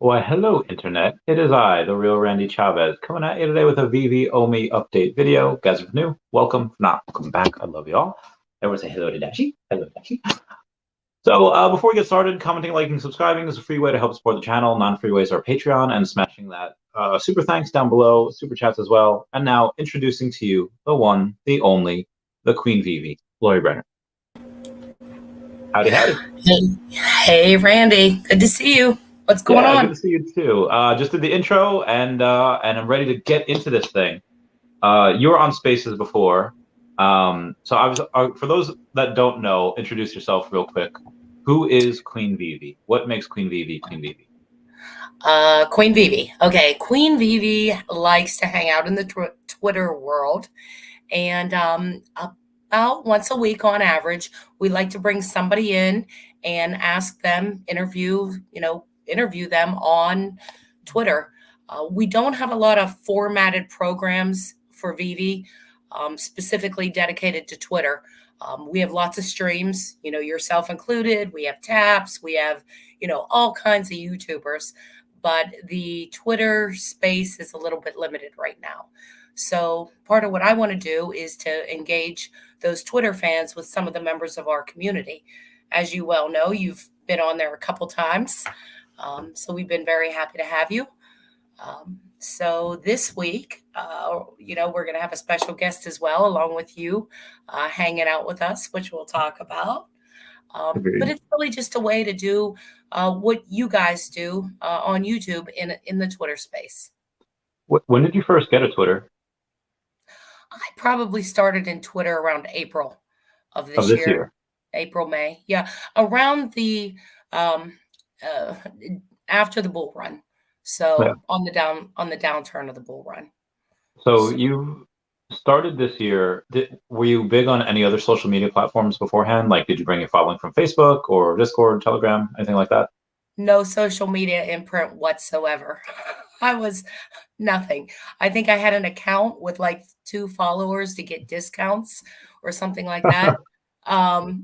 Why, hello, Internet. It is I, the real Randy Chavez, coming at you today with a VV Omi update video. Guys, if you're new, welcome. If not, welcome back. I love you all. Everyone say hello to Dashi. Hello, Dashi. So, before we get started, commenting, liking, subscribing is a free way to help support the channel. Non-free ways are Patreon and smashing that super thanks down below, super chats as well. And now, introducing to you the one, the only, the Queen Veve, Lori Brenner. Howdy, howdy. Hey, Randy. Good to see you. What's going Yeah, good to on? see you too. Just did the intro, and I'm ready to get into this thing. You were on Spaces before, so I was. For those that don't know, introduce yourself real quick. Who is Queen Veve? What makes Queen Veve Queen Veve? Queen Veve. Okay, Queen Veve likes to hang out in the Twitter world, and about once a week on average, we like to bring somebody in and ask them, interview them on Twitter. We don't have a lot of formatted programs for Veve, specifically dedicated to Twitter. We have lots of streams, yourself included. We have taps. We have, all kinds of YouTubers, but the Twitter space is a little bit limited right now. So part of what I want to do is to engage those Twitter fans with some of the members of our community. As you well know, you've been on there a couple times. So we've been very happy to have you. So this week, we're going to have a special guest as well, along with you, hanging out with us, which we'll talk about. But Agreed. it's really just a way to do what you guys do on YouTube in the Twitter space. When did you first get a Twitter I probably started in Twitter around April of of this this year, year? April, May. Yeah, around the um, uh, after the bull run. Yeah. So on the downturn of the bull run. So So, you started this year. Were you big on any other social media platforms beforehand? Like, did you bring your following from Facebook or Discord, Telegram, anything like that? no social media imprint whatsoever. I was nothing. I think I had an account with like 2 followers to get discounts or something like that.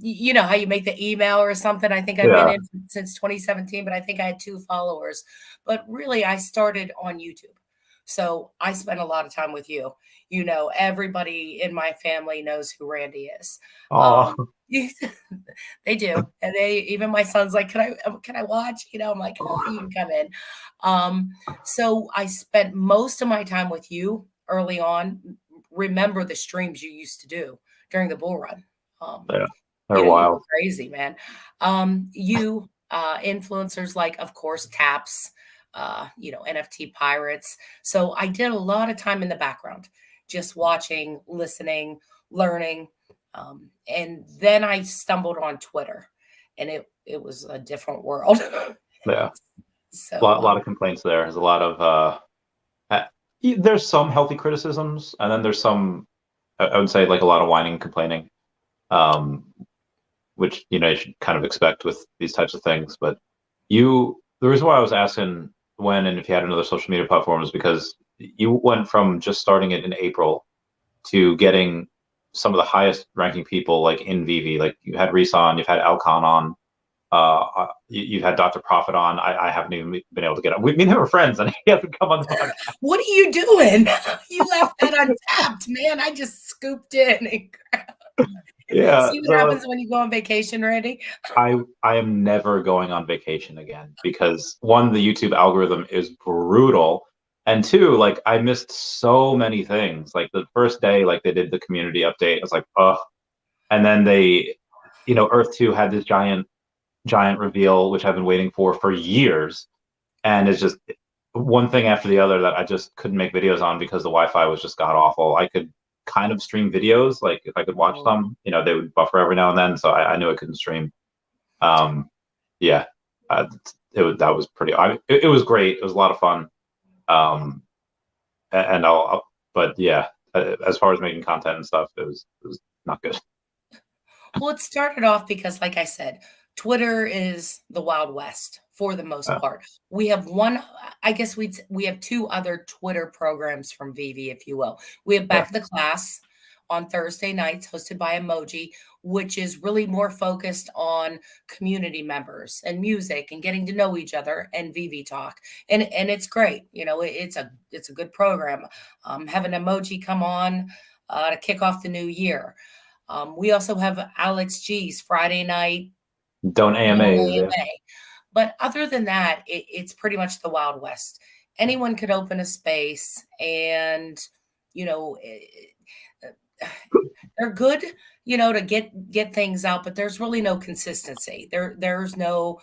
You know how you make the email or something? I think I've been Yeah. in since 2017, but I think I had 2 followers. But really, I started on YouTube. So I spent a lot of time with you. Everybody in my family knows who Randy is. Oh, Um, they do, and even my son's like, can I watch?" I'm like, "Oh, you can come in." So I spent most of my time with you early on. Remember the streams you used to do during the bull run. Um, yeah. They're you were wild. crazy, man. You influencers like, of course, Taps, NFT Pirates. So I did a lot of time in the background, just watching, listening, learning. And then I stumbled on Twitter, and it was a different world. Yeah. So Lot of complaints there. There's a lot of uh, there's some healthy criticisms, and then there's some I would say like a lot of whining and complaining, um, which you should kind of expect with these types of things. But the reason why I was asking when and if you had another social media platform is because you went from just starting it in April to getting some of the highest ranking people like in Vivi. Like you had Reese on, you've had Alcon on, you've had Dr. Prophet on. I haven't even been able to get on. Me and him are friends, and he hasn't come on the podcast. what are you doing? You left that untapped, man. I just scooped in. Yeah, See what so happens when you go on vacation, Randy? I am never going on vacation again because one, the YouTube algorithm is brutal, and two, like I missed so many things. Like the first day, like they did the community update, I was like, oh, and then Earth 2 had this giant reveal, which I've been waiting for years, and it's just one thing after the other that I just couldn't make videos on because the Wi-Fi was just god awful. I could kind of stream videos, like if I could watch Oh. them, they would buffer every now and then, so I knew I couldn't stream. Um, yeah, that was pretty. It was great. It was a lot of fun. Um, and but yeah, as far as making content and stuff, it was not good. Well, it started off because, like I said, Twitter is the Wild West for the most Uh, part. We have one, I guess we have 2 other Twitter programs from Vivi, if you will. We have yeah, Back to the Class on Thursday nights, hosted by Emoji, which is really more focused on community members and music and getting to know each other, and Veve Talk. And it's great. It's a good program. Have an emoji come on to kick off the new year. We also have Alex G's Friday night Don't AMAs, yeah. AMA. But other than that, it's pretty much the Wild West. Anyone could open a space, and you know, they're good, to get things out, but there's really no consistency. There's no,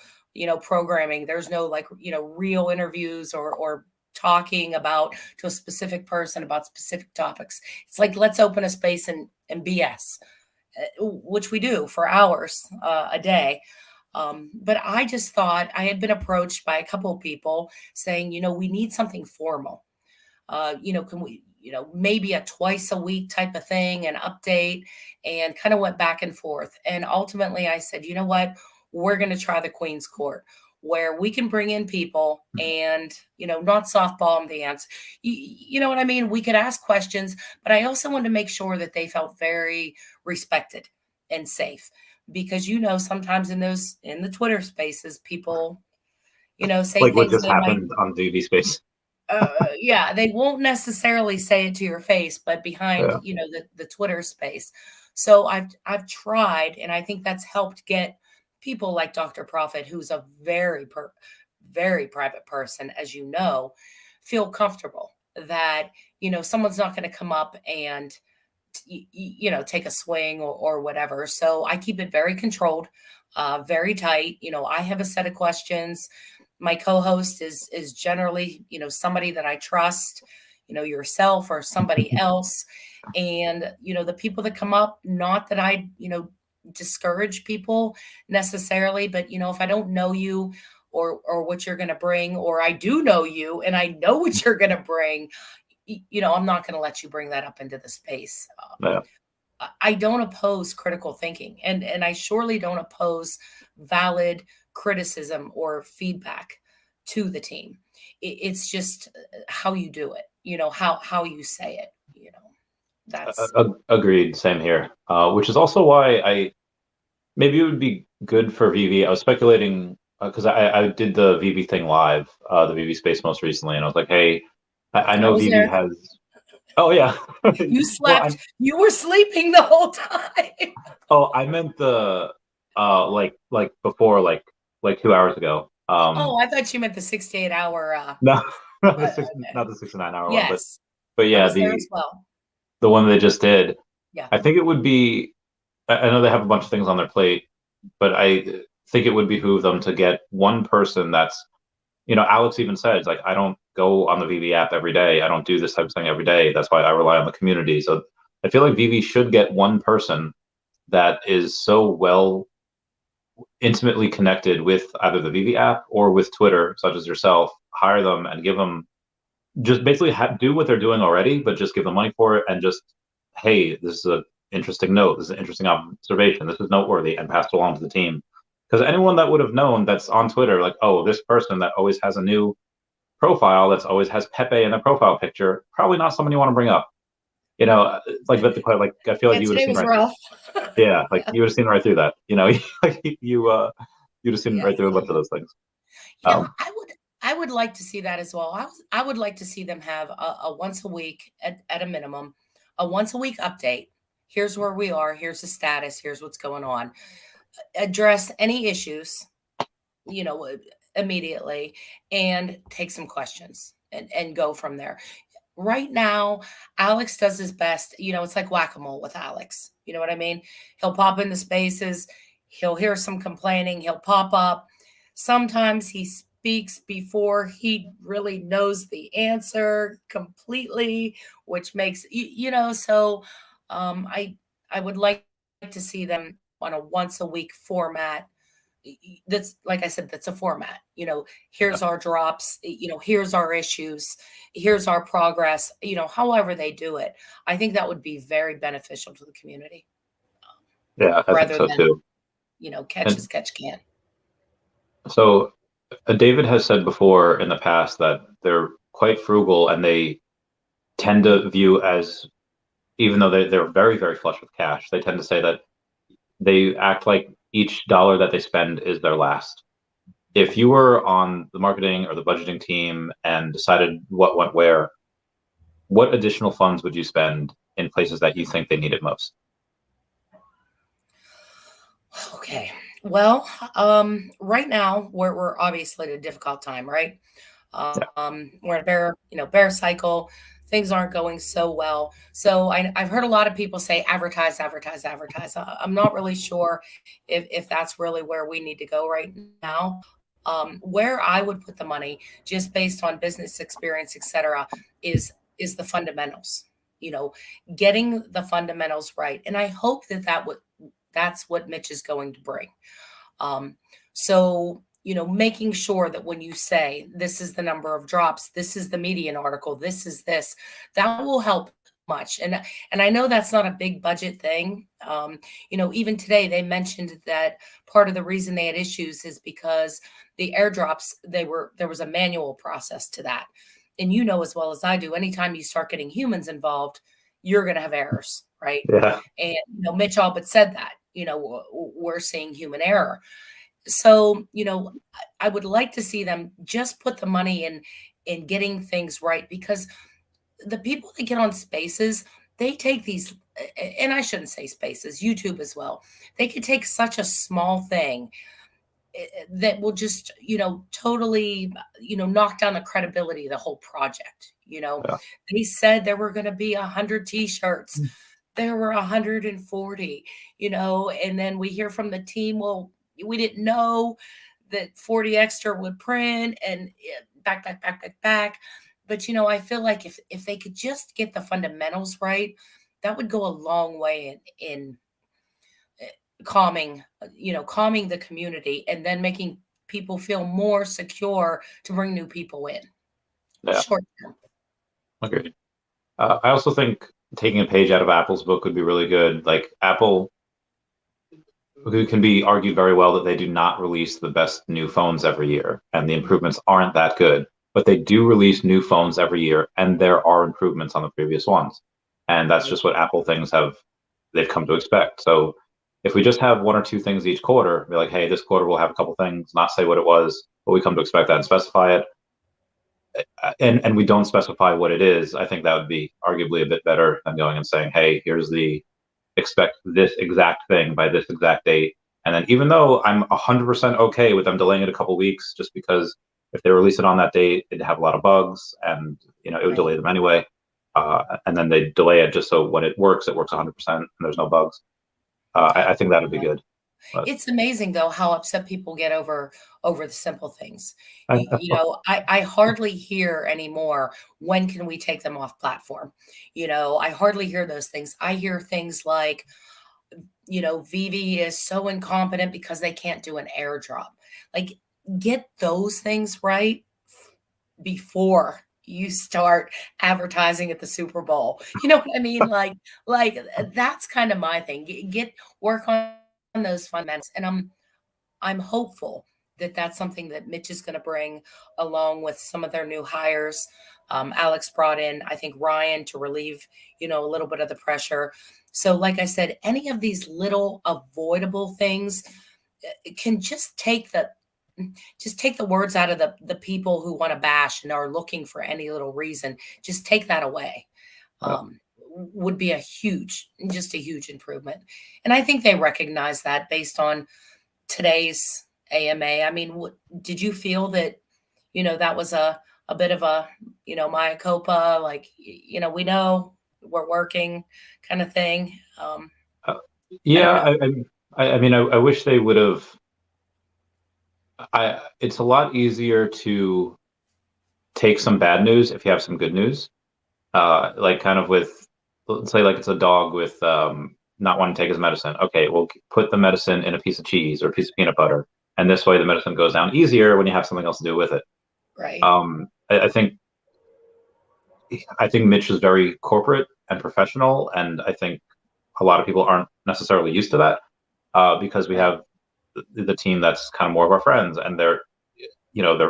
programming. There's no, like, real interviews or talking about to a specific person about specific topics. It's like, let's open a space and BS, which we do for hours a day. But I just thought, I had been approached by a couple of people saying, we need something formal. Can we, maybe a twice a week type of thing, an update, and kind of went back and forth. And ultimately I said, you know what, we're going to try the Queen's Court, where we can bring in people and, not softball them the answer. You know what I mean? We could ask questions, but I also wanted to make sure that they felt very respected and safe, because, sometimes in the Twitter spaces, people, say Like what things just they might, happened on Veve Space. yeah, they won't necessarily say it to your face, but behind, Yeah. the Twitter space. So I've tried, and I think that's helped get people like Dr. Prophet, who's a very private person, as feel comfortable that, someone's not going to come up and take a swing or whatever. So I keep it very controlled, very tight. I have a set of questions. My co-host is generally, somebody that I trust, yourself or somebody else. And, the people that come up, not that I, discourage people necessarily, but, if I don't know you or what you're going to bring, or I do know you and I know what you're going to bring, I'm not going to let you bring that up into the space. Yeah. I don't oppose critical thinking, and I surely don't oppose valid criticism or feedback to the team. It's just how you do it, how you say it, that's Agreed. Same here. Which is also why maybe it would be good for Veve. I was speculating because I did the Veve thing live, the Veve space most recently, and I was like, hey, I I know was Veve there. has. Oh yeah. You Well, slept. You were sleeping the whole time. I meant the like before, like 2 hours ago. Oh, I thought you meant the 68 hour. No, not the six, Okay. not the 69 hour one, Yes, but I yeah, was there as well. the one they just did. Yeah. I think it would be. I know they have a bunch of things on their plate, but I think it would behoove them to get one person that's, Alex even said, like, I don't go on the Veve app every day. I don't do this type of thing every day. That's why I rely on the community. So I feel like Veve should get one person that is so well intimately connected with either the Veve app or with Twitter, such as yourself, hire them and give them just basically do what they're doing already, but just give them money for it and just, hey, this is an interesting note. This is an interesting observation. This is noteworthy, and pass it along to the team. Because anyone that would have known that's on Twitter, like, oh, this person that always has a new profile, that's always has Pepe in their profile picture, probably not someone you want to bring up. Like that. Like I feel like you would have Today seen was right. rough. Yeah, like you would have seen right through that. Like you'd have seen Yeah, right through a bunch of those things. yeah. I would like to see that as well. I would like to see them have a once a week at a minimum, a once a week update. Here's where we are. Here's the status. Here's what's going on. Address any issues, you know, immediately, and take some questions and go from there. Right now, Alex does his best. It's like whack-a-mole with Alex. You know what I mean? He'll pop into spaces. He'll hear some complaining. He'll pop up. Sometimes he speaks before he really knows the answer completely, which makes, so I would like to see them on a once a week format. That's, like I said, that's a format. Yeah. Here's our drops, here's our issues, here's our progress, however they do it. I think that would be very beneficial to the community, Yeah, I think rather so than, too. catch And as catch can. so David has said before in the past that they're quite frugal and they tend to view as, even though they're very, very flush with cash, they tend to say that they act like each dollar that they spend is their last. If you were on the marketing or the budgeting team and decided what went where, what additional funds would you spend in places that you think they need it most? Okay. Well, right now we're obviously at a difficult time, right? Yeah, We're in a bear cycle. Things aren't going so well. So I've heard a lot of people say advertise, advertise, advertise. I'm not really sure if that's really where we need to go right now. Where I would put the money, just based on business experience, et cetera, is the fundamentals. You know, getting the fundamentals right, and I hope that's what Mitch is going to bring. Um, so, making sure that when you say this is the number of drops, this is the median article, this is this, that will help much. And I know that's not a big budget thing. Even today they mentioned that part of the reason they had issues is because the airdrops, there was a manual process to that. And as well as I do, anytime you start getting humans involved, you're going to have errors, right? yeah, And Mitch all but said that, we're seeing human error. So, I would like to see them just put the money in getting things right, because the people that get on spaces, they take these, and I shouldn't say spaces, YouTube as well. They could take such a small thing that will just, totally, knock down the credibility of the whole project. yeah. They said there were going to be 100 t-shirts. There were 140, and then we hear from the team, well, we didn't know that 40 extra would print, and back. But, I feel like if they could just get the fundamentals right, that would go a long way in calming the community, and then making people feel more secure to bring new people in. Yeah. Short term. Agreed. I also think taking a page out of Apple's book would be really good. Like Apple, who can be argued very well that they do not release the best new phones every year, and the improvements aren't that good, but they do release new phones every year, and there are improvements on the previous ones. And that's just what Apple things they've come to expect. So if we just have one or two things each quarter, be like, hey, this quarter we'll have a couple things, not say what it was, but we come to expect that and specify it. And we don't specify what it is, I think that would be arguably a bit better than going and saying, hey, here's the expect this exact thing by this exact date. And then even though I'm 100% okay with them delaying it a couple weeks, just because if they release it on that date, it'd have a lot of bugs, and it would delay them anyway. And then they delay it just so when it works 100% and there's no bugs. I think that would be good. But It's amazing though how upset people get over the simple things. I hardly hear anymore, when can we take them off platform? I hardly hear those things. I hear things like, Veve is so incompetent because they can't do an airdrop. Like, get those things right before you start advertising at the Super Bowl. You know what I mean? Like that's kind of my thing. Get work on those fundamentals, and I'm hopeful that that's something that Mitch is going to bring, along with some of their new hires. Alex brought in, I think, Ryan to relieve, a little bit of the pressure. So, like I said, any of these little avoidable things can just take the words out of the people who want to bash and are looking for any little reason. Just take that away. Would be just a huge improvement. And I think they recognize that based on today's AMA. I mean, did you feel that, that was a bit of a, mea culpa, like, we know we're working kind of thing? yeah, I mean, I wish they would have. It's a lot easier to take some bad news if you have some good news. Like kind of with, let's say, like it's a dog with not wanting to take his medicine. Okay, we'll put the medicine in a piece of cheese or a piece of peanut butter, and this way the medicine goes down easier when you have something else to do with it. Right. I think Mitch is very corporate and professional, and I think a lot of people aren't necessarily used to that because we have the team that's kind of more of our friends, and they're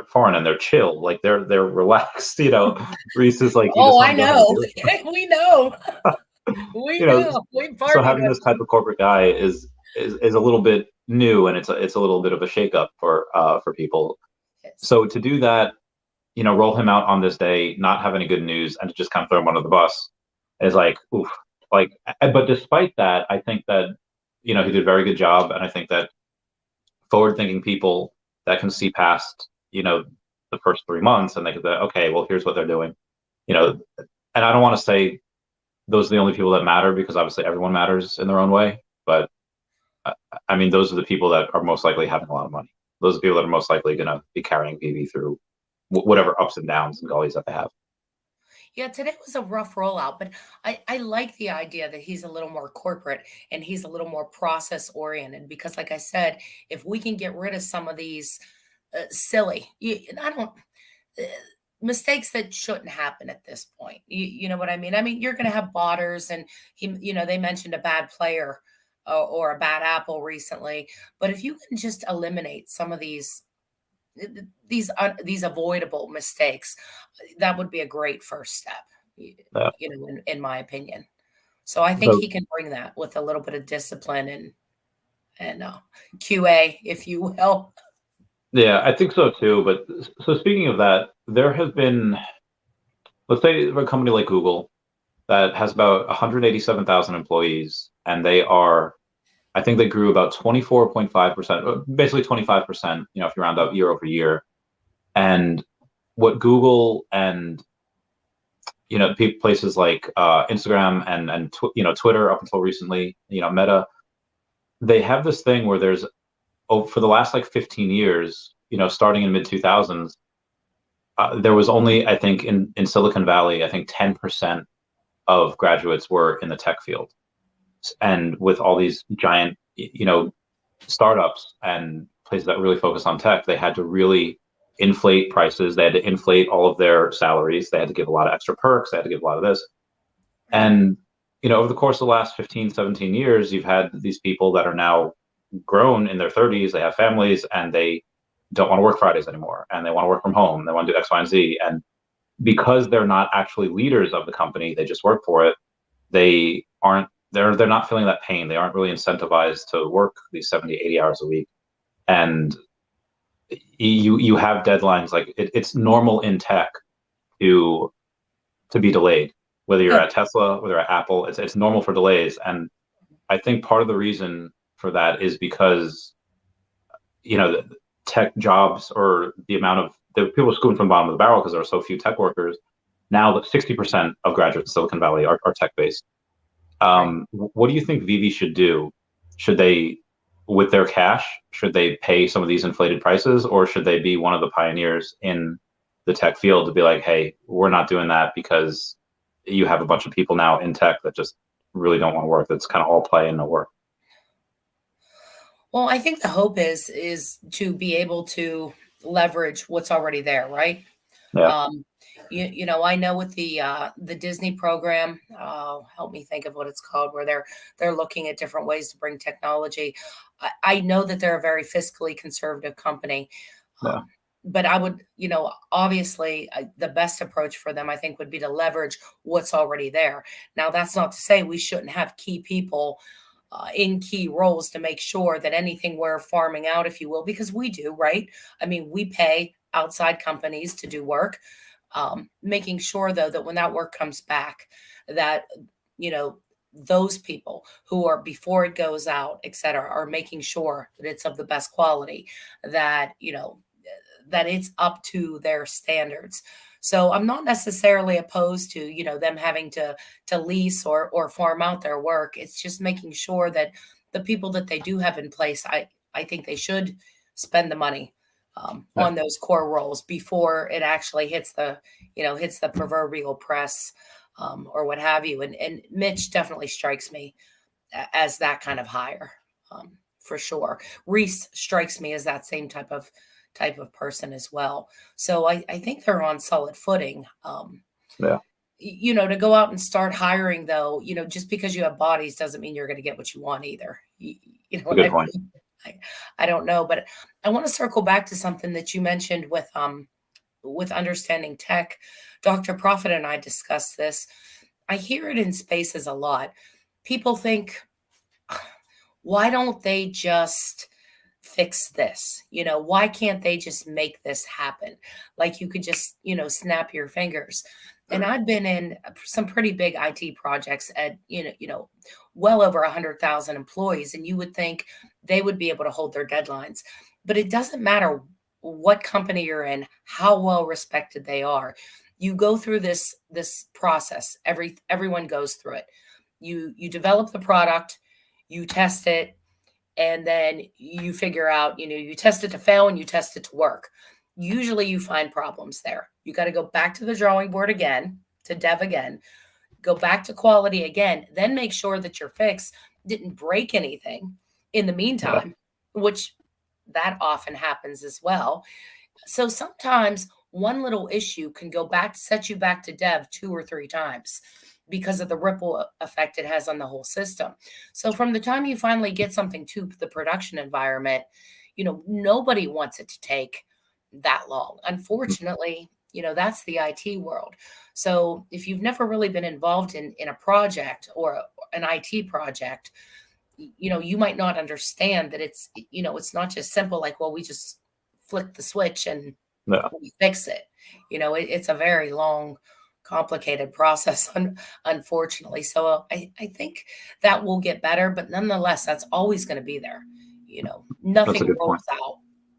foreign and they're chill, like they're relaxed. Reese is like, oh, I know. We know. We know. We so having this type of corporate guy is is a little bit new, and it's a little bit of a shakeup for people. Yes. So to do that, roll him out on this day, not have any good news, and to just kind of throw him under the bus is like, oof. Like, but despite that, I think that he did a very good job, and I think that forward-thinking people that can see past the first 3 months, and they could say, okay, well, here's what they're doing, and I don't want to say those are the only people that matter, because obviously everyone matters in their own way, but I mean, those are the people that are most likely having a lot of money. Those are the people that are most likely going to be carrying Veve through Yeah. whatever ups and downs and gullies that they have. Yeah, today was a rough rollout, but I like the idea that he's a little more corporate and he's a little more process oriented because, like I said, if we can get rid of some of these silly, I don't, uh, mistakes that shouldn't happen at this point. You know what I mean? I mean, you're going to have botters, and they mentioned a bad player or a bad apple recently, but if you can just eliminate some of these avoidable mistakes, that would be a great first step, Yeah. in my opinion. So I think So he can bring that with a little bit of discipline and QA, if you will. yeah, I think so too. But so speaking of that, there has been, let's say, a company like Google that has about 187,000 employees, and I think they grew about 24.5%, basically 25%, if you round up year over year. And what Google and places like Instagram and Twitter up until recently, Meta, they have this thing where there's for the last like 15 years, starting in mid 2000s, there was only, I think, in Silicon Valley, I think 10% of graduates were in the tech field, and with all these giant startups and places that really focus on tech, they had to really inflate prices. They had to inflate all of their salaries. They had to give a lot of extra perks. They had to give a lot of this. Right. And, over the course of the last 15, 17 years, you've had these people that are now grown in their 30s, they have families, and they don't want to work Fridays anymore. And they want to work from home. They want to do X, Y, and Z. And because they're not actually leaders of the company, they just work for it. They're not feeling that pain. They aren't really incentivized to work these 70, 80 hours a week. And you have deadlines. Like it's normal in tech to be delayed, whether you're Yeah. at Tesla, whether at Apple. It's normal for delays. And I think part of the reason for that is because the tech jobs, or the amount of the people scooting from the bottom of the barrel because there are so few tech workers. Now that 60% of graduates in Silicon Valley are tech based. Right. What do you think Veve should do? Should they, with their cash, should they pay some of these inflated prices, or should they be one of the pioneers in the tech field to be like, hey, we're not doing that because you have a bunch of people now in tech that just really don't want to work. That's kind of all play and no work. Well, I think the hope is to be able to leverage what's already there, right? Yeah, Um, I know with the Disney program, help me think of what it's called, where they're looking at different ways to bring technology. I know that they're a very fiscally conservative company, yeah, um, but I would, obviously, the best approach for them, I think, would be to leverage what's already there. Now, that's not to say we shouldn't have key people in key roles to make sure that anything we're farming out, if you will, because we do, right? I mean, we pay outside companies to do work, making sure though that when that work comes back, that you know those people who are before it goes out, et cetera, are making sure that it's of the best quality, that that it's up to their standards. So I'm not necessarily opposed to them having to lease or farm out their work. It's just making sure that the people that they do have in place, I think they should spend the money yeah. on those core roles before it actually hits the proverbial press, or what have you. And Mitch definitely strikes me as that kind of hire, for sure. Reese strikes me as that same type of person as well. So I think they're on solid footing. Yeah. To go out and start hiring though, just because you have bodies doesn't mean you're going to get what you want either. You know A what good I point. mean? I don't know, but I want to circle back to something that you mentioned with understanding tech. Dr. Prophet and I discussed this. I hear it in spaces a lot. People think, why don't they just fix this? Why can't they just make this happen? Like you could just, snap your fingers. And I've been in some pretty big IT projects at, well over 100,000 employees, and you would think they would be able to hold their deadlines. But it doesn't matter what company you're in, how well respected they are. You go through this process. Everyone goes through it. You develop the product, you test it, and then you figure out, you test it to fail and you test it to work. Usually you find problems there. You got to go back to the drawing board again, to dev again, go back to quality again, then make sure that your fix didn't break anything in the Yeah. meantime, which that often happens as well. So sometimes one little issue can set you back to dev 2 or 3 times because of the ripple effect it has on the whole system. So from the time you finally get something to the production environment, nobody wants it to take that long. Unfortunately, that's the IT world. So if you've never really been involved in a project or an IT project, you might not understand that it's not just simple, like, well, we just flick the switch and Yeah. we fix it. It's a very long, complicated process, unfortunately. So I think that will get better, but nonetheless, that's always going to be there. That's a Nothing good rolls point. out.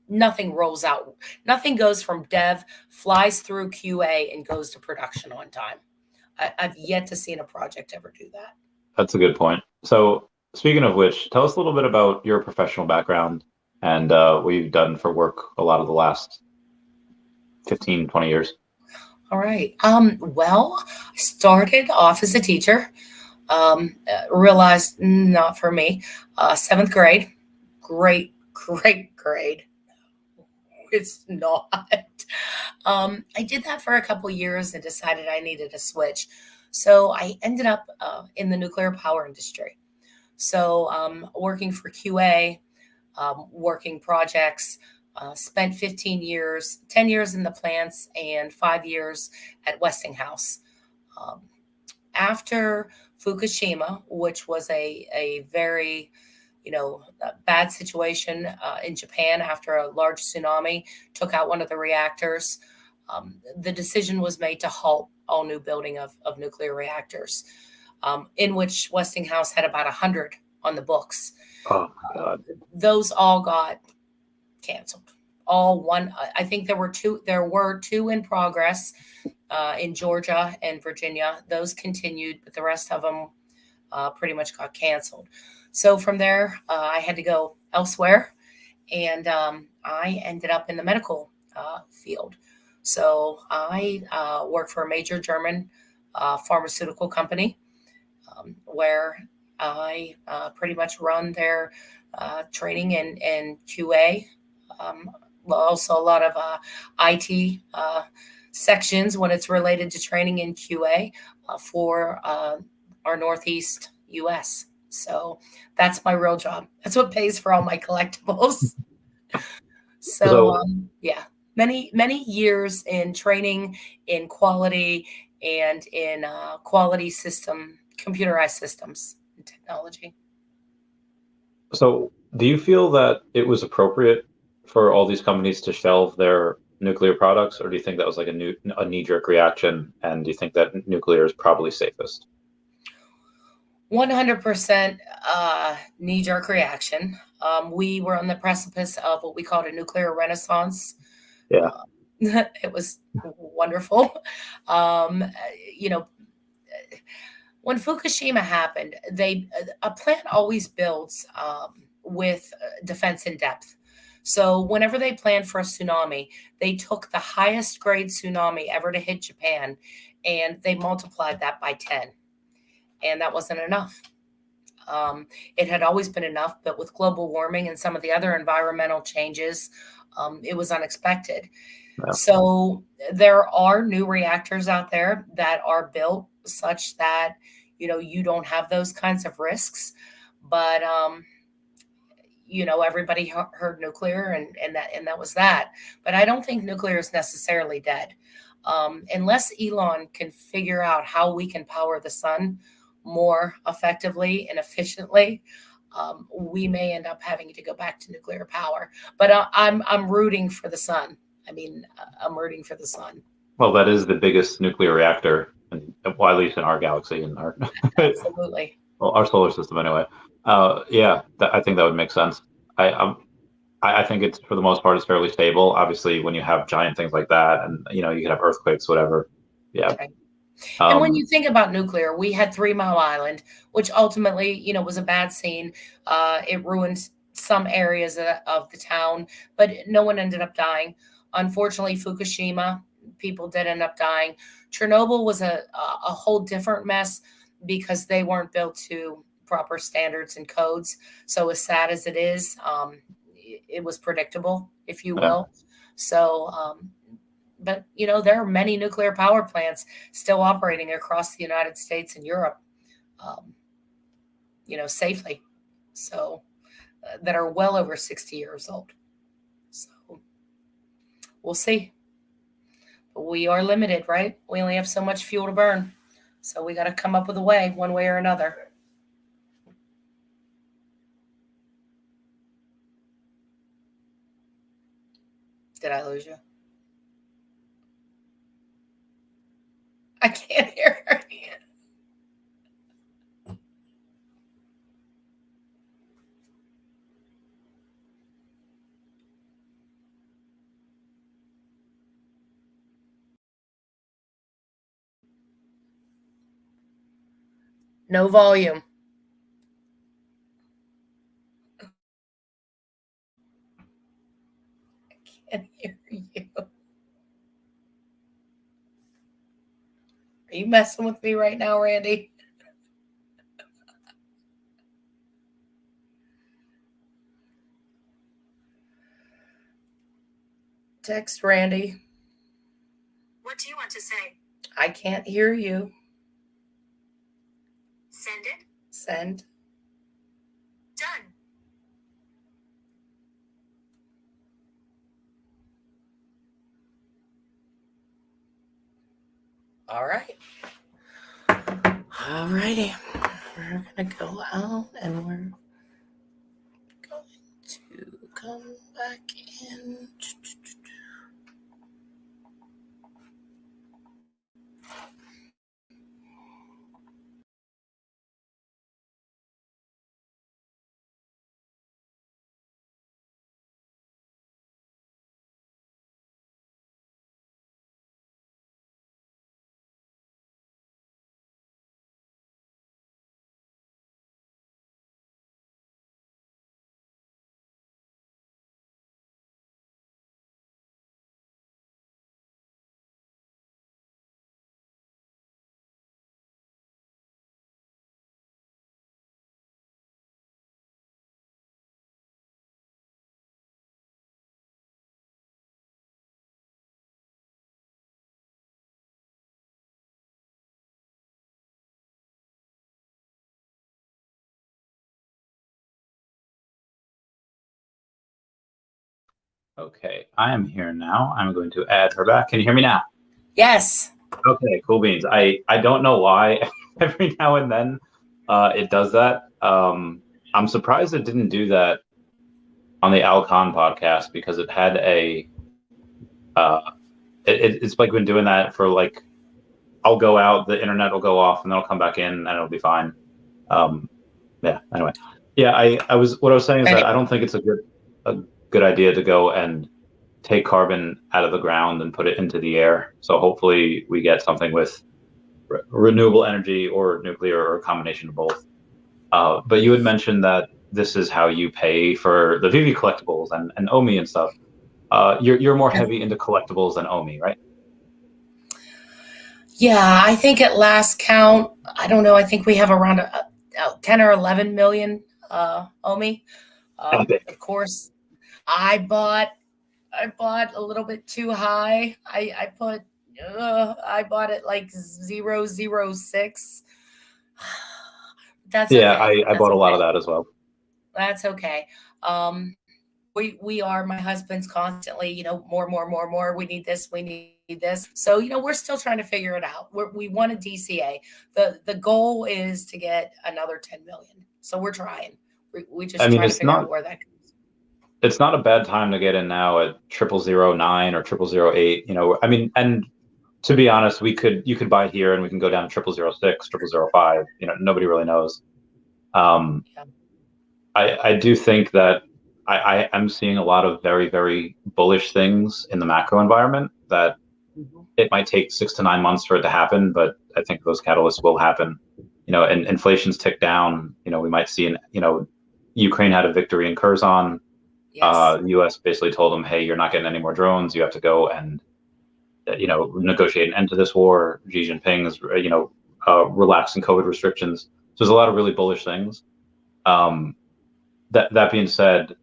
Nothing rolls out. Nothing goes from dev, flies through QA, and goes to production on time. I've yet to see a project ever do that. That's a good point. So, speaking of which, tell us a little bit about your professional background and what you've done for work a lot of the last 15, 20 years. All right. Well, I started off as a teacher. Realized not for me. Seventh grade, great grade. It's not. I did that for a couple years and decided I needed a switch. So I ended up in the nuclear power industry. So working for QA, working projects. Spent 15 years, 10 years in the plants, and 5 years at Westinghouse. Um, After Fukushima, which was a very, bad situation in Japan after a large tsunami took out one of the reactors, the decision was made to halt all new building of nuclear reactors, in which Westinghouse had about 100 on the books. Oh my Uh, God. those all got canceled. All one. I think there were two. There were two in progress in Georgia and Virginia. Those continued, but the rest of them pretty much got canceled. So from there, I had to go elsewhere, and I ended up in the medical field. So I work for a major German pharmaceutical company, where I pretty much run their training and QA. Um, Also, a lot of IT sections when it's related to training in QA for our Northeast US. So that's my real job. That's what pays for all my collectibles. So So, yeah, many years in training in quality and in quality system, computerized systems and technology. so do you feel that it was appropriate for all these companies to shelve their nuclear products, or do you think that was like a knee-jerk reaction, and do you think that nuclear is probably safest? 100% knee-jerk reaction. We were on the precipice of what we called a nuclear renaissance. Yeah. Uh, it was wonderful. Um, you know, when Fukushima happened, a plant always builds with defense in depth. So whenever they planned for a tsunami, they took the highest grade tsunami ever to hit Japan, and they multiplied that by 10, and that wasn't enough. It had always been enough, but with global warming and some of the other environmental changes, it was unexpected. Yeah. So there are new reactors out there that are built such that you don't have those kinds of risks. But everybody heard nuclear, and that was that. But I don't think nuclear is necessarily dead, unless Elon can figure out how we can power the sun more effectively and efficiently. we may end up having to go back to nuclear power. But I'm rooting for the sun. I mean, I'm rooting for the sun. Well, that is the biggest nuclear reactor, well, at least in our galaxy and our Absolutely. well, our solar system anyway. Yeah, I think that would make sense. I think it's for the most part it's fairly stable. Obviously, when you have giant things like that, and you can have earthquakes, whatever. Yeah. Right. And when you think about nuclear, we had 3 Mile Island, which ultimately, was a bad scene. It ruined some areas of the town, but no one ended up dying. Unfortunately, Fukushima, people did end up dying. Chernobyl was a whole different mess because they weren't built to proper standards and codes. So as sad as it is, it was predictable, if you Yeah. will. So, but there are many nuclear power plants still operating across the United States and Europe, um, safely. So that are well over 60 years old. So we'll see. But we are limited, right? We only have so much fuel to burn. So we got to come up with a way, one way or another. Did I lose you? I can't hear her. No volume. I can't hear you. Are you messing with me right now, Randy? Text Randy. What do you want to say? I can't hear you. Send it. Send. Done. All right. All righty. We're going to go out and we're going to come back in. Okay, I am here now. I'm going to add her back. Can you hear me now? Yes. Okay, cool beans. I don't know why every now and then it does that. I'm surprised it didn't do that on the Al Khan podcast because it had uh, it's like been doing that for like I'll go out, the internet will go off, and then I'll come back in, and it'll be fine. Yeah. Anyway, yeah. What I was saying is that I don't think it's a good idea to go and take carbon out of the ground and put it into the air. So hopefully we get something with renewable energy or nuclear or a combination of both. But you had mentioned that this is how you pay for the Veve collectibles and Omi and stuff. You're more heavy into collectibles than Omi, right? Yeah, I think at last count, I don't know. I think we have around 10 or 11 million Omi. Of course, I bought a little bit too high. I bought it like 0.006. That's Yeah, okay. I That's bought a lot of okay. that as well. That's okay. We are, my husband's constantly, more. We need this. We need this. So, we're still trying to figure it out. We want a DCA. The goal is to get another 10 million. So we're trying. We I just mean, trying to figure out where that goes. it's not a bad time to get in now at 0009 or 0008. I mean, and to be honest, you could buy here and we can go down to 0006, 0005. Nobody really knows. Um, Yeah. I do think that I am seeing a lot of very, very bullish things in the macro environment that Mhm. it might take 6 to 9 months for it to happen, but I think those catalysts will happen. And inflation's ticked down. We might see Ukraine had a victory in Kherson. Yes. The U.S. basically told them, hey, you're not getting any more drones. You have to go and negotiate an end to this war. Xi Jinping's relaxing COVID restrictions. So there's a lot of really bullish things. That being said,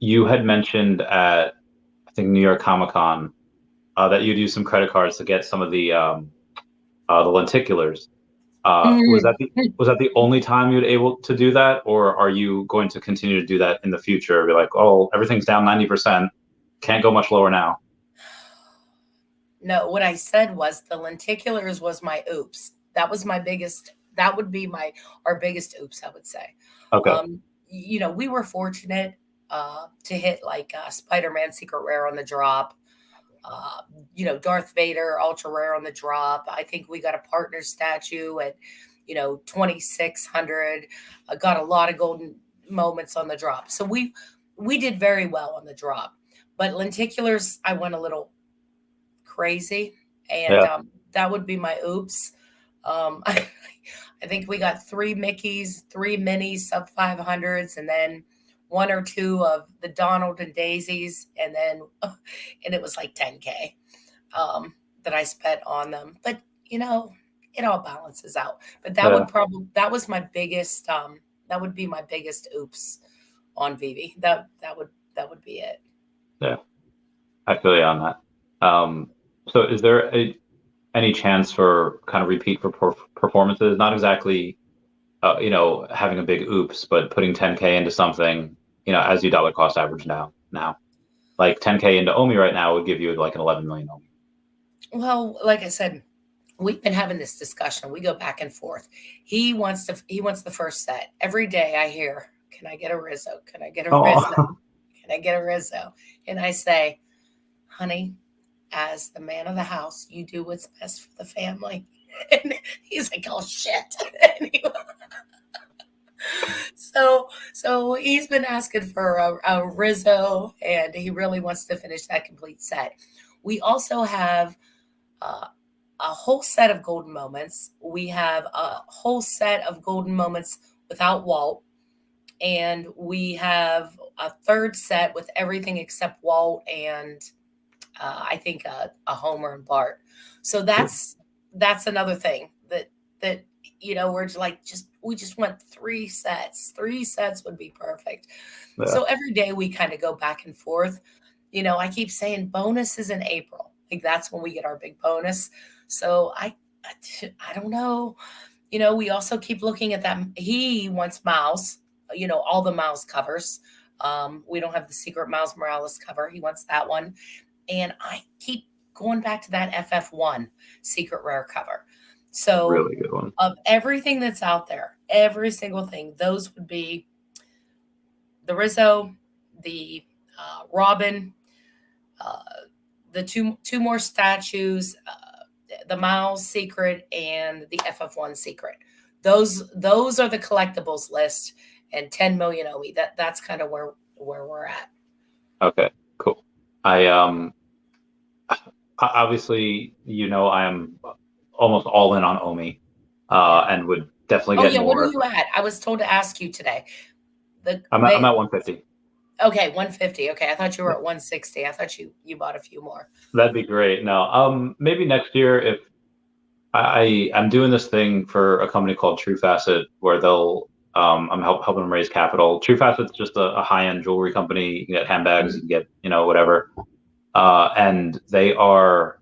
you had mentioned at I think New York Comic Con that you'd use some credit cards to get some of the lenticulars. Was that the Mhm. was that the only time you'd able to do that, or are you going to continue to do that in the future? Be like, oh, everything's down 90%, can't go much lower now. No, what I said was the lenticulars was my oops. That was my biggest. That would be our biggest oops, I would say. Okay. We were fortunate to hit like Spider-Man Secret Rare on the drop. Uh, Darth Vader Ultra Rare on the drop. I think we got a partner statue at 2,600. I got a lot of golden moments on the drop. So we did very well on the drop. But lenticulars, I went a little crazy, and Yeah. that would be my oops. I think we got 3 Mickeys, 3 minis sub 500s, and then 1 or 2 of the Donald and Daisies, and then and it was like 10K that I spent on them. But it all balances out. But Yeah. that was my biggest that would be my biggest oops on Vivi. That would be it. Yeah. I feel you on that. So is there any chance for kind of repeat for performances? Not exactly, having a big oops, but putting 10K into something, as you dollar cost average now, like 10K into OMI right now would give you like an 11 million OMI. Well, like I said, we've been having this discussion. We go back and forth. He wants the first set. Every day I hear, "Can I get a Rizzo? Can I get a Rizzo? Oh, Can I get a Rizzo?" And I say, "Honey, as the man of the house, you do what's best for the family." And he's like, "Oh shit." Anyway, so he's been asking for a Rizzo, and he really wants to finish that complete set. We also have uh, a whole set of golden moments. We have a whole set of golden moments without Walt, and we have a third set with everything except Walt and I think a Homer and Bart. So that's another thing that we're just we just want 3 sets. 3 sets would be perfect. yeah. So every day we kind of go back and forth. I keep saying bonuses in April. Like that's when we get our big bonus. So I don't know. We also keep looking at that. He wants Miles. All the Miles covers. We don't have the secret Miles Morales cover. He wants that one. And I keep going back to that FF1 secret rare cover. So Really good one. of everything that's out there, every single thing, those would be the Rizzo, the Robin, uh, the two more statues, the Miles secret, and the FF1 secret. Those are the collectibles list, and 10 million OE. That's kind of where we're at. Okay, cool. I obviously, I am almost all in on OMI, Yeah. and would definitely Oh get yeah. What are more. you at? I was told to ask you today. I'm at 150. Okay, 150. Okay, I thought you were at 160. I thought you bought a few more. That'd be great. No, maybe next year if I'm doing this thing for a company called True Facet where I'm helping them raise capital. True Facet's just a high-end jewelry company. You can get handbags, you can get, whatever. And I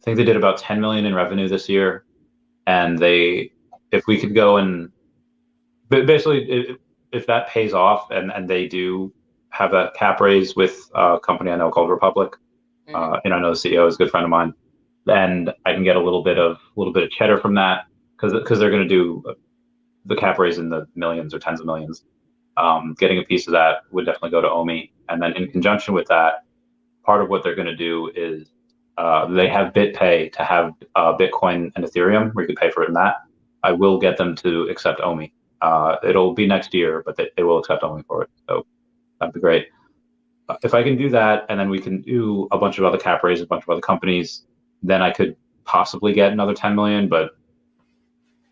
think they did about 10 million in revenue this year. And if we could go and, but basically, if that pays off and they do have a cap raise with a company I know called Republic, Mhm. and I know the CEO is a good friend of mine, and I can get a little bit of cheddar from that because they're going to do the cap raise in the millions or tens of millions. Getting a piece of that would definitely go to Omi. And then in conjunction with that, part of what they're going to do is they have BitPay to have Bitcoin and Ethereum where you can pay for it in that. I will get them to accept Omi. It'll be next year, but they will accept Omi for it. So that'd be great. If I can do that, and then we can do a bunch of other cap raises, a bunch of other companies, then I could possibly get another 10 million. But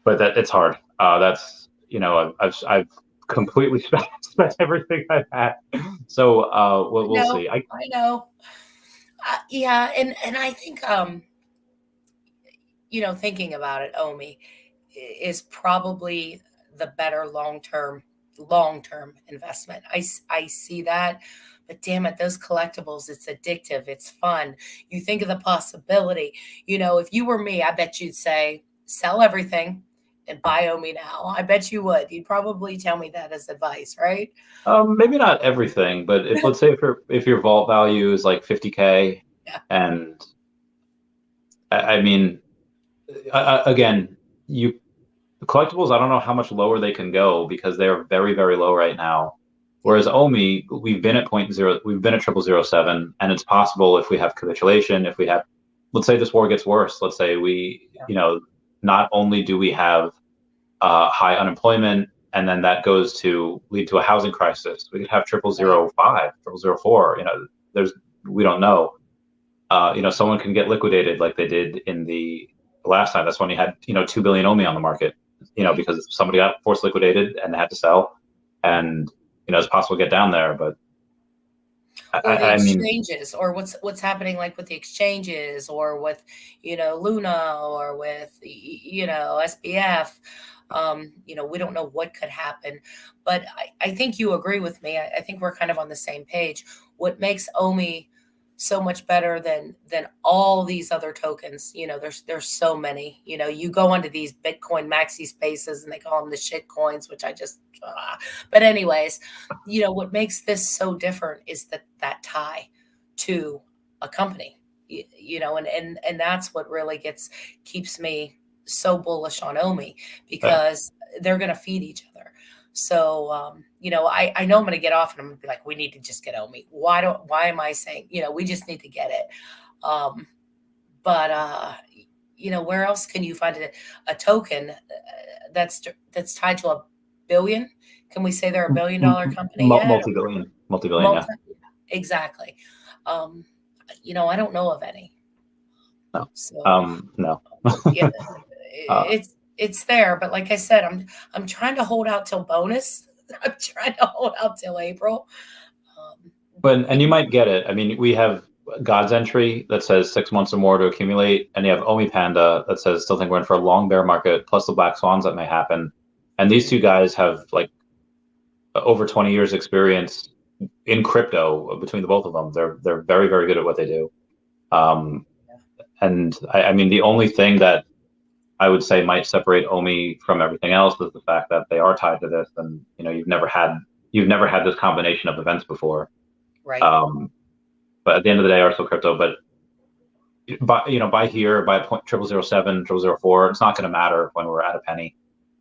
that it's hard. That's I've completely spent everything I've had. So we'll see. I know. Yeah, and I think thinking about it, Omi is probably the better long-term investment. I see that, but damn it, those collectibles, it's addictive, it's fun. You think of the possibility. If you were me, I bet you'd say sell everything and buy Omi now. I bet you would. You'd probably tell me that as advice, right? Maybe not everything, but let's say if your vault value is like 50K, Yeah. and I mean, again, collectibles, I don't know how much lower they can go because they're very, very low right now. Whereas Omi, we've been at 0.0, we've been at 0007, and it's possible if we have capitulation, if we have, let's say this war gets worse, let's say not only do we have high unemployment, and then that goes to lead to a housing crisis. We could have 0005, 0004. We don't know. Someone can get liquidated like they did in the last time. That's when you had 2 billion Omi on the market. Because somebody got forced liquidated and they had to sell, and it's possible to get down there. But or the exchanges, or what's happening like with the exchanges, or with Luna, or with SBF. We don't know what could happen, but I think you agree with me. I think we're kind of on the same page. What makes Omi so much better than all these other tokens? There's so many. You go onto these Bitcoin maxi spaces and they call them the shit coins, which I just but anyways, what makes this so different is that tie to a company, and that's what really keeps me so bullish on Omi, because they're going to feed each other. So, I know I'm going to get off and I'm going to be like, we need to just get Omi. Why am I saying, we just need to get it. But where else can you find a token that's tied to $1 billion? Can we say they're $1 billion company? Multi-billion, yeah. Exactly. I don't know of any. No. So, no. Yeah, it's there, but like I said, I'm trying to hold out till bonus. I'm trying to hold out till April. And you might get it. I mean, we have God's entry that says 6 months or more to accumulate, and you have Omi Panda that says still think we're in for a long bear market, plus the black swans that may happen. And these two guys have like over 20 years experience in crypto between the both of them. They're very, very good at what they do. And I mean, the only thing that I would say might separate Omi from everything else is the fact that they are tied to this, and you've never had this combination of events before. Right. But at the end of the day, are still crypto. But buy here, buy 0.0007, 0.004. It's not going to matter when we're at a penny,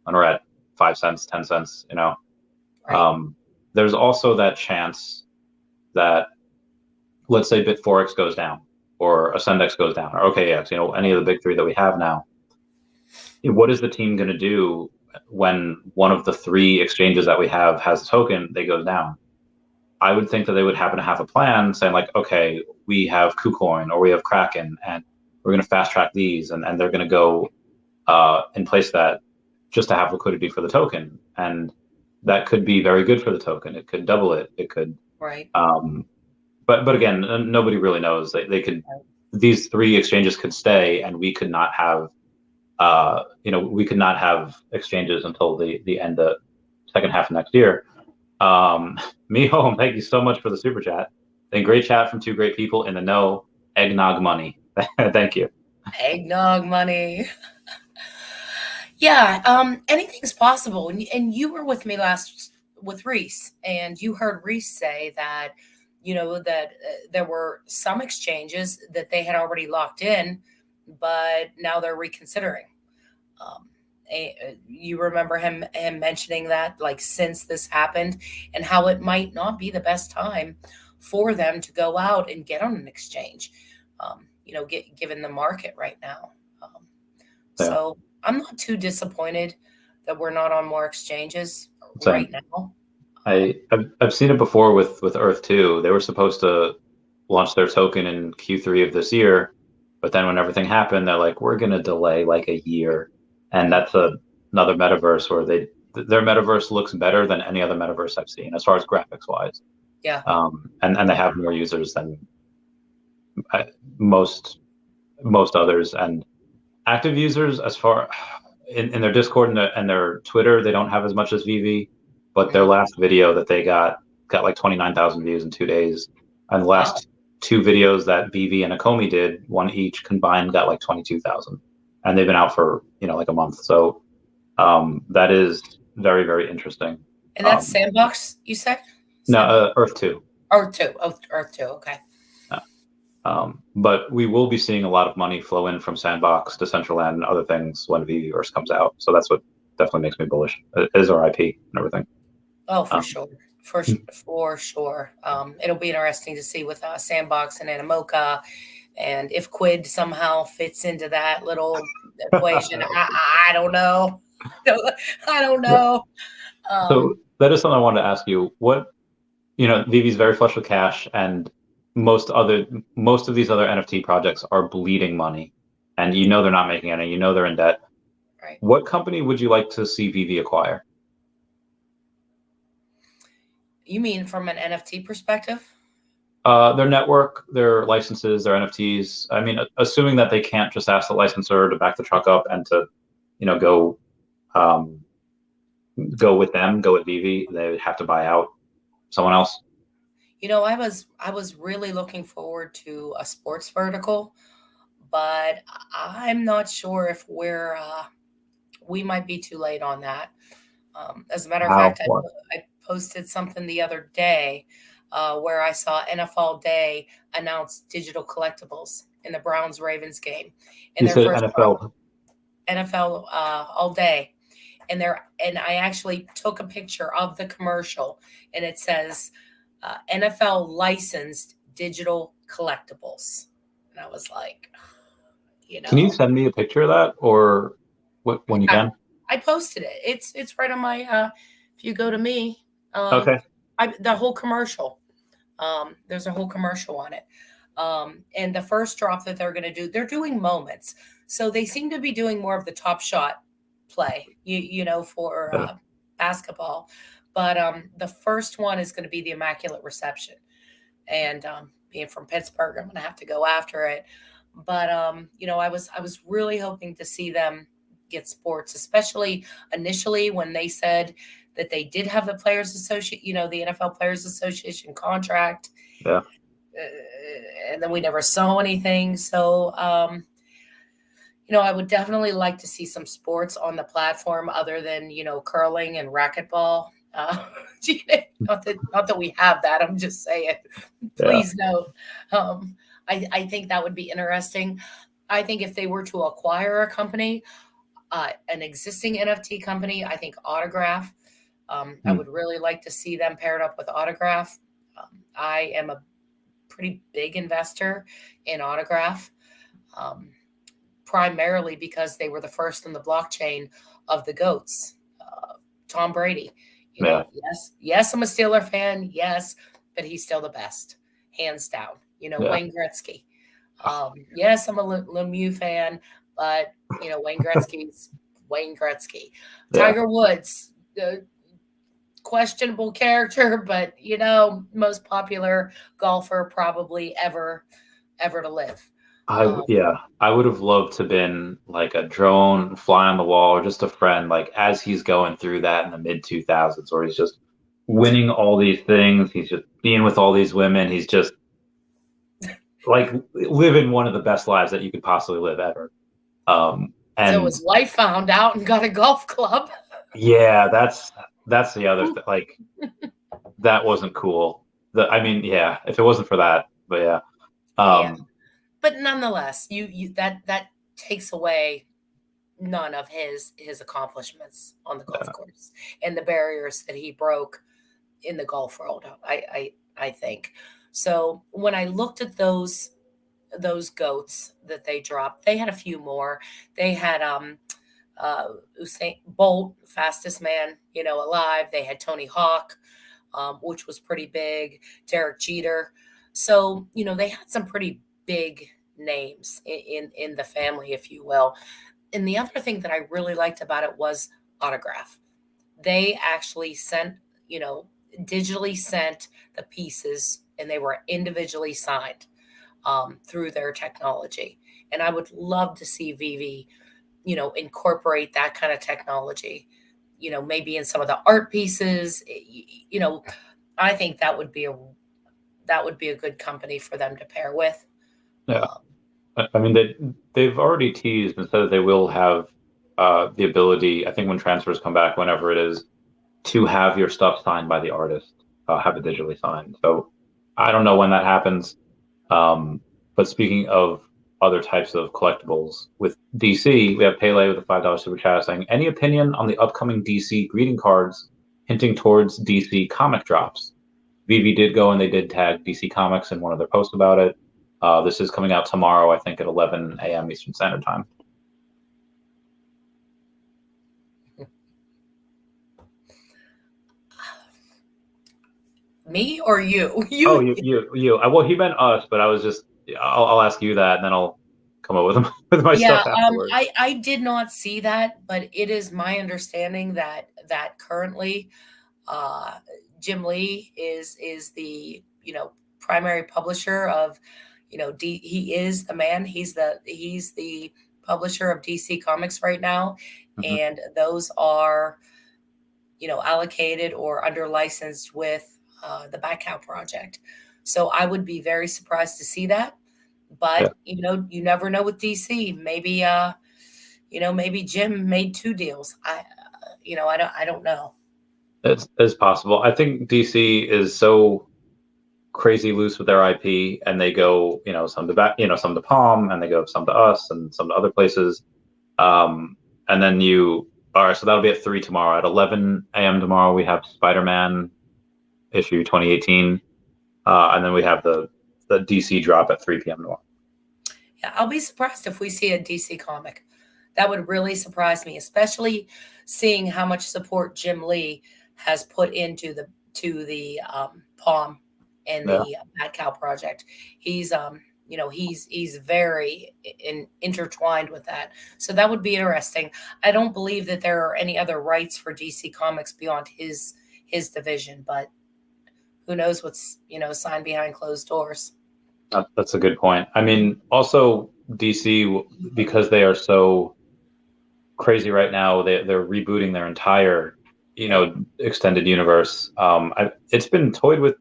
when we're at 5 cents, 10 cents. Right. There's also that chance that, let's say, Bitforex goes down, or Ascendex goes down, or OKX. Any of the big three that we have now. What is the team going to do when one of the 3 exchanges that we have has a token that goes down? I would think that they would happen to have a plan saying like, okay, we have KuCoin or we have Kraken, and we're going to fast track these, and they're going to go and place that just to have liquidity for the token. And that could be very good for the token. It could double it. It could. Right. But again, nobody really knows. They could. These 3 exchanges could stay, and we could not have. We could not have exchanges until the end of second half of next year. Miho, thank you so much for the super chat. And great chat from 2 great people in the know. Eggnog money. Thank you. Eggnog money. Yeah, anything's possible. And you were with me last with Reese, and you heard Reese say that, that there were some exchanges that they had already locked in, but now they're reconsidering. You remember him mentioning that, like, since this happened, and how it might not be the best time for them to go out and get on an exchange. Given the market right now. Yeah. So I'm not too disappointed that we're not on more exchanges right Same. now. I've seen it before with Earth 2. They were supposed to launch their token in Q3 of this year, but then when everything happened, they're like, we're going to delay like a year. And that's another metaverse where their metaverse looks better than any other metaverse I've seen as far as graphics wise. Yeah. And they have more users than most others, and active users as far in their Discord and their Twitter, they don't have as much as Veve, but their last video that they got like 29,000 views in 2 days, and the last two videos that Veve and Akomi did, one each combined, got like 22,000, and they've been out for like a month. So that is very, very interesting. And that's Sandbox, you said? No, Earth 2. Earth 2. Oh, Earth 2. Okay. But we will be seeing a lot of money flow in from Sandbox, Decentraland, and other things when Veveverse comes out. So that's what definitely makes me bullish. It is our IP and everything. Oh, for sure. For sure. It'll be interesting to see with Sandbox and Animoca, and if Quid somehow fits into that little equation. I don't know. I don't know. So that is something I wanted to ask you. Veve's very flush with cash, and most of these other NFT projects are bleeding money, and they're not making any. They're in debt. Right. What company would you like to see Veve acquire? You mean from an NFT perspective? Their network, their licenses, their NFTs. I mean, assuming that they can't just ask the licensor to back the truck up and to, go with them, go with Veve. They would have to buy out someone else. I was really looking forward to a sports vertical, but I'm not sure if we might be too late on that. As a matter of fact, I posted something the other day where I saw NFL Day announce digital collectibles in the Browns-Ravens game. And you said NFL? NFL All Day. And I actually took a picture of the commercial, and it says NFL licensed digital collectibles. And I was like, Can you send me a picture of that, or when you can? I posted it. It's right on my if you go to me. Okay. The whole commercial. There's a whole commercial on it. And the first drop that they're going to do, they're doing moments. So they seem to be doing more of the Top Shot play, for basketball. But the first one is going to be the Immaculate Reception. And being from Pittsburgh, I'm going to have to go after it. But, I was really hoping to see them get sports, especially initially when they said that they did have the Players Association, the NFL Players Association contract. Yeah. And then we never saw anything. So, I would definitely like to see some sports on the platform other than, curling and racquetball. Not that we have that. I'm just saying, please note. I think that would be interesting. I think if they were to acquire a company, an existing NFT company, I think Autograph. I would really like to see them paired up with Autograph. I am a pretty big investor in Autograph, primarily because they were the first in the blockchain of the GOATs. Tom Brady. Yes, I'm a Steeler fan. Yes, but he's still the best, hands down. Wayne Gretzky. Yes, I'm a Lemieux fan, but Wayne Gretzky's Wayne Gretzky. Tiger Woods, questionable character, but most popular golfer probably ever to live. I would have loved to been like a drone, fly on the wall, or just a friend, like as he's going through that in the mid 2000s, where he's just winning all these things, he's just being with all these women, he's just like living one of the best lives that you could possibly live ever. And so his wife found out and got a golf club. Yeah, that's the other thing. Like that wasn't cool. If it wasn't for that, but yeah. But nonetheless, you that takes away none of his accomplishments on the golf course and the barriers that he broke in the golf world. I think so. When I looked at those goats that they dropped, they had a few more. They had Usain Bolt, fastest man, alive. They had Tony Hawk, which was pretty big. Derek Jeter. So they had some pretty big names in the family, if you will. And the other thing that I really liked about it was autograph. They actually sent, digitally sent the pieces, and they were individually signed through their technology. And I would love to see Veve, incorporate that kind of technology, maybe in some of the art pieces. I think that would be a good company for them to pair with. Yeah. Um, I mean, they've already teased and said that they will have the ability, I think when transfers come back, whenever it is, to have your stuff signed by the artist, have it digitally signed. So I don't know when that happens. But speaking of other types of collectibles, with DC, we have Pele with a $5 super chat saying, any opinion on the upcoming DC greeting cards hinting towards DC comic drops? Veve did go and they did tag DC Comics in one of their posts about it. This is coming out tomorrow, I think, at 11 a.m. Eastern Standard Time. Me or you? Oh, you. Well, he meant us, but I was just, I'll ask you that, and then I'll come up with with my Yeah, stuff afterwards. I did not see that, but it is my understanding that currently, uh, Jim Lee is the primary publisher of he is the man. He's the publisher of DC Comics right now, Mhm. and those are allocated or under licensed with the Back Cow Project. So I would be very surprised to see that. Yeah, But you never know with DC. Maybe Jim made two deals. I don't know. it's possible. I think DC is so crazy loose with their IP, and they go, some to back, some to Palm, and they go some to us, and some to other places. And then all right, so that'll be at 3 tomorrow. At 11 a.m. tomorrow, we have Spider-Man issue 2018, and then we have the DC drop at 3 p.m. tomorrow. Yeah, I'll be surprised if we see a DC comic. That would really surprise me, especially seeing how much support Jim Lee has put into the Palm and Yeah, the Mad Cow project. He's very intertwined with that. So that would be interesting. I don't believe that there are any other rights for DC Comics beyond his division, but who knows what's signed behind closed doors. that's a good point. I mean, also DC, because they are so crazy right now, they're rebooting their entire Yeah. extended universe. It's been toyed with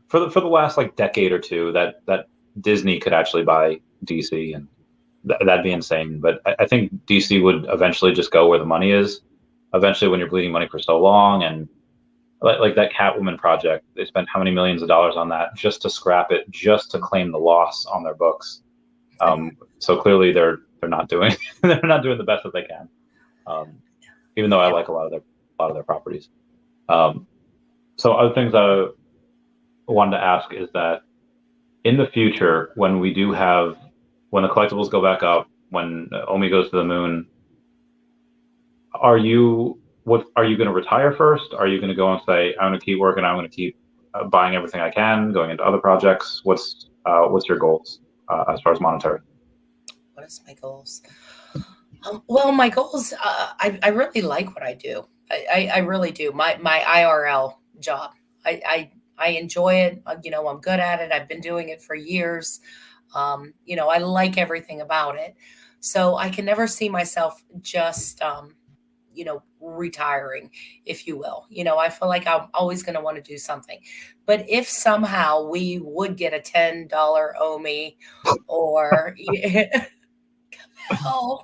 for the last like decade or two that Disney could actually buy DC, and that'd be insane. But I think DC would eventually just go where the money is. Eventually, when you're bleeding money for so long, and like that Catwoman project, they spent how many millions of dollars on that just to scrap it, just to claim the loss on their books. So clearly, they're not doing they're not doing the best that they can. Even though I Yeah. like a lot of their properties. Um, so other things I wanted to ask is that in the future, when the collectibles go back up, when Omi goes to the moon, are you going to retire first? Are you going to go and say, I'm going to keep working, I'm going to keep buying everything I can, going into other projects? What's your goals as far as monetary? What is my goals? Well, my goals. I really like what I do. I really do. My IRL job. I enjoy it. I'm good at it. I've been doing it for years. I like everything about it. So I can never see myself just retiring, if you will. I feel like I'm always going to want to do something. But if somehow we would get a $10 OMI or oh,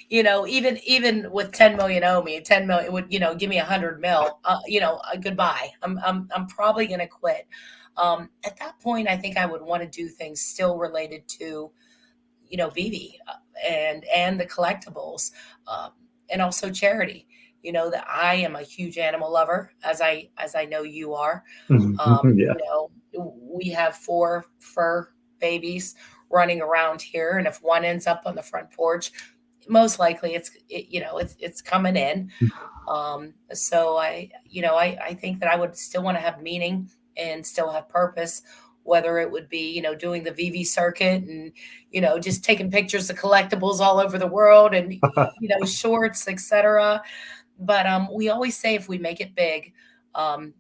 even with 10 million owe me, 10 million would, give me 100 mil, goodbye. I'm probably going to quit. At that point, I think I would want to do things still related to, Vivi, and the collectibles, um, and also charity. That I am a huge animal lover, as I know you are. Yeah. We have 4 fur babies running around here, and if one ends up on the front porch, most likely it's coming in. So I think that I would still want to have meaning and still have purpose, whether it would be, doing the VV circuit and, just taking pictures of collectibles all over the world and, shorts, etc. But we always say if we make it big,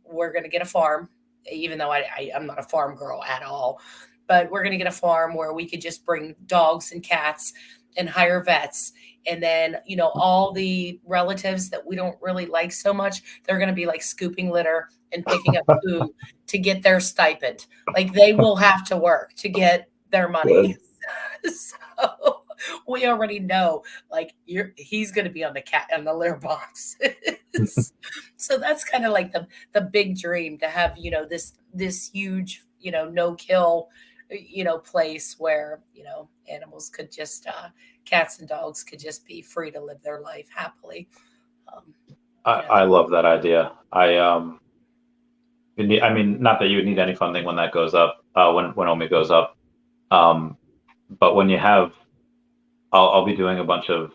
we're going to get a farm, even though I'm not a farm girl at all. But we're going to get a farm where we could just bring dogs and cats and hire vets. And then, all the relatives that we don't really like so much, they're going to be like scooping litter and picking up poo to get their stipend. Like they will have to work to get their money. So we already know, like he's going to be on the litter box. So that's kind of like the big dream, to have this huge no kill place where animals could just cats and dogs could just be free to live their life happily. I love that idea. I mean, not that you would need any funding when that goes up, when OMI goes up. But when you have, I'll be doing a bunch of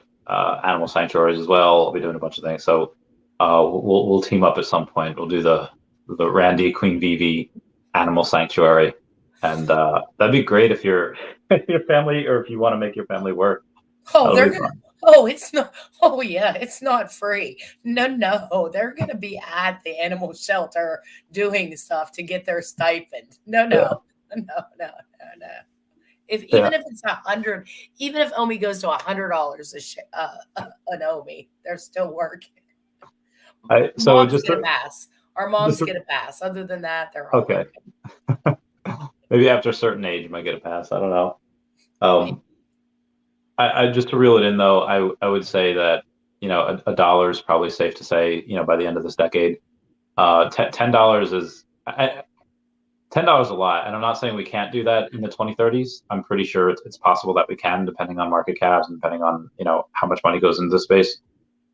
animal sanctuaries as well. I'll be doing a bunch of things. So we'll team up at some point. We'll do the Randy Queen Veve animal sanctuary, and that'd be great if your family, or if you want to make your family work. Oh, they're gonna. Oh, it's not. Oh, yeah, it's not free. No, they're gonna be at the animal shelter doing stuff to get their stipend. No. Even if it's 100, even if OMI goes to $100 an OMI, they're still working. Moms get a pass. Our moms get a pass. Other than that, they're all okay. Maybe after a certain age, you might get a pass. I don't know. I just to reel it in though, I would say that a dollar is probably safe to say by the end of this decade. $10 is $10 a lot, and I'm not saying we can't do that in the 2030s. I'm pretty sure it's possible that we can, depending on market caps and depending on how much money goes into the space.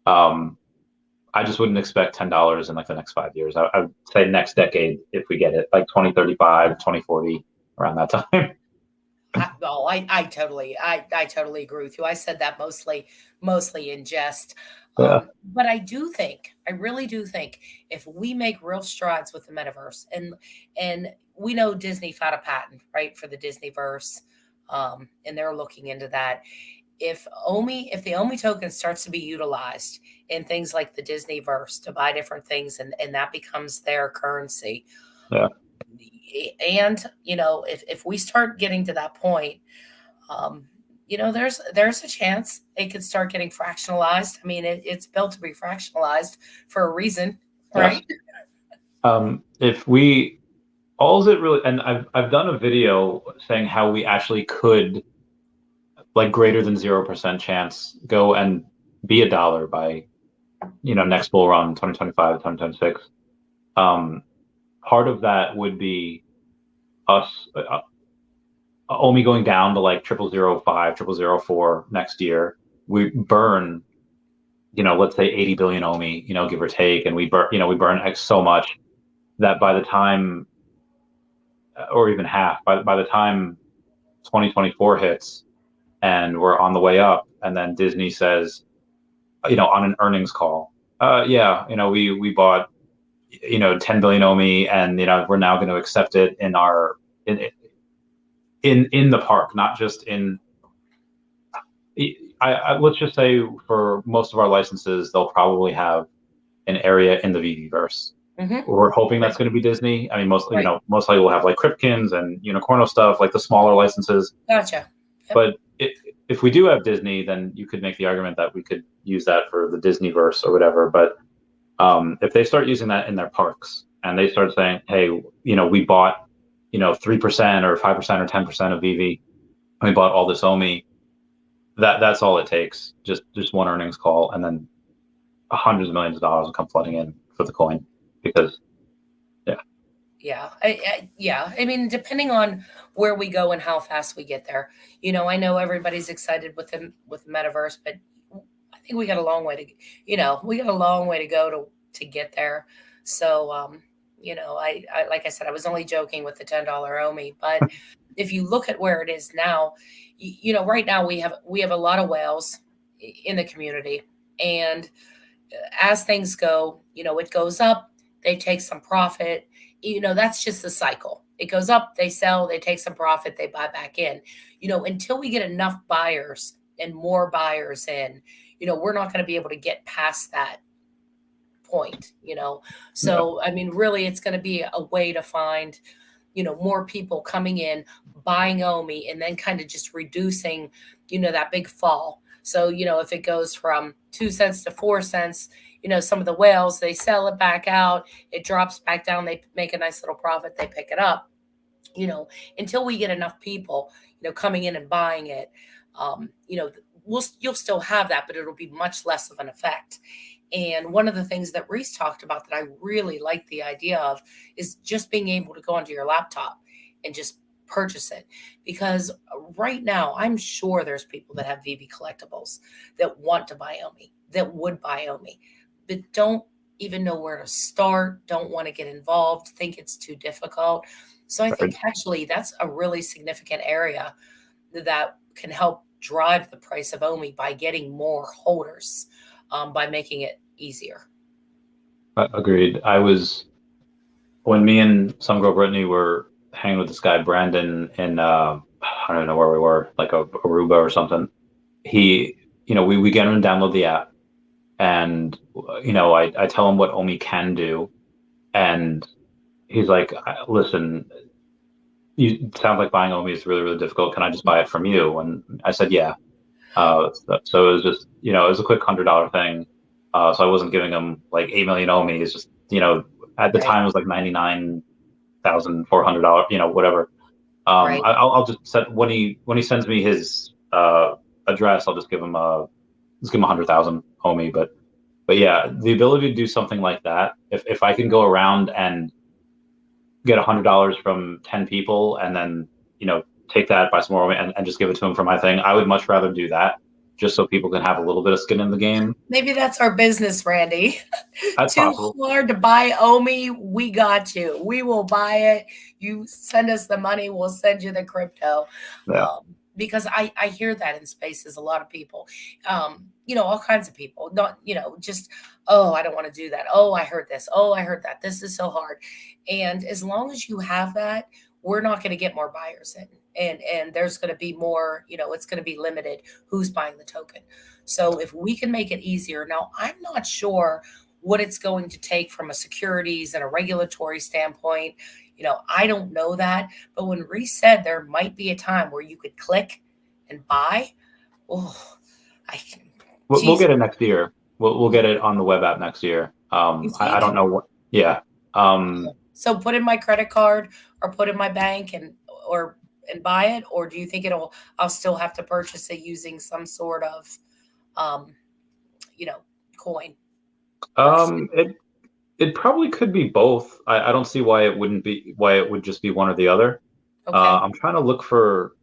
I just wouldn't expect $10 in like the next 5 years. I would say next decade, if we get it, like 2035, 2040, around that time. I totally agree with you. I said that mostly in jest. Yeah. But I really do think if we make real strides with the metaverse, and we know Disney filed a patent, right, for the Disneyverse, and they're looking into that. If the OMI token starts to be utilized in things like the Disneyverse to buy different things, and that becomes their currency. Yeah. And if we start getting to that point, there's a chance it could start getting fractionalized. I mean, it's built to be fractionalized for a reason, right? If we, all is it really, and I've done a video saying how we actually could, like, greater than 0% chance, go and be $1 by next bull run, 2025, 2026. Part of that would be us OMI going down to like 0005, 0004 next year. We burn, let's say 80 billion OMI, give or take, and we burn X so much that by the time, or even half, by the time 2024 hits and we're on the way up, and then Disney says, on an earnings call, we bought 10 billion OMI, and we're now going to accept it in our in the park, not just in. Let's just say for most of our licenses, they'll probably have an area in the Veveverse. Mm-hmm. We're hoping that's going to be Disney. I mean, mostly, most likely we'll have like Cryptkins and Unicorno stuff, like the smaller licenses. Gotcha. Yep. But if we do have Disney, then you could make the argument that we could use that for the Disneyverse or whatever. But if they start using that in their parks, and they start saying, hey, we bought 3% or 5% or 10% of Veve, we bought all this OMI, that's all it takes. Just one earnings call, and then hundreds of millions of dollars will come flooding in for the coin. Because Yeah, yeah. I mean, depending on where we go and how fast we get there. I know everybody's excited with metaverse, but I think we got a long way to, we got a long way to go to get there. So, I like I said, I was only joking with the $10 OMI, but if you look at where it is now, right now we have a lot of whales in the community, and as things go, it goes up, they take some profit. That's just the cycle. It goes up, they sell, they take some profit, they buy back in. Until we get enough buyers and more buyers in, we're not going to be able to get past that point. Yeah. So, I mean, really, it's going to be a way to find, more people coming in, buying OMI, and then kind of just reducing, that big fall. So, if it goes from 2 cents to 4 cents, some of the whales, they sell it back out, it drops back down, they make a nice little profit, they pick it up, until we get enough people, coming in and buying it, um, you know, you'll still have that, but it'll be much less of an effect. And one of the things that Reese talked about that I really like the idea of is just being able to go onto your laptop and just purchase it. Because right now, I'm sure there's people that have VV collectibles that want to buy OMI, that would buy OMI, but don't even know where to start, don't want to get involved, think it's too difficult. So I think actually that's a really significant area that can help drive the price of OMI by getting more holders, by making it easier. Agreed. When me and some girl Brittany were hanging with this guy Brandon in I don't know where we were, like Aruba or something. We get him to download the app, and I tell him what OMI can do, and he's like, "Listen, it sounds like buying OMI is really, really difficult. Can I just buy it from you?" And I said, "Yeah." So it was just, it was a quick $100 thing. So I wasn't giving him like 8 million OMI. It's just, at the time it was like $99,400, whatever. Right. I'll just set when he sends me his address, I'll just give him 100,000 OMI. But yeah, the ability to do something like that, if I can go around and get $100 from 10 people and then, take that, buy some more and just give it to them for my thing. I would much rather do that just so people can have a little bit of skin in the game. Maybe that's our business, Randy. That's Too possible. hard to buy OMI. We got you. We will buy it. You send us the money. We'll send you the crypto. Yeah. Because I hear that in spaces, a lot of people, all kinds of people, not, just, oh, I don't want to do that. Oh, I heard this. Oh, I heard that. This is so hard. And as long as you have that, we're not going to get more buyers in. And there's going to be more, it's going to be limited who's buying the token. So if we can make it easier, now I'm not sure what it's going to take from a securities and a regulatory standpoint. I don't know that, but when Reese said there might be a time where you could click and buy, We'll get it next year. We'll get it on the web app next year. I don't know what. Yeah. So put in my credit card or put in my bank and buy it, or do you think I'll still have to purchase it using some sort of, coin? It probably could be both. I don't see why it would just be one or the other. Okay. I'm trying to look for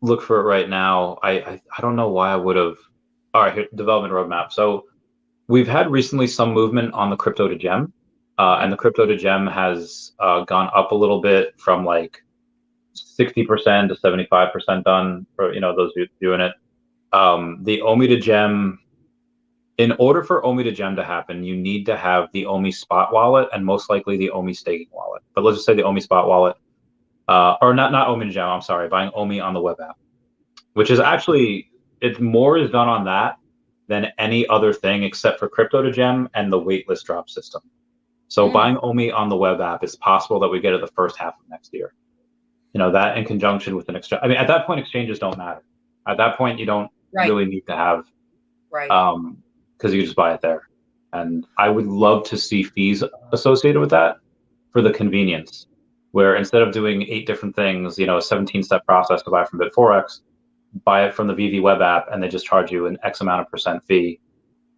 it right now. I don't know why I would have. All right, here, development roadmap. So we've had recently some movement on the crypto to gem, and the crypto to gem has gone up a little bit from like 60% to 75% done for those doing it. The OMI to gem. In order for OMI to gem to happen, you need to have the OMI spot wallet and most likely the OMI staking wallet. But let's just say the OMI spot wallet, or not OMI to gem. I'm sorry, buying OMI on the web app, which is actually more is done on that than any other thing except for crypto to gem and the waitlist drop system. So buying OMI on the web app, it's possible that we get it the first half of next year. That in conjunction with an exchange. I mean, at that point, exchanges don't matter. At that point, you don't really need to have. Right. Because you can just buy it there. And I would love to see fees associated with that for the convenience, where instead of doing 8 different things, a 17-step process to buy from Bit4X, buy it from the VV web app, and they just charge you an X amount of percent fee.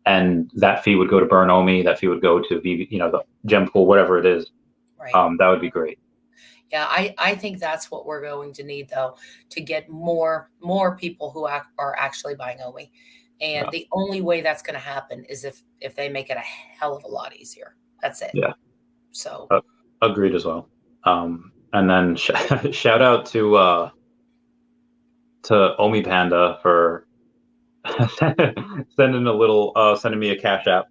And that fee would go to burn OMI, that fee would go to VV, the gem pool, whatever it is. Right. That would be great. Yeah, I think that's what we're going to need though, to get more people who are actually buying Omi. And Yeah. the only way that's going to happen is if they make it a hell of a lot easier. That's it. Yeah. So Agreed as well. And then shout out to Omi Panda for sending me a cash app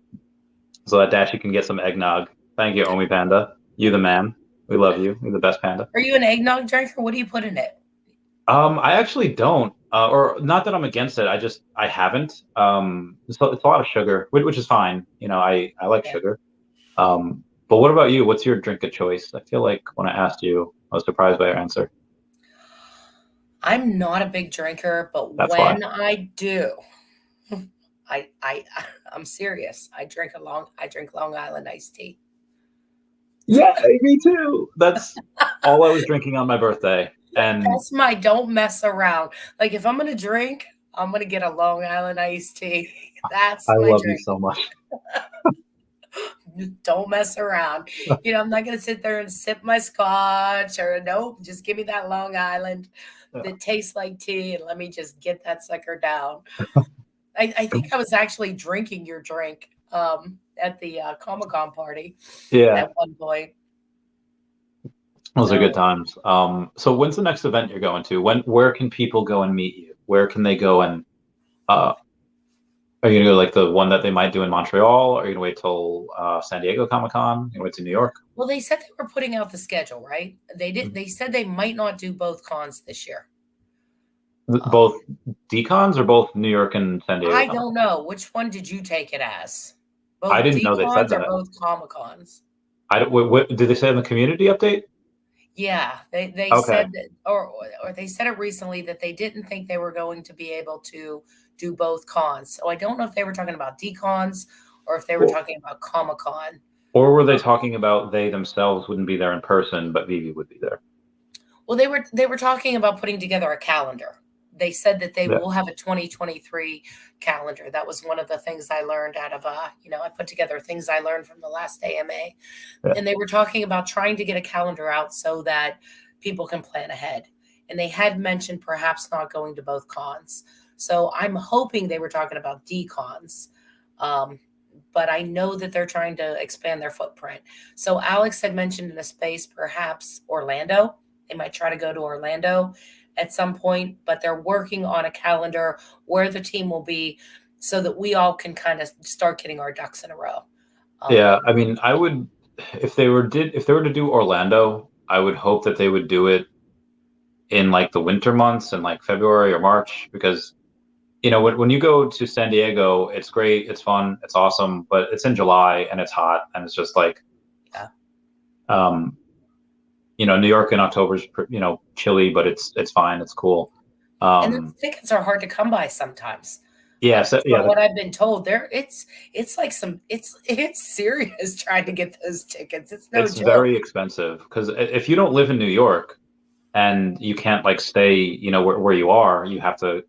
so that Dashi can get some eggnog. Thank you, Omi Panda. You the man. We love you. You're the best panda. are you an eggnog drinker? What do you put in it? I actually don't, or not that I'm against it. I haven't. It's a lot of sugar, which is fine. I like Yeah. sugar. But what about you? What's your drink of choice? I feel like when I asked you, I was surprised by your answer. I'm not a big drinker, but That's why. when I do, I I'm serious. I drink Long Island iced tea. Yeah, me too. That's all I was drinking on my birthday. And That's my don't mess around. Like if I'm gonna drink, I'm gonna get a Long Island iced tea. That's I my love you drink. so much. Don't mess around. I'm not gonna sit there and sip my scotch or nope. Just give me that Long Island that tastes like tea and let me just get that sucker down. I think I was actually drinking your drink at the Comic-Con party Yeah, at one point. those are good So times. So when's the next event you're going to? Where can people go and meet you? Where can they go and are you gonna go like the one that they might do in Montreal? Or are you gonna wait till San Diego Comic-Con? You wait to New York? well, they said they were putting out the schedule, right? They did. Mhm. They said they might not do both cons this year. Both decons or both New York and San Diego I Comic? don't know. Which one did you take it as? I Both didn't know they said decons or that. both Comic Cons? I don't, what did they say in the community update? Yeah, they Okay. said that, or they said it recently that they didn't think they were going to be able to do both cons. So I don't know if they were talking about decons or if they were Or, talking about Comic Con. or were they talking about they themselves wouldn't be there in person, but Vivi would be there? Well, they were talking about putting together a calendar. They said that they Yeah. will have a 2023 calendar. That was one of the things I learned out of I put together things I learned from the last AMA. Yeah. And they were talking about trying to get a calendar out so that people can plan ahead. And they had mentioned perhaps not going to both cons. So I'm hoping they were talking about decons. But I know that they're trying to expand their footprint. So Alex had mentioned in a space, perhaps Orlando. They might try to go to Orlando at some point, but they're working on a calendar where the team will be so that we all can kind of start getting our ducks in a row. Yeah, I mean, I would if they were to do Orlando, I would hope that they would do it in like the winter months in like February or March because when you go to San Diego, it's great, it's fun, it's awesome, but it's in July and it's hot and it's just like Yeah. New York in October is chilly, but it's fine, it's cool. And the tickets are hard to come by sometimes. Yeah, From what I've been told, it's like it's serious trying to get those tickets. It's no joke. Very expensive because if you don't live in New York and you can't like stay, where you are, you have to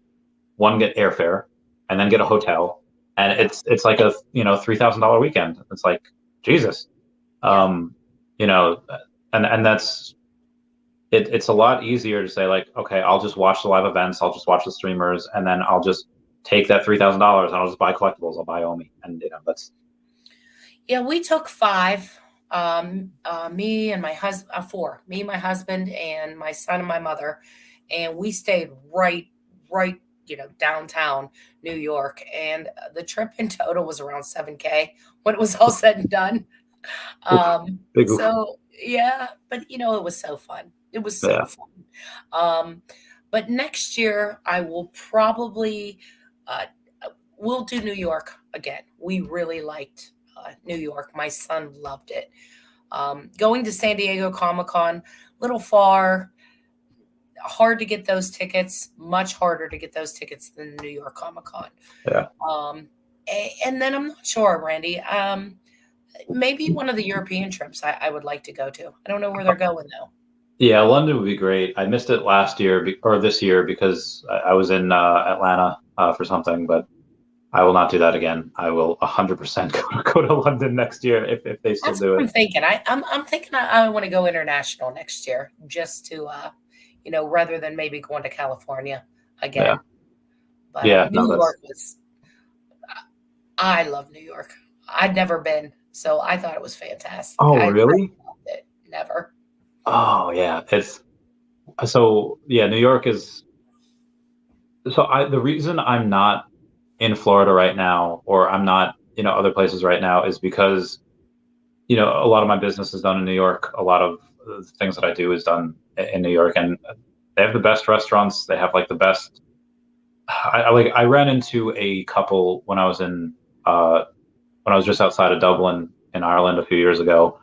get airfare and then get a hotel, and Yeah. it's like a $3,000 weekend. It's like Jesus, Yeah. And that's it's a lot easier to say like, okay, I'll just watch the live events, I'll just watch the streamers, and then I'll just take that $3,000 and I'll just buy collectibles. I'll buy Omi, and that's. Yeah, we took 5. Me and my husband, 4. Me, my husband, and my son and my mother, and we stayed right, downtown New York. And the trip in total was around $7K when it was all said and done. Big oof. So yeah, but it was so fun. It was so Yeah. fun. But next year I will probably we'll do New York again. We really liked New York. My son loved it. Going to San Diego Comic-Con, little far, hard to get those tickets, much harder to get those tickets than New York Comic-Con. Yeah. And then I'm not sure, Randy. Maybe one of the European trips I would like to go to. I don't know where they're going though. Yeah, London would be great. I missed it last year or this year because I was in Atlanta for something, but I will not do that again. I will 100% go to London next year if they still That's do what I'm it. thinking. I'm thinking I want to go international next year just to, rather than maybe going to California Yeah. again. But Yeah. New No, that's. York was, I love New York. I'd never been, so I thought it was fantastic. Oh, I really? loved it. Never. Oh, yeah. It's so yeah. New York is so the reason I'm not in Florida right now, or I'm not, other places right now, is because, a lot of my business is done in New York. A lot of the things that I do is done in New York, and they have the best restaurants. They have like the best. I ran into a couple uh, when I was just outside of Dublin in Ireland a few years ago.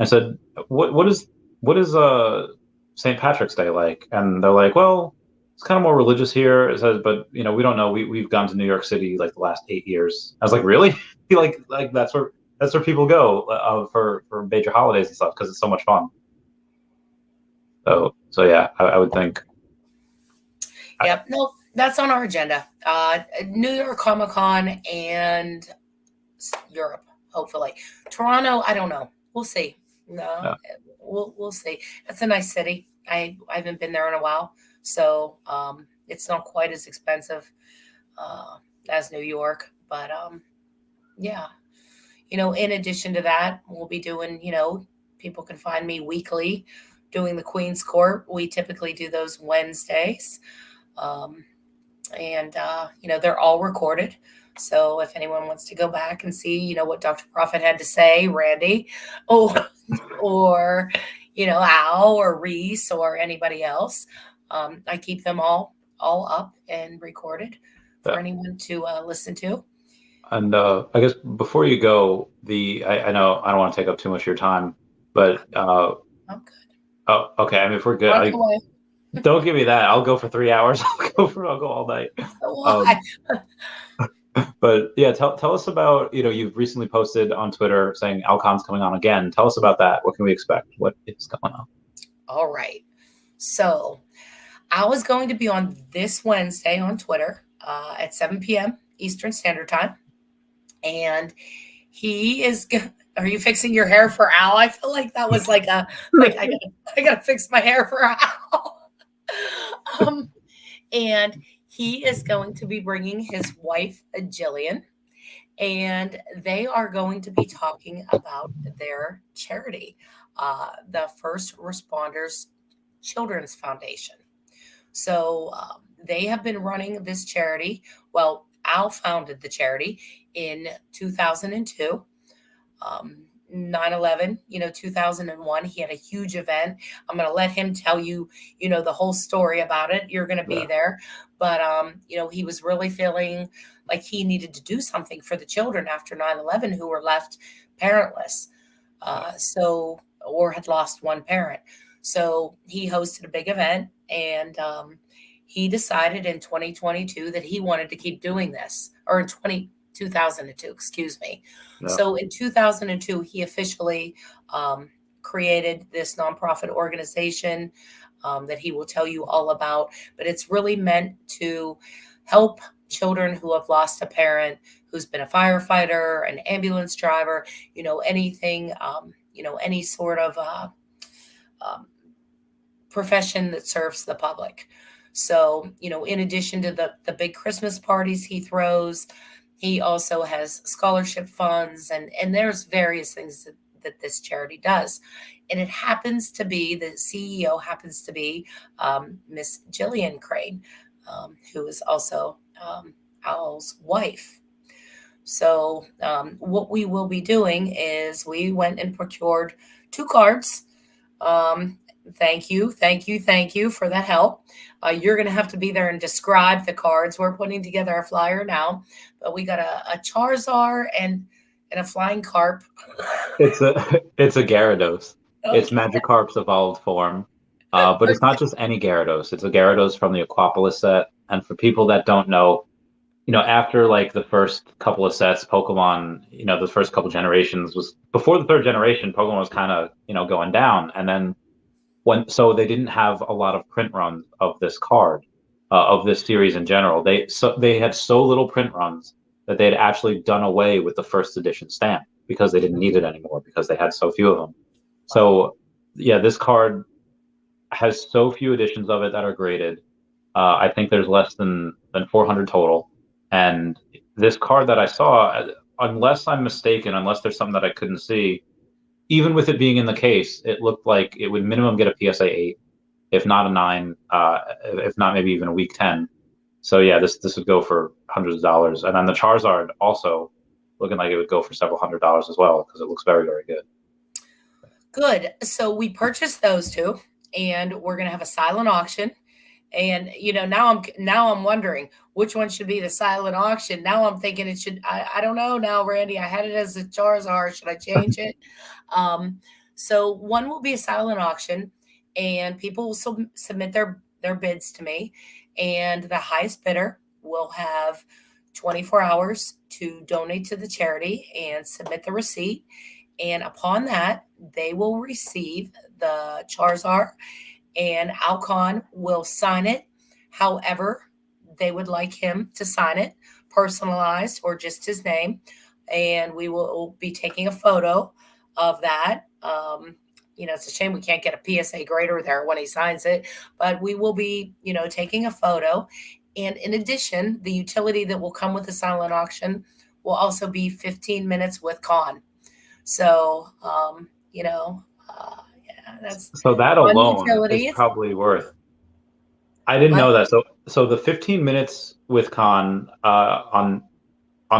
I said, what is St. Patrick's Day like? And they're like, well, it's kind of more religious here. It says, but we don't know. We've gone to New York City like the last 8 years. I was like, really? like that's where people go for major holidays and stuff because it's so much fun. So yeah, I would think. Yep. No, that's on our agenda. New York Comic Con and Europe, hopefully. Toronto, I don't know. We'll see. No, Yeah. we'll see. It's a nice city. I haven't been there in a while, so it's not quite as expensive uh, as New York. But yeah, in addition to that, we'll be doing. People can find me weekly doing the Queen's Court. We typically do those Wednesdays. Um, and they're all recorded. So if anyone wants to go back and see, what Dr. Prophet had to say, Randy, or Al or Reese or anybody else, I keep them all up and recorded for Yeah. anyone to listen to. And I guess before you go, I know I don't want to take up too much of your time, but I'm good. oh, okay. I mean, if we're good, Talk away. don't give me that. I'll go for 3 hours. I'll go all night. So Um, why? but yeah, tell us about, you've recently posted on Twitter saying Alcon's coming on again. Tell us about that. What can we expect? What is going on? All right. So I was going to be on this Wednesday on Twitter at 7 p.m. Eastern Standard Time. And he is. Are you fixing your hair for Al? I feel like that was like I gotta fix my hair for Al. And he is going to be bringing his wife Jillian, and they are going to be talking about their charity, the First Responders Children's Foundation. So they have been running this charity. Well, Al founded the charity in 2002. 9/11, 2001, he had a huge event. I'm going to let him tell you, the whole story about it. You're going to be Yeah. there. But, he was really feeling like he needed to do something for the children after 9/11 who were left parentless. Or had lost one parent. So he hosted a big event, and he decided in 2022 that he wanted to keep doing this, or in 2002, excuse me. Yeah. So in 2002, he officially created this nonprofit organization that he will tell you all about. But it's really meant to help children who have lost a parent, who's been a firefighter, an ambulance driver, anything, any sort of profession that serves the public. So, in addition to the big Christmas parties he throws, he also has scholarship funds, and there's various things that this charity does. And it happens to be, the CEO happens to be Miss Jillian Crane, who is also Al's wife. So what we will be doing is we went and procured 2 cards. Thank you for that help. You're going to have to be there and describe the cards. We're putting together a flyer now, but we got a Charizard and a flying carp. It's a Gyarados. It's Okay. Magikarp's evolved form. But it's not just any Gyarados. It's a Gyarados from the Aquapolis set. And for people that don't know, after like the first couple of sets, Pokemon, the first couple generations was before the third generation, Pokemon was kind of, going down. And then so they didn't have a lot of print runs of this card, of this series in general. They had so little print runs that they'd actually done away with the first edition stamp because they didn't need it anymore because they had so few of them. So yeah, this card has so few editions of it that are graded. I think there's less than 400 total. And this card that I saw, unless I'm mistaken, unless there's something that I couldn't see, even with it being in the case, it looked like it would minimum get a PSA 8, if not a 9, if not maybe even a week 10. So yeah, this would go for hundreds of dollars. And then the Charizard also looking like it would go for several $100s as well because it looks very, very good. Good. So we purchased those two, and we're going to have a silent auction. And now I'm wondering which one should be the silent auction. Now I'm thinking it should. I don't know now, Randy. I had it as a Charizard. Should I change it? So one will be a silent auction, and people will submit their bids to me, and the highest bidder will have 24 hours to donate to the charity and submit the receipt. And upon that, they will receive the Charizard, and Alcon will sign it however they would like him to sign it, personalized or just his name. And we will be taking a photo of that. It's a shame we can't get a PSA grader there when he signs it, but we will be, taking a photo. And in addition, the utility that will come with the silent auction will also be 15 minutes with Con. So, that's so that one alone utility. is probably worth. I didn't know that. So the 15 minutes with Con on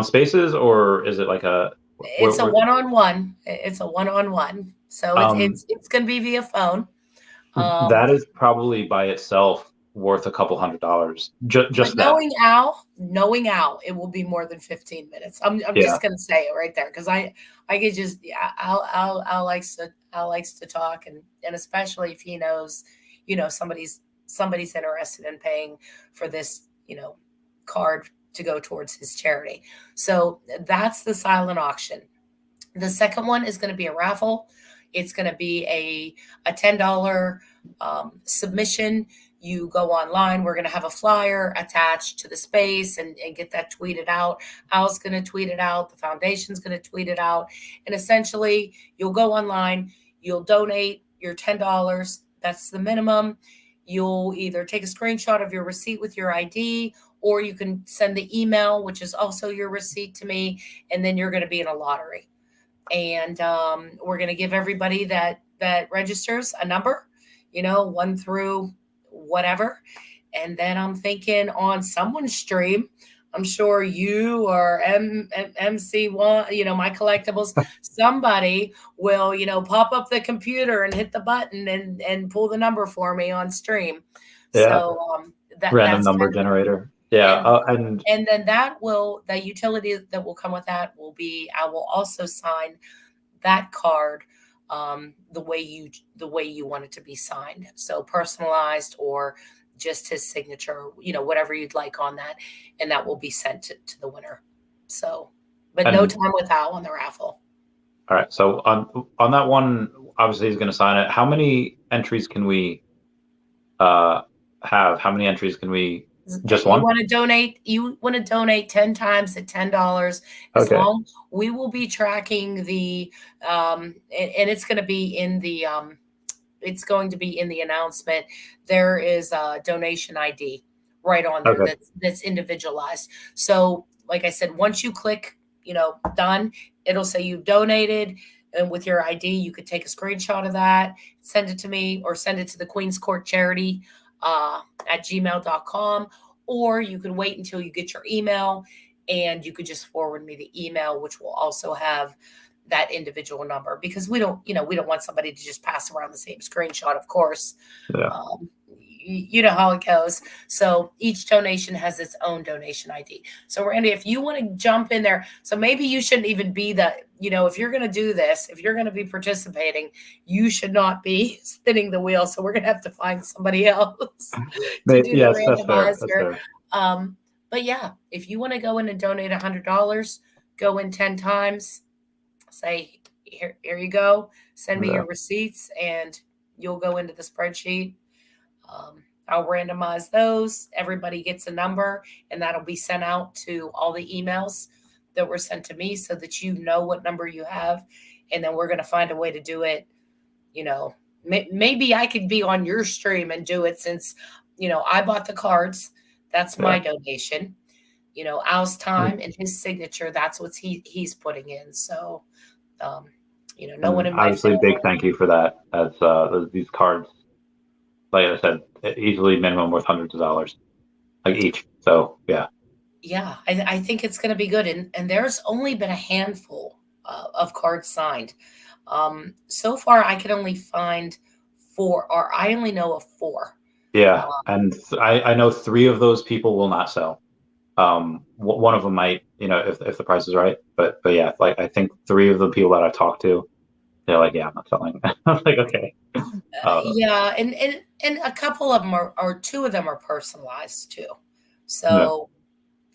Spaces, or is it like a? It's a one-on-one. It's a one-on-one. So it's going to be via phone. That is probably by itself worth a couple $100. Just knowing Al, it will be more than 15 minutes. I'm just going to say it right there because I could just Al likes to talk, and especially if he knows somebody's interested in paying for this card to go towards his charity. So that's the silent auction. The second one is going to be a raffle. It's going to be a $10 submission. You go online. We're going to have a flyer attached to the space and get that tweeted out. Al's going to tweet it out. The foundation's going to tweet it out. And essentially, you'll go online. You'll donate your $10. That's the minimum. You'll either take a screenshot of your receipt with your ID, or you can send the email, which is also your receipt, to me, and then you're going to be in a lottery. And we're going to give everybody that registers a number, 1 through whatever. And then I'm thinking on someone's stream, I'm sure you or MC1, my collectibles, somebody will, pop up the computer and hit the button and pull the number for me on stream. Yeah. So random number generator. Yeah. And then the utility that will come with that will be, I will also sign that card the way you want it to be signed. So personalized or just his signature, whatever you'd like on that. And that will be sent to the winner. So, but no time with Al on the raffle. All right. So on that one, obviously he's going to sign it. How many entries can we have? How many entries can we? Just one? You want to donate 10 times at $10. As long we will be tracking the and it's going to be in the announcement. There is a donation ID right on there that's individualized. So like I said, once you click, done, it'll say you've donated. And with your ID, you could take a screenshot of that, send it to me, or send it to the Queen's Court Charity at gmail.com, or you can wait until you get your email and you could just forward me the email, which will also have that individual number, because we don't want somebody to just pass around the same screenshot, of course. Yeah. You know how it goes. So each donation has its own donation ID. So Randy, if you want to jump in there, so maybe you shouldn't even be if you're going to do this, if you're going to be participating, you should not be spinning the wheel. So we're going to have to find somebody else to do the randomizer. That's fair. But yeah, if you want to go in and donate $100, go in 10 times, say, here you go, send me your receipts, and you'll go into the spreadsheet. I'll randomize those. Everybody gets a number, and that'll be sent out to all the emails that were sent to me so that you know what number you have. And then we're going to find a way to do it. You know, maybe I could be on your stream and do it since, I bought the cards. That's my donation. Al's time and his signature, that's what he's putting in. So, no one And in my obviously, family. big thank you for that. As these cards, like I said, easily minimum worth hundreds of dollars, like each. So yeah. Yeah, I think it's going to be good. And there's only been a handful of cards signed. So far, I could only find 4, or I only know of 4. Yeah, and I know 3 of those people will not sell. One of them might, if the price is right. But yeah, like I think 3 of the people that I talked to, they're like, yeah, I'm not selling. I'm like, okay. Yeah, and a couple of them or 2 of them are personalized too. Yeah, So,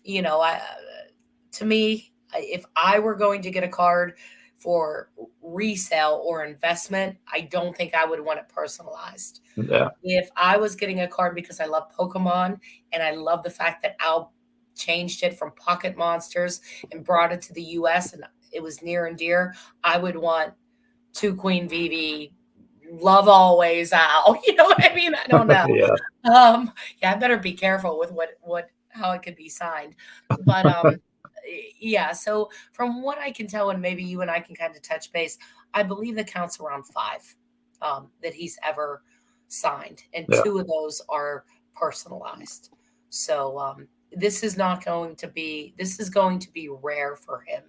to me, if I were going to get a card for resale or investment, I don't think I would want it personalized. yeah, If I was getting a card because I love Pokemon and I love the fact that Al changed it from Pocket Monsters and brought it to the US and it was near and dear, I would want 2 Queen Veve, love always Al. You know what I mean? I don't know. yeah, Yeah, I better be careful with how it could be signed. But yeah, so from what I can tell, and maybe you and I can kind of touch base, I believe the count's around 5 that he's ever signed, and yeah, 2 of those are personalized. So this is going to be rare for him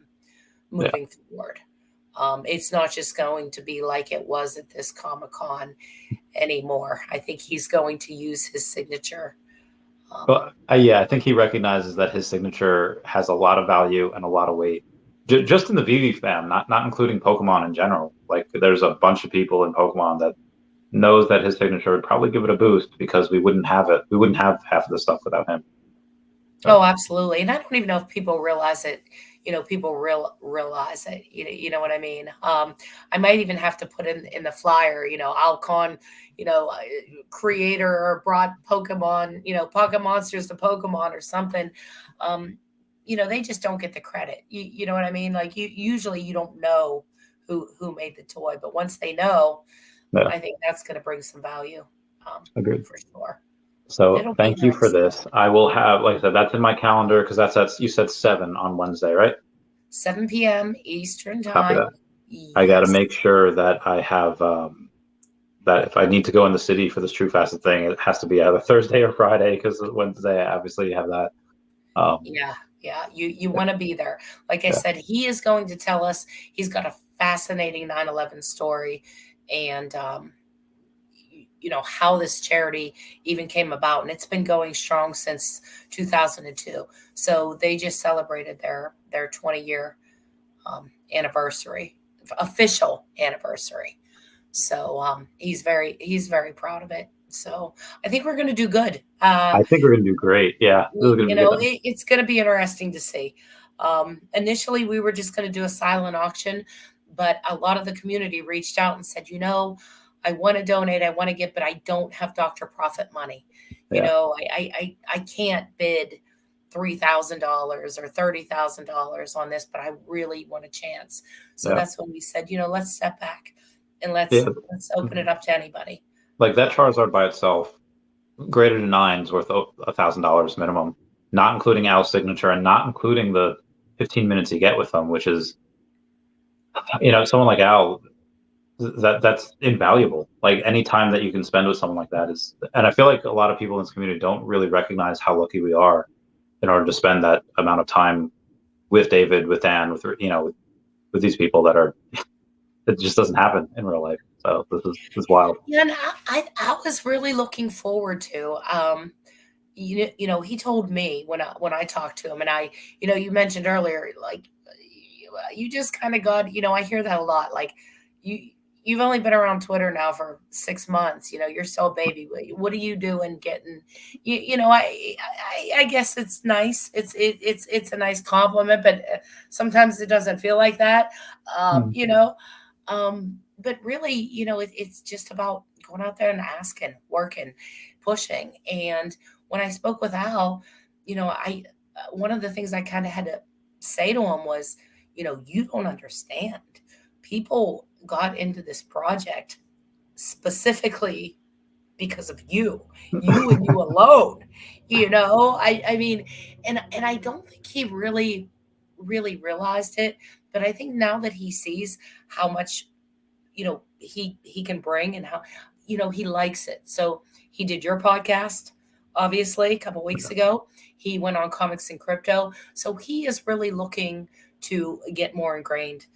yeah. moving forward. It's not just going to be like it was at this Comic-Con anymore. I think he's going to use his signature. But yeah, I think he recognizes that his signature has a lot of value and a lot of weight. Just in the Veve fam, not including Pokemon in general. Like there's a bunch of people in Pokemon that knows that his signature would probably give it a boost because we wouldn't have it. We wouldn't have half of the stuff without him. Oh, So, absolutely. And I don't even know if people realize it. People realize it. You know what I mean? I might even have to put in the flyer, Alcon, creator or brought Pokemon, Pocket Monsters to Pokemon or something. They just don't get the credit. You know what I mean? Like usually you don't know who made the toy, but once they know, yeah, I think that's going to bring some value, agreed. for sure. So It'll be thank you for nice. this. I will have, like I said, that's in my calendar because you said 7 on Wednesday, right? 7 p.m. Eastern Copy time. that. I got to Yes. make sure that I have that if I need to go in the city for this True Facet thing, it has to be either Thursday or Friday because Wednesday I obviously have that. Yeah. Yeah. You want to be there. Like I Yeah, said, he is going to tell us he's got a fascinating 9/11 story and, how this charity even came about. And it's been going strong since 2002. So they just celebrated their 20-year anniversary, official anniversary. So he's very proud of it. So I think we're going to do good. I think we're gonna do great. Yeah, this is gonna be good. It's going to be interesting to see. Initially, we were just going to do a silent auction, but a lot of the community reached out and said, I want to donate, I want to give, but I don't have Dr. Profit money. Yeah, I can't bid $3,000 or $30,000 on this, but I really want a chance. So yeah, that's when we said, let's step back and yeah. let's open it up to anybody. Like that Charizard by itself, greater than 9 is worth $1,000 minimum, not including Al's signature and not including the 15 minutes you get with them, which is, someone like Al, that's invaluable. Like any time that you can spend with someone like that is, and I feel like a lot of people in this community don't really recognize how lucky we are in order to spend that amount of time with David, with Dan, with these people that are, it just doesn't happen in real life. So this is wild. Yeah, and I was really looking forward to. He told me when I talked to him, and you mentioned earlier, like you just kind of got, I hear that a lot. Like you've only been around Twitter now for 6 months. You're still a baby. What are you doing? Getting, I guess it's nice. It's a nice compliment, but sometimes it doesn't feel like that. Um, Mm. you know, but really, it's just about going out there and asking, working, pushing. And when I spoke with Al, I one of the things I kind of had to say to him was, you don't understand. People got into this project specifically because of you and you alone. I mean, and I don't think he really realized it, but I think now that he sees how much he can bring, and how he likes it. So he did your podcast, obviously, a couple weeks ago. He went on Comics and Crypto, so he is really looking to get more ingrained,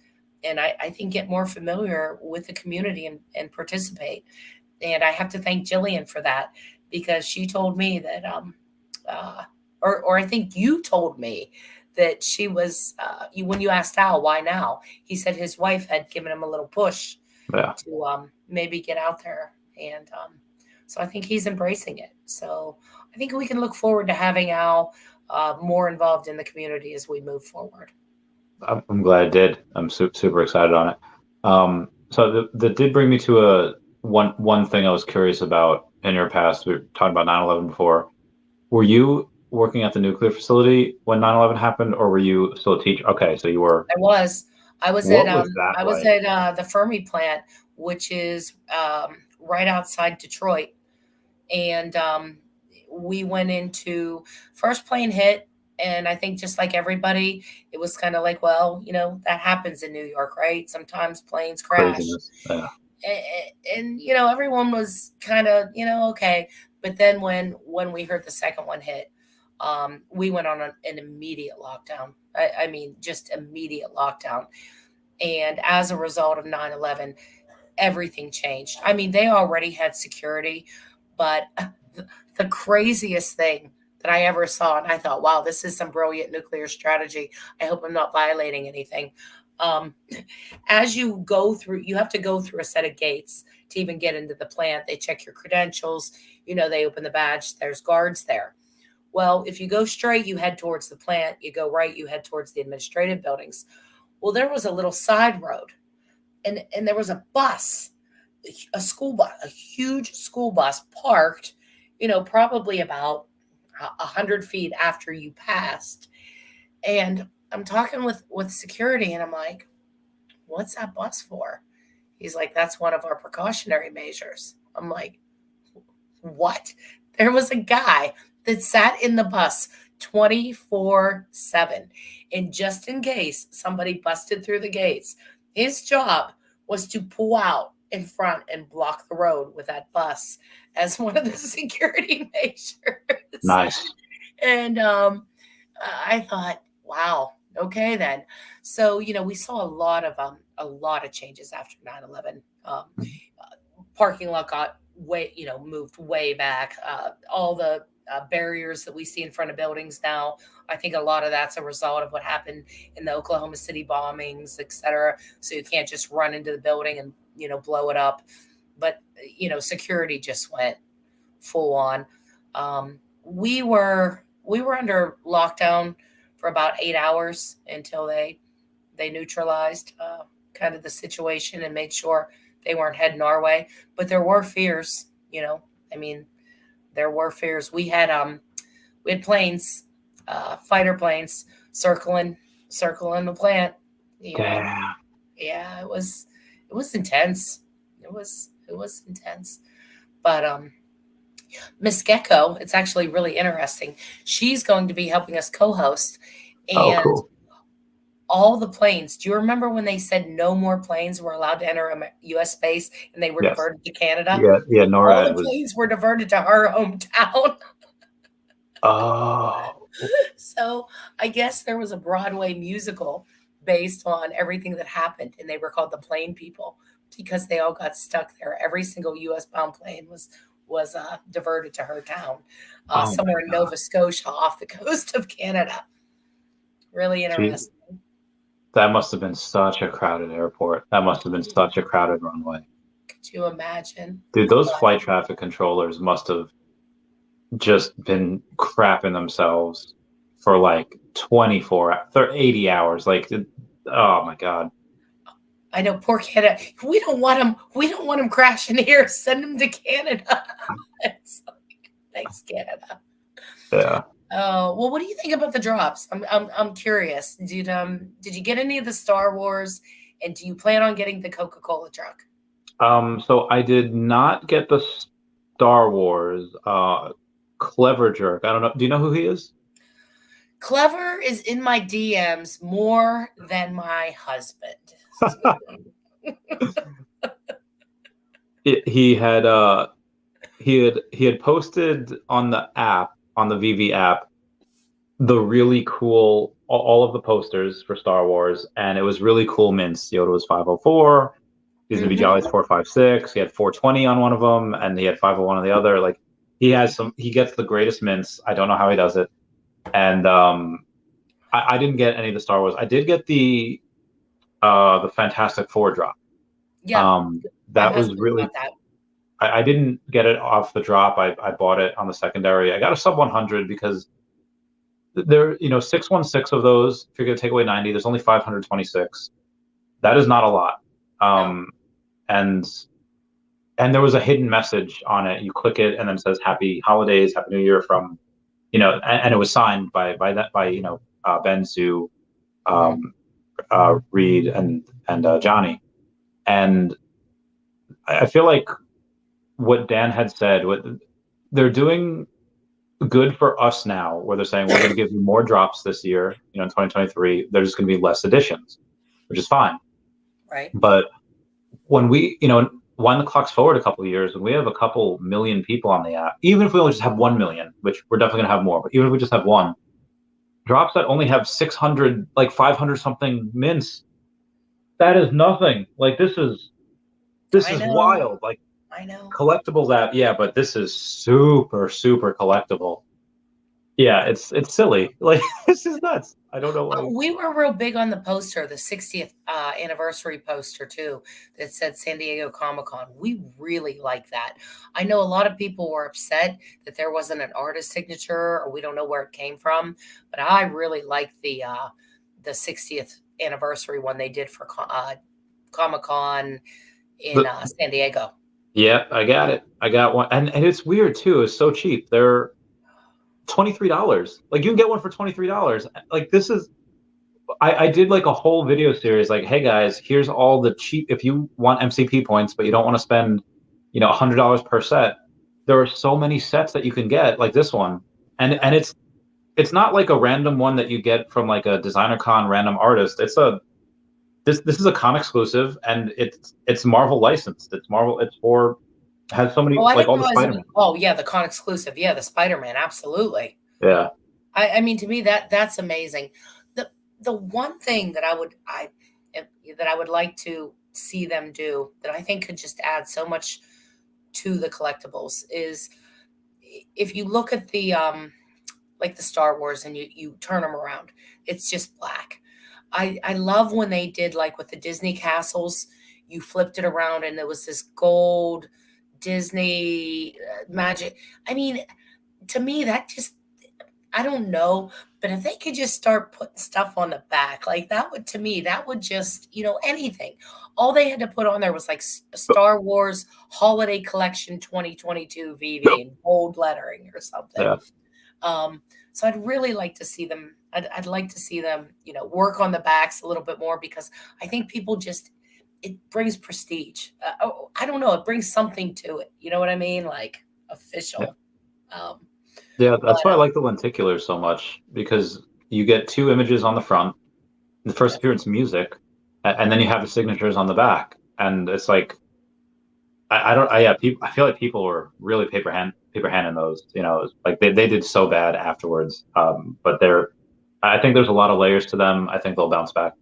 and I think get more familiar with the community, and participate. And I have to thank Jillian for that, because she told me that uh or I think you told me that she was, when you asked Al why now, he said his wife had given him a little push Yeah. to maybe get out there. And so I think he's embracing it. So I think we can look forward to having Al more involved in the community as we move forward. I'm glad it did. I'm super excited on it. So that did bring me to one thing I was curious about in your past. We were talking about 9/11 before. Were you working at the nuclear facility when 9/11 happened, or were you still a teacher? Okay, so you were. I was What at was that I was like? at the Fermi plant, which is right outside Detroit. And we went into first plane hit, and I think just like everybody, it was kind of like, well, that happens in New York, right? Sometimes planes crash. Craziness. Yeah. And everyone was kind of, okay. But then when we heard the second one hit, we went on an immediate lockdown. I mean, just immediate lockdown. And as a result of 9/11, everything changed. I mean, they already had security, but the craziest thing that I ever saw, and I thought, wow, this is some brilliant nuclear strategy. I hope I'm not violating anything. Um, as you go through, you have to go through a set of gates to even get into the plant. They check your credentials. They open the badge. There's guards there. Well, if you go straight, you head towards the plant. You go right, you head towards the administrative buildings. Well, there was a little side road, and there was a bus, a school bus, a huge school bus parked, probably about 100 feet after you passed. And I'm talking with security, and I'm like, what's that bus for? He's like, that's one of our precautionary measures. I'm like, what? There was a guy that sat in the bus 24/7. And just in case somebody busted through the gates, his job was to pull out in front and block the road with that bus as one of the security measures. Nice. And I thought, wow, okay then. So we saw a lot of changes after 9/11. Parking lot got moved way back. All the barriers that we see in front of buildings now, I think a lot of that's a result of what happened in the Oklahoma City bombings, et cetera. So you can't just run into the building and blow it up. But security just went full on. We were under lockdown for about 8 hours until they neutralized kind of the situation and made sure they weren't heading our way. But there were fears, I mean, there were fears. We had planes, fighter planes circling the plant. Damn. Yeah, it was intense. It was intense. But Miss Gecko, it's actually really interesting. She's going to be helping us co-host, Oh, and cool. all the planes. Do you remember when they said no more planes were allowed to enter U.S. space, and they were Yes. diverted to Canada? Yeah. All NORAD the was. planes were diverted to our hometown. Oh. So I guess there was a Broadway musical based on everything that happened, and they were called the Plane People because they all got stuck there. Every single U.S. bound plane was diverted to her town, Oh somewhere my in God. Nova Scotia off the coast of Canada. Really Gee, interesting. that must have been such a crowded airport. That must have been such a crowded runway. Could you imagine? Dude, those flight traffic controllers must have just been crapping themselves for like 80 hours. Like, oh my God. I know, poor Canada. We don't want them. We don't want them crashing here. Send them to Canada. It's like, thanks, Canada. Yeah. Oh, well, what do you think about the drops? I'm curious. Did you get any of the Star Wars, and do you plan on getting the Coca-Cola truck? So I did not get the Star Wars. Clever jerk. I don't know. Do you know who he is? Clever is in my DMs more than my husband. He had he had posted on the app, on the VV app, the really cool all of the posters for Star Wars, and it was really cool mints. Yoda was 504. He's gonna be Hmm. Jolly's 456. He had 420 on one of them, and he had 501 on the other. Like he has some. He gets the greatest mints. I don't know how he does it. And I didn't get any of the Star Wars. I did get the Fantastic Four drop. Yeah, Um, my that was husband got really. that. I didn't get it off the drop. I bought it on the secondary. I got a sub 100 because there, 616 of those. If you're gonna take away 90, there's only 526. That is not a lot. No. Um, and and there was a hidden message on it. You click it, and then it says "Happy Holidays, Happy New Year" from, and it was signed by Ben, Sue, Hmm. um, Reed, and Johnny. And I feel like what Dan had said, what they're doing good for us now, where they're saying we're going to give you more drops this year, in 2023. There's going to be less editions, which is fine. Right. But when we, wind the clocks forward a couple of years, when we have a couple million people on the app, even if we only just have 1 million, which we're definitely going to have more, but even if we just have one, drops that only have 600, like 500 something mints, that is nothing. Like this I is know. wild. Like I know. collectibles app, yeah, but this is super, super collectible. Yeah, it's silly. Like this is nuts. I don't know why. We were real big on the poster, the 60th anniversary poster too, that said San Diego Comic-Con. We really like that. I know a lot of people were upset that there wasn't an artist signature, or we don't know where it came from, but I really like the 60th anniversary one they did for Comic-Con in The, San Diego. yeah, I got it. I got one, and it's weird too. It's so cheap. They're $23. Like you can get one for $23. Like this is. I did like a whole video series. Like, hey guys, here's all the cheap. If you want MCP points, but you don't want to spend, $100 per set, there are so many sets that you can get, like this one, and it's not like a random one that you get from like a designer con random artist. This is a con exclusive, and it's Marvel licensed. It's Marvel. It's for has so many Oh, I like didn't all the realize it Spider was. Man. Oh, yeah, the con exclusive. Yeah, the Spider-Man. Absolutely. Yeah. I mean, to me, that's amazing. The one thing that I would like to see them do, that I think could just add so much to the collectibles, is if you look at the like the Star Wars, and you turn them around, it's just black. I love when they did, like with the Disney castles, you flipped it around and it was this gold Disney magic. I mean, to me, that just, I don't know, but if they could just start putting stuff on the back, like that would, to me, that would just, anything. All they had to put on there was like Star Wars Holiday Collection 2022 VV in bold lettering or something. Yeah. So I'd really like to see them. I'd like to see them, work on the backs a little bit more, because I think people just, it brings prestige. I don't know. It brings something to it. You know what I mean? Like Yeah. official. Um, Yeah, but that's why I like the lenticular so much, because you get two images on the front, the first yes. appearance music, and then you have the signatures on the back, and it's like I don't I yeah people I feel like people were really paper handing those, like they did so bad afterwards, but I think there's a lot of layers to them. I think they'll bounce back,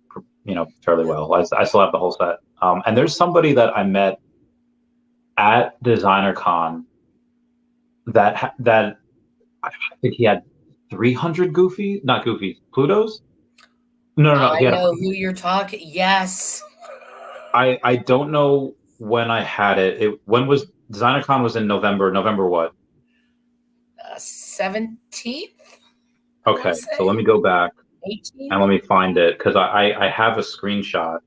fairly well. I still have the whole set, and there's somebody that I met at Designer Con that I think he had 300 not Goofy, Plutos. No, no, no. I He had. know who you're talking. Yes. I don't know when I had it. When was DesignerCon was in November. November what? 17th, I want Okay, to so let say. me go back 18th. and let me find it, because I have a screenshot.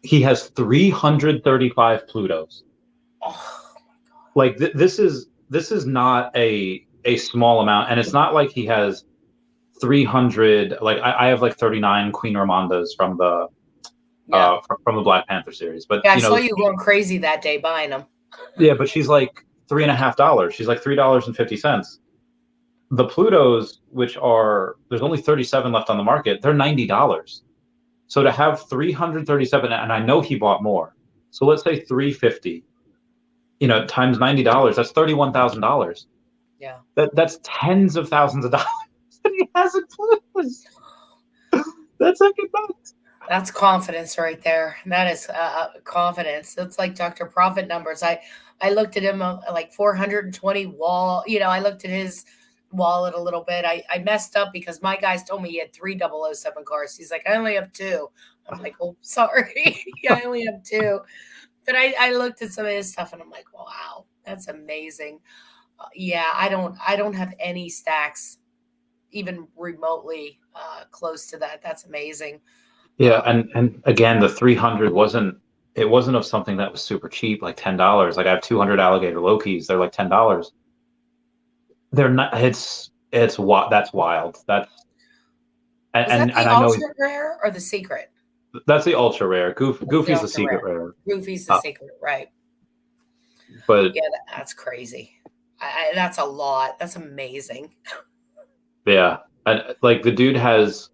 He has 335 Plutos. Oh, Like this is not a a small amount, and it's not like he has 300. Like I have like 39 Queen Ramondas from the Yeah. from the Black Panther series, but Yeah, I saw you going crazy that day buying them. yeah, but she's like $3.50. She's like $3.50. The Plutos, which are there's only 37 left on the market, they're $90. So to have 337, and I know he bought more. So let's say 350, times $90, that's $31,000. Yeah. That's tens of thousands of dollars that he has in Plutos. That's like nuts. That's confidence right there. That is confidence. It's like Dr. Profit numbers. I looked at him like 420 wall. I looked at his wallet a little bit. I messed up because my guys told me he had 3007 cars. He's like, I only have two. I'm like, oh, sorry. Yeah, I only have two. But I looked at some of his stuff and I'm like, wow, that's amazing. Yeah, I don't have any stacks even remotely close to that. That's amazing. Yeah, and again, the 300 wasn't of something that was super cheap, like $10. Like I have 200 alligator Lokis, they're like $10. They're not. That's wild. Was that And the I know ultra rare or the secret? that's the ultra rare. Goofy's the ultra secret rare. Goofy's the secret, right? But Yeah, that's crazy. That's a lot. That's amazing. yeah, and like the dude has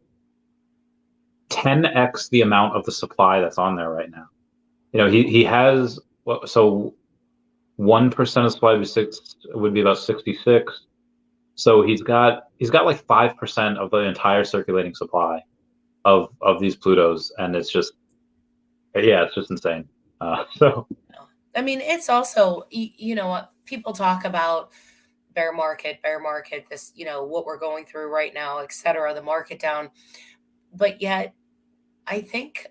10x the amount of the supply that's on there right now. He has so 1% of supply would be about 66. So he's got like 5% of the entire circulating supply of these Plutos, and it's just insane. So I mean, it's also people talk about bear market, this what we're going through right now, etc. The market down, but yet I think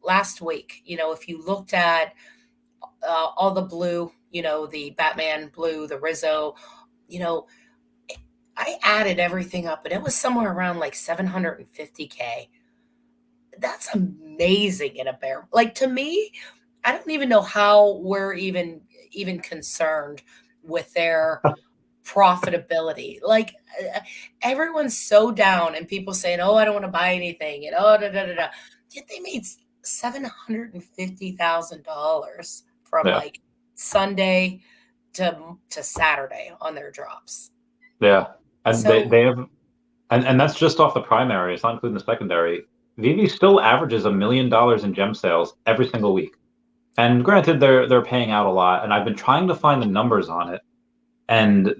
last week, if you looked at all the blue, the Batman blue, the Rizzo, I added everything up and it was somewhere around like 750K. That's amazing in a bear. Like to me, I don't even know how we're even concerned with their profitability. Like everyone's so down and people saying, "Oh, I don't want to buy anything," and oh, da da da da. Yet they made $750,000 from yeah, like Sunday to Saturday on their drops. yeah, and So they have, and that's just off the primary. It's not including the secondary. Vivi still averages $1 million in gem sales every single week. And granted, they're paying out a lot, and I've been trying to find the numbers on it. And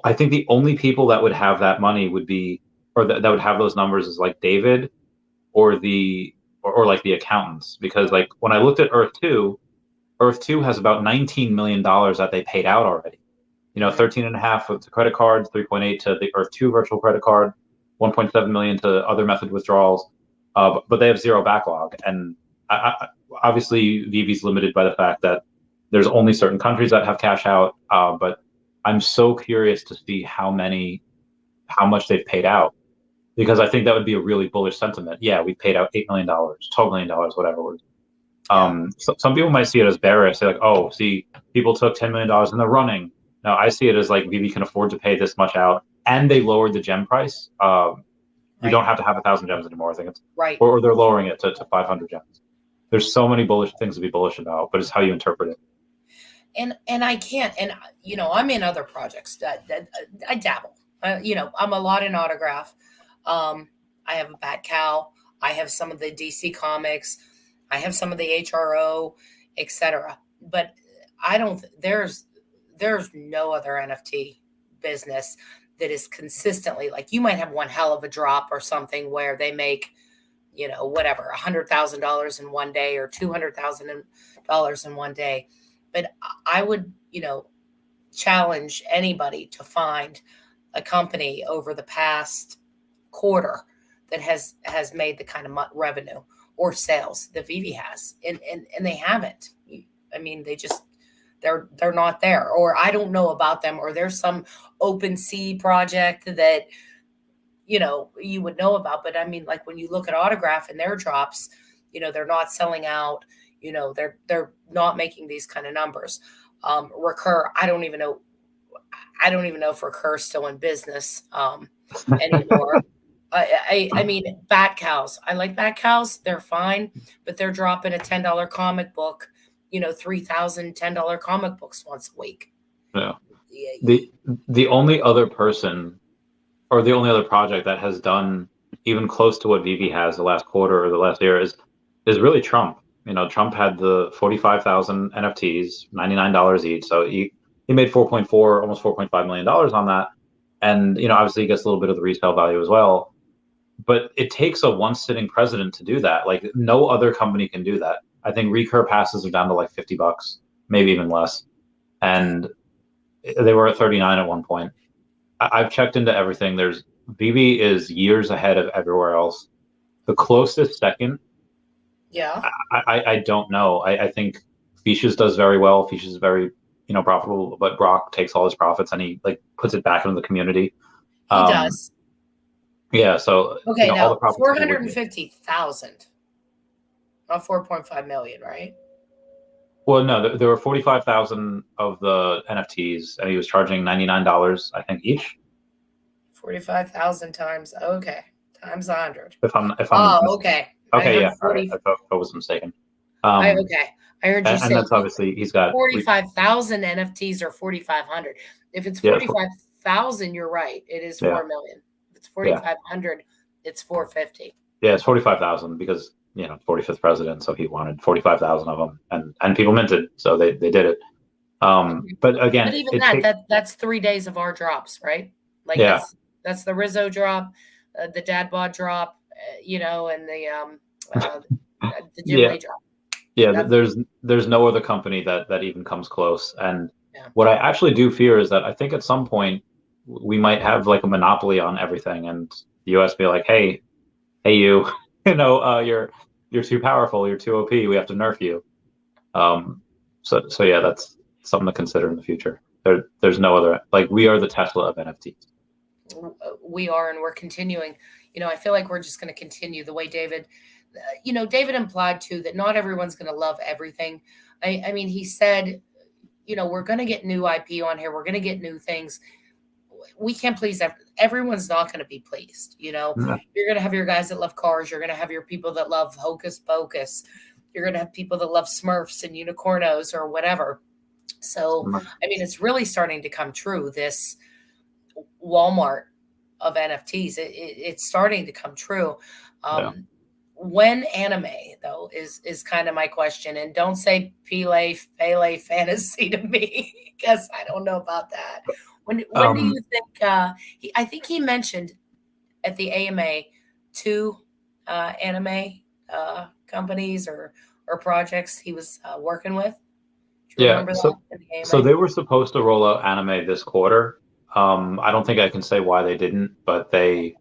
I think the only people that would have that money would be, or that would have those numbers is like David, or or like the accountants, because like when I looked at Earth 2 has about $19 million that they paid out already. 13 and a half to credit cards, 3.8 to the Earth 2 virtual credit card, 1.7 million to other method withdrawals, but they have zero backlog. And obviously, Vivi's limited by the fact that there's only certain countries that have cash out. But I'm so curious to see how much they've paid out, because I think that would be a really bullish sentiment. Yeah, we paid out $8 million, $12 million, whatever it was. So some people might see it as bearish. Say like, oh, see, people took $10 million and they're running. No, I see it as like Vivi can afford to pay this much out, and they lowered the gem price. You don't have to have 1,000 gems anymore. I think it's right, or they're lowering it to 500 gems. There's so many bullish things to be bullish about, but it's how you interpret it. and I can't, and I'm in other projects that I dabble. I'm a lot in autograph. I have a Bat Cow. I have some of the DC comics. I have some of the HRO, etc. But I don't. There's no other NFT business that is consistently like, you might have one hell of a drop or something where they make, whatever, $100,000 in one day or $200,000 in one day. But I would, challenge anybody to find a company over the past quarter that has made the kind of revenue or sales that Vivi has, and they haven't. I mean, they're not there, or I don't know about them, or there's some open sea project that you would know about. But I mean, like when you look at Autograph and their drops, they're not selling out. They're not making these kind of numbers. Recur, I don't even know I don't even know if Recur's still in business anymore. I mean, Bat Cows. I like Bat Cows. They're fine, but they're dropping a $10 comic book, 3,000 $10 comic books once a week. Yeah. The only other person or the only other project that has done even close to what Veve has the last quarter or the last year is really Trump. Trump had the 45,000 NFTs, $99 each. So he made 4.4, almost $4.5 million on that. And, obviously he gets a little bit of the resale value as well. But it takes a one sitting president to do that. Like no other company can do that. I think recur passes are down to like $50, maybe even less. And they were at 39 at one point. I've checked into everything. Veve is years ahead of everywhere else. The closest second, Yeah. I don't know. I think Feesh does very well. Feesh is very profitable, but Brock takes all his profits and he like puts it back into the community. He does. Yeah. So okay, all now the profits 450,000, not 4.5 million, right? Well, no, there were 45,000 of the NFTs, and he was charging $99, I think, each. 45,000 times 100. If I'm okay. Okay, yeah. All right. I thought I was mistaken. I heard you say. And that's obviously he's got 45,000 NFTs or 4,500. If it's 45,000, you're right. It is 4 million. If it's 4,500, it's 450. Yeah, it's 45,000 because 45th president, so he wanted 45,000 of them, and people minted, so they did it. But again, but even that's 3 days of our drops, right? Like that's the Rizzo drop, the Dad Bod drop, and the Jim Lee drop. Yeah, there's no other company that even comes close. And what I actually do fear is that I think at some point we might have like a monopoly on everything, and the US be like, hey you, you're too powerful, you're too OP, we have to nerf you. So yeah, that's something to consider in the future. There's no other, like, we are the Tesla of NFTs. We are, and we're continuing. I feel like we're just going to continue the way David implied too, that not everyone's going to love everything. I mean, he said, we're going to get new IP on here. We're going to get new things. We can't please everyone's not going to be pleased. You're going to have your guys that love cars. You're going to have your people that love Hocus Pocus. You're going to have people that love Smurfs and Unicornos or whatever. So, I mean, it's really starting to come true. This Walmart of NFTs, it's starting to come true. When anime, though, is kind of my question. And don't say Pele fantasy to me, because I don't know about that. When do you think, I think he mentioned at the AMA 2 anime companies or projects he was working with? Do you remember that at the AMA? So they were supposed to roll out anime this quarter. I don't think I can say why they didn't, but they,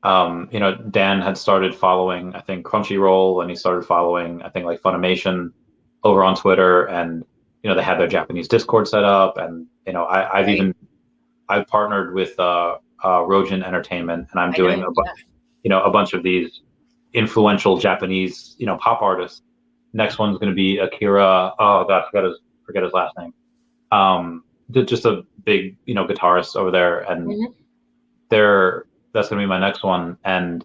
Dan had started following, I think, Crunchyroll, and he started following, I think, like Funimation over on Twitter, and they had their Japanese Discord set up, and I've partnered with Rojin Entertainment, and I'm doing a bunch of these influential Japanese pop artists. Next one's going to be Akira. Oh God, forget his last name. Just a big guitarist over there, and that's going to be my next one, and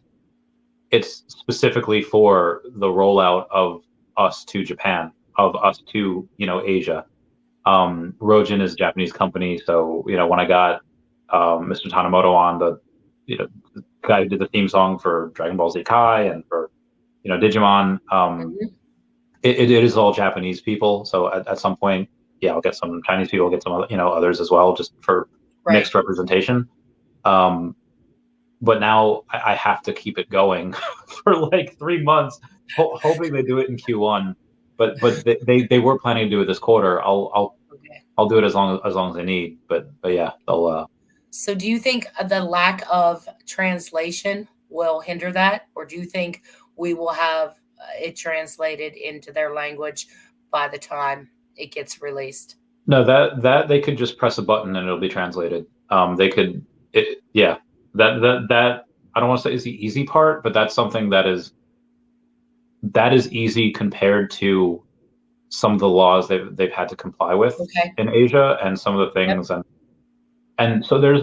it's specifically for the rollout of us to Japan, of us to Asia. Rojin is a Japanese company, so when I got Mr. Tanemoto on, the guy who did the theme song for Dragon Ball Z Kai and for Digimon, it is all Japanese people. So at some point, I'll get some Chinese people, get some others as well, just for mixed representation. But now I have to keep it going for like 3 months, hoping they do it in Q1. But they were planning to do it this quarter. I'll do it as long as they need. But yeah, they'll. So do you think the lack of translation will hinder that, or do you think we will have it translated into their language by the time it gets released? No, that they could just press a button and it'll be translated. They could, that I don't want to say is the easy part, but that's something that is easy compared to some of the laws they've had to comply with in Asia, and some of the things. And And so there's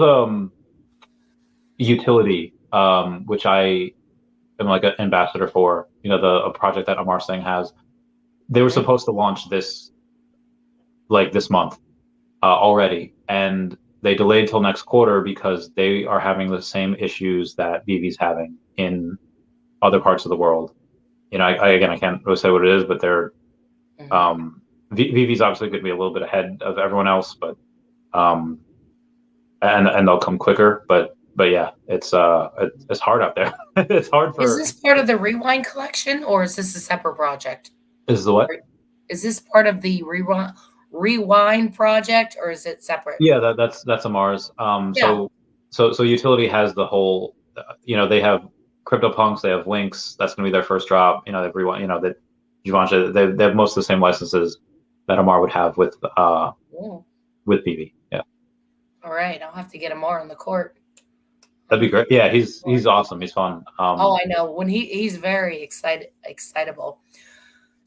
utility, which I am like an ambassador for. A project that Amar Singh has. They were Mhm. supposed to launch this month already, and they delayed till next quarter because they are having the same issues that Vivi's having in other parts of the world. Again, I can't really say what it is, but they're Mhm. Vivi's obviously going to be a little bit ahead of everyone else, but um, and they'll come quicker. But yeah, it's hard out there. It's hard Is for this part of the Rewind collection, or is this a separate project? is the what? Is this part of the Rewind project, or is it separate? Yeah, that's a Mars. Yeah. So utility has the whole. They have CryptoPunks, they have Links. That's going to be their first drop. Everyone. That Givenchy. They have most of the same licenses that Amar would have Ooh. with BB. Yeah, All right. I'll have to get Amar on the court. that'd be great. Yeah, he's awesome. He's fun. Oh, I know. When he's very excitable.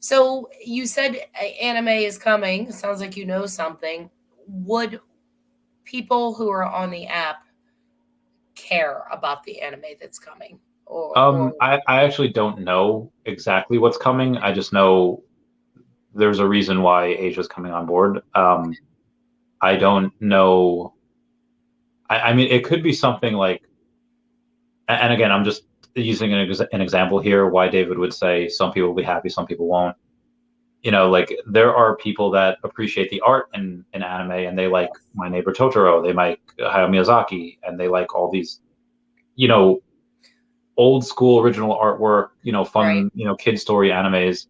So you said anime is coming. Sounds like you know something. Would people who are on the app care about the anime that's coming? Or I actually don't know exactly what's coming. I just know there's a reason why Asia's coming on board. I don't know. I mean, it could be something like, and again, I'm just using an example here why David would say some people will be happy, some people won't. Like there are people that appreciate the art in anime and they like My Neighbor Totoro, they like Hayao Miyazaki, and they like all these, you know, old school original artwork, right? fun, kid story animes.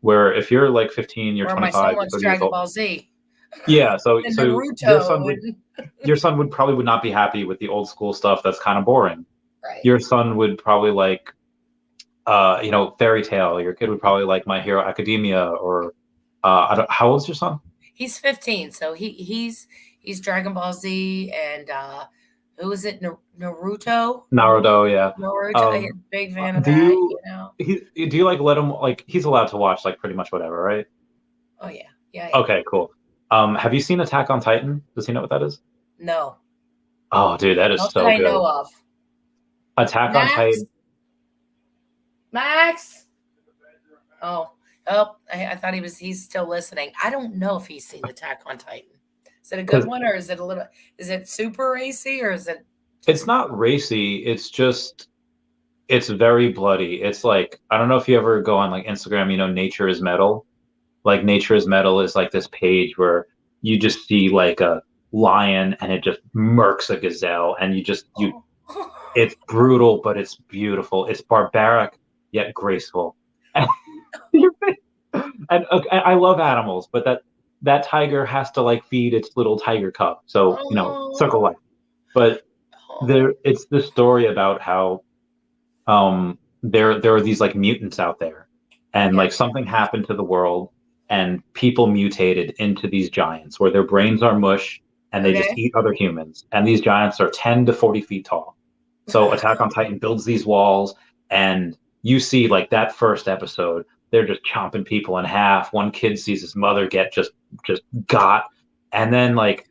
Where if you're like 15, you're Or my son 25, you're wants 30 years Dragon old. Ball Z Yeah, so and so your son Naruto would and your son would probably would not be happy with the old school stuff that's kind of boring. right. Your son would probably like fairy tale. Your kid would probably like My Hero Academia or how old's your son? He's 15, so he's Dragon Ball Z and who is it? Naruto. Naruto, yeah. Naruto. He's a Um, big fan of do that. you do you like let him like he's allowed to watch like pretty much whatever, right? Oh yeah, yeah, yeah. Okay, cool. Have you seen Attack on Titan? Does he know what that is? No, Oh, dude, that is not that so I good. know of. Attack on Max, Titan. Max. Oh, oh, I thought he's still listening. I don't know if he's seen Attack on Titan. Is it a good Because one or is it a little? Is it super racy or is it it's just not racy. It's very bloody. It's like I don't know if you ever go on like Instagram. Nature is Metal. Like Nature is Metal is like this page where you just see like a lion and it just murks a gazelle, and you oh. it's brutal, but it's beautiful. It's barbaric yet graceful. And I love animals, but that tiger has to like feed its little tiger cub. So circle Oh, life. But oh, it's the story about how there are these like mutants out there, and yeah. like something happened to the world, and people mutated into these giants where their brains are mush and they just Okay. eat other humans. And these giants are 10 to 40 feet tall. So Attack on Titan builds these walls, and you see like that first episode, they're just chomping people in half. One kid sees his mother get just got, and then like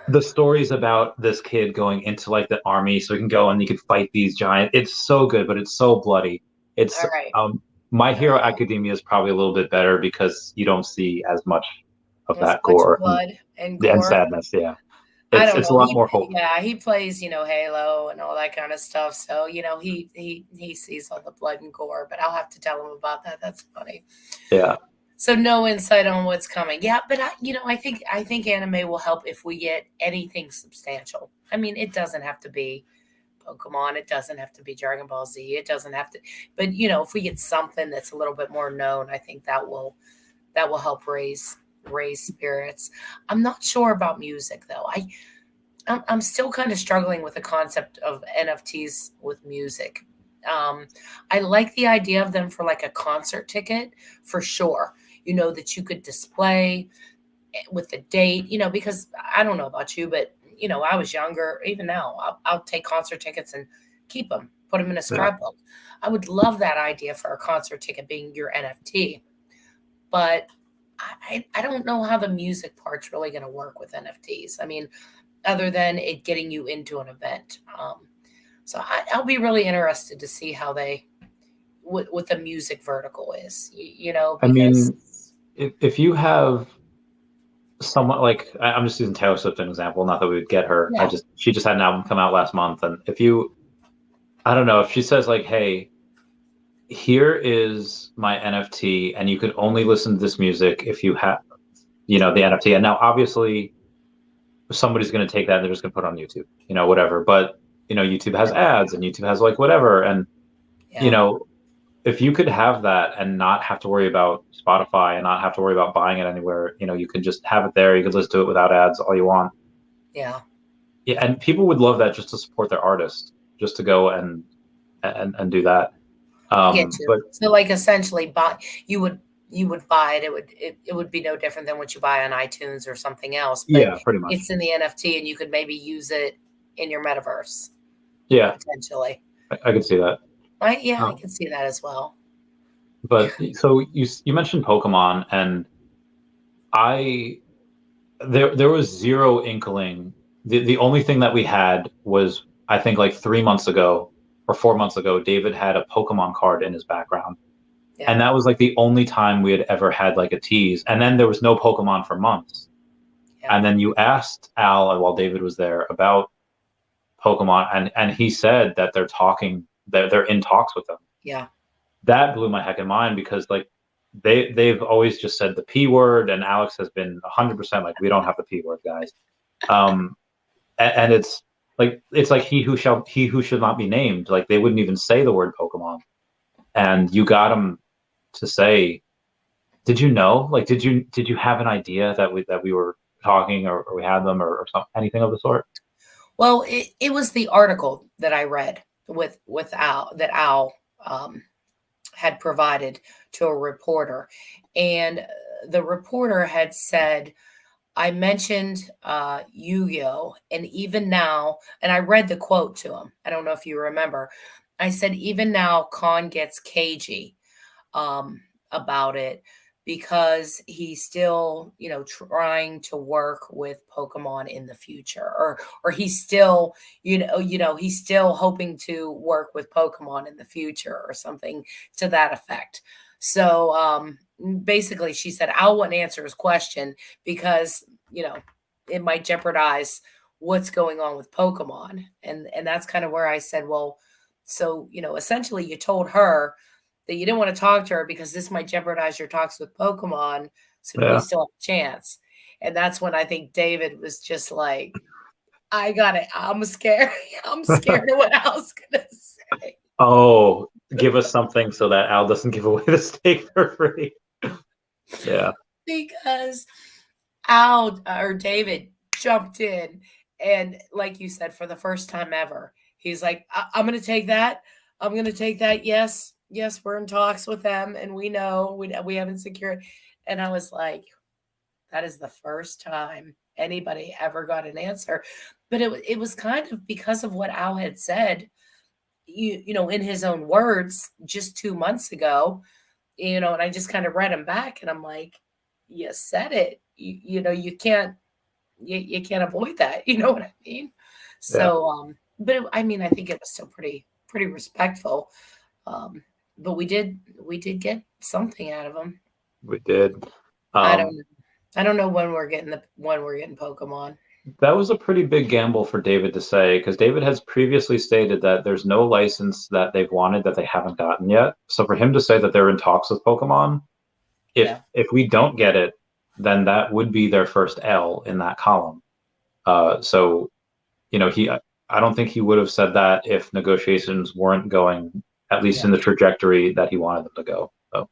the stories about this kid going into like the army so he can go and he can fight these giants. It's so good, but it's so bloody. It's All right. My Hero Academia is probably a little bit better because you don't see as much of As that much gore blood and and gore. sadness. Yeah, I it's don't it's a know. lot more hope. He plays, Halo and all that kind of stuff. So, he sees all the blood and gore, but I'll have to tell him about that. That's funny. Yeah, So no insight on what's coming. Yeah, but I think anime will help if we get anything substantial. I mean, it doesn't have to be Pokemon. It doesn't have to be Dragon Ball Z. It doesn't have to, but if we get something that's a little bit more known, I think that will help raise spirits. I'm not sure about music though. I'm still kind of struggling with the concept of NFTs with music. Um, I like the idea of them for like a concert ticket for sure. That you could display with the date. Because I don't know about you, but I was younger. Even now, I'll take concert tickets and keep them, put them in a yeah. scrapbook. I would love that idea for a concert ticket being your NFT, but I don't know how the music part's really going to work with NFTs. I mean, other than it getting you into an event. So I'll be really interested to see how they what the music vertical is. I Because mean, if you have someone like I'm just using Taylor Swift as an example, not that we would get her. yeah, She just had an album come out last month, and if you I don't know if she says like, hey, here is my NFT, and you can only listen to this music if you have the NFT. And now obviously somebody's going to take that and they're just going to put it on YouTube, whatever. But YouTube has ads and YouTube has like whatever, and you yeah, know if you could have that and not have to worry about Spotify and not have to worry about buying it anywhere, you can just have it there. You could listen to it without ads all you want. yeah. Yeah, and people would love that just to support their artist, just to go and do that. I get you. But So like essentially buy you would buy it. It would be no different than what you buy on iTunes or something else, but yeah, pretty much. it's in the NFT and you could maybe use it in your metaverse Yeah, potentially. I could see that. I Um, can see that as well. but so you mentioned Pokemon, and I there was zero inkling. The only thing that we had was I think like 3 months ago or 4 months ago, David had a Pokemon card in his background. Yeah. And that was like the only time we had ever had like a tease. And then there was no Pokemon for months. Yeah. And then you asked Al while David was there about Pokemon, and he said that they're in talks with them. Yeah. That blew my heckin' mind because like they've always just said the P word, and Alex has been 100% like we don't have the P word, guys. And it's like he who should not be named. Like they wouldn't even say the word Pokemon, and you got him to say, did you know? Like, did you have an idea that we were talking or we had them or something, anything of the sort? Well, it was the article that I read with Al that Al had provided to a reporter, and the reporter had said, I mentioned Yu-Gi-Oh, and even now, and I read the quote to him. I don't know if you remember. I said, even now, Khan gets cagey about it because he's still, trying to work with Pokemon in the future, or he's still, he's still hoping to work with Pokemon in the future, or something to that effect. So basically, she said, I wouldn't answer his question because it might jeopardize what's going on with Pokemon, and that's kind of where I said, well, so essentially, you told her that you didn't want to talk to her because this might jeopardize your talks with Pokemon. So do we Yeah. still have a chance? And that's when I think David was just like, I got it. I'm scared. I'm scared of what Al's gonna say. Oh, give us something so that Al doesn't give away the steak for free. Yeah. Because Al or David jumped in, and like you said, for the first time ever, he's like, I'm gonna take that. I'm gonna take that. Yes, we're in talks with them, and we know we haven't secured. And I was like, that is the first time anybody ever got an answer. But it was kind of because of what Al had said, in his own words just 2 months ago, and I just kind of read him back, and I'm like, you said it. You can't you can't avoid that. You know what I mean? Yeah. So, but I mean, I think it was still pretty respectful. Um, but we did get something out of him. We did. I don't Um, know. I don't know when we're getting Pokemon. that was a pretty big gamble for David to say because David has previously stated that there's no license that they've wanted that they haven't gotten yet. So for him to say that they're in talks with Pokemon, Yeah. if we don't get it, then that would be their first L in that column. So I don't think he would have said that if negotiations weren't going at least Yeah. in the trajectory that he wanted them to go. So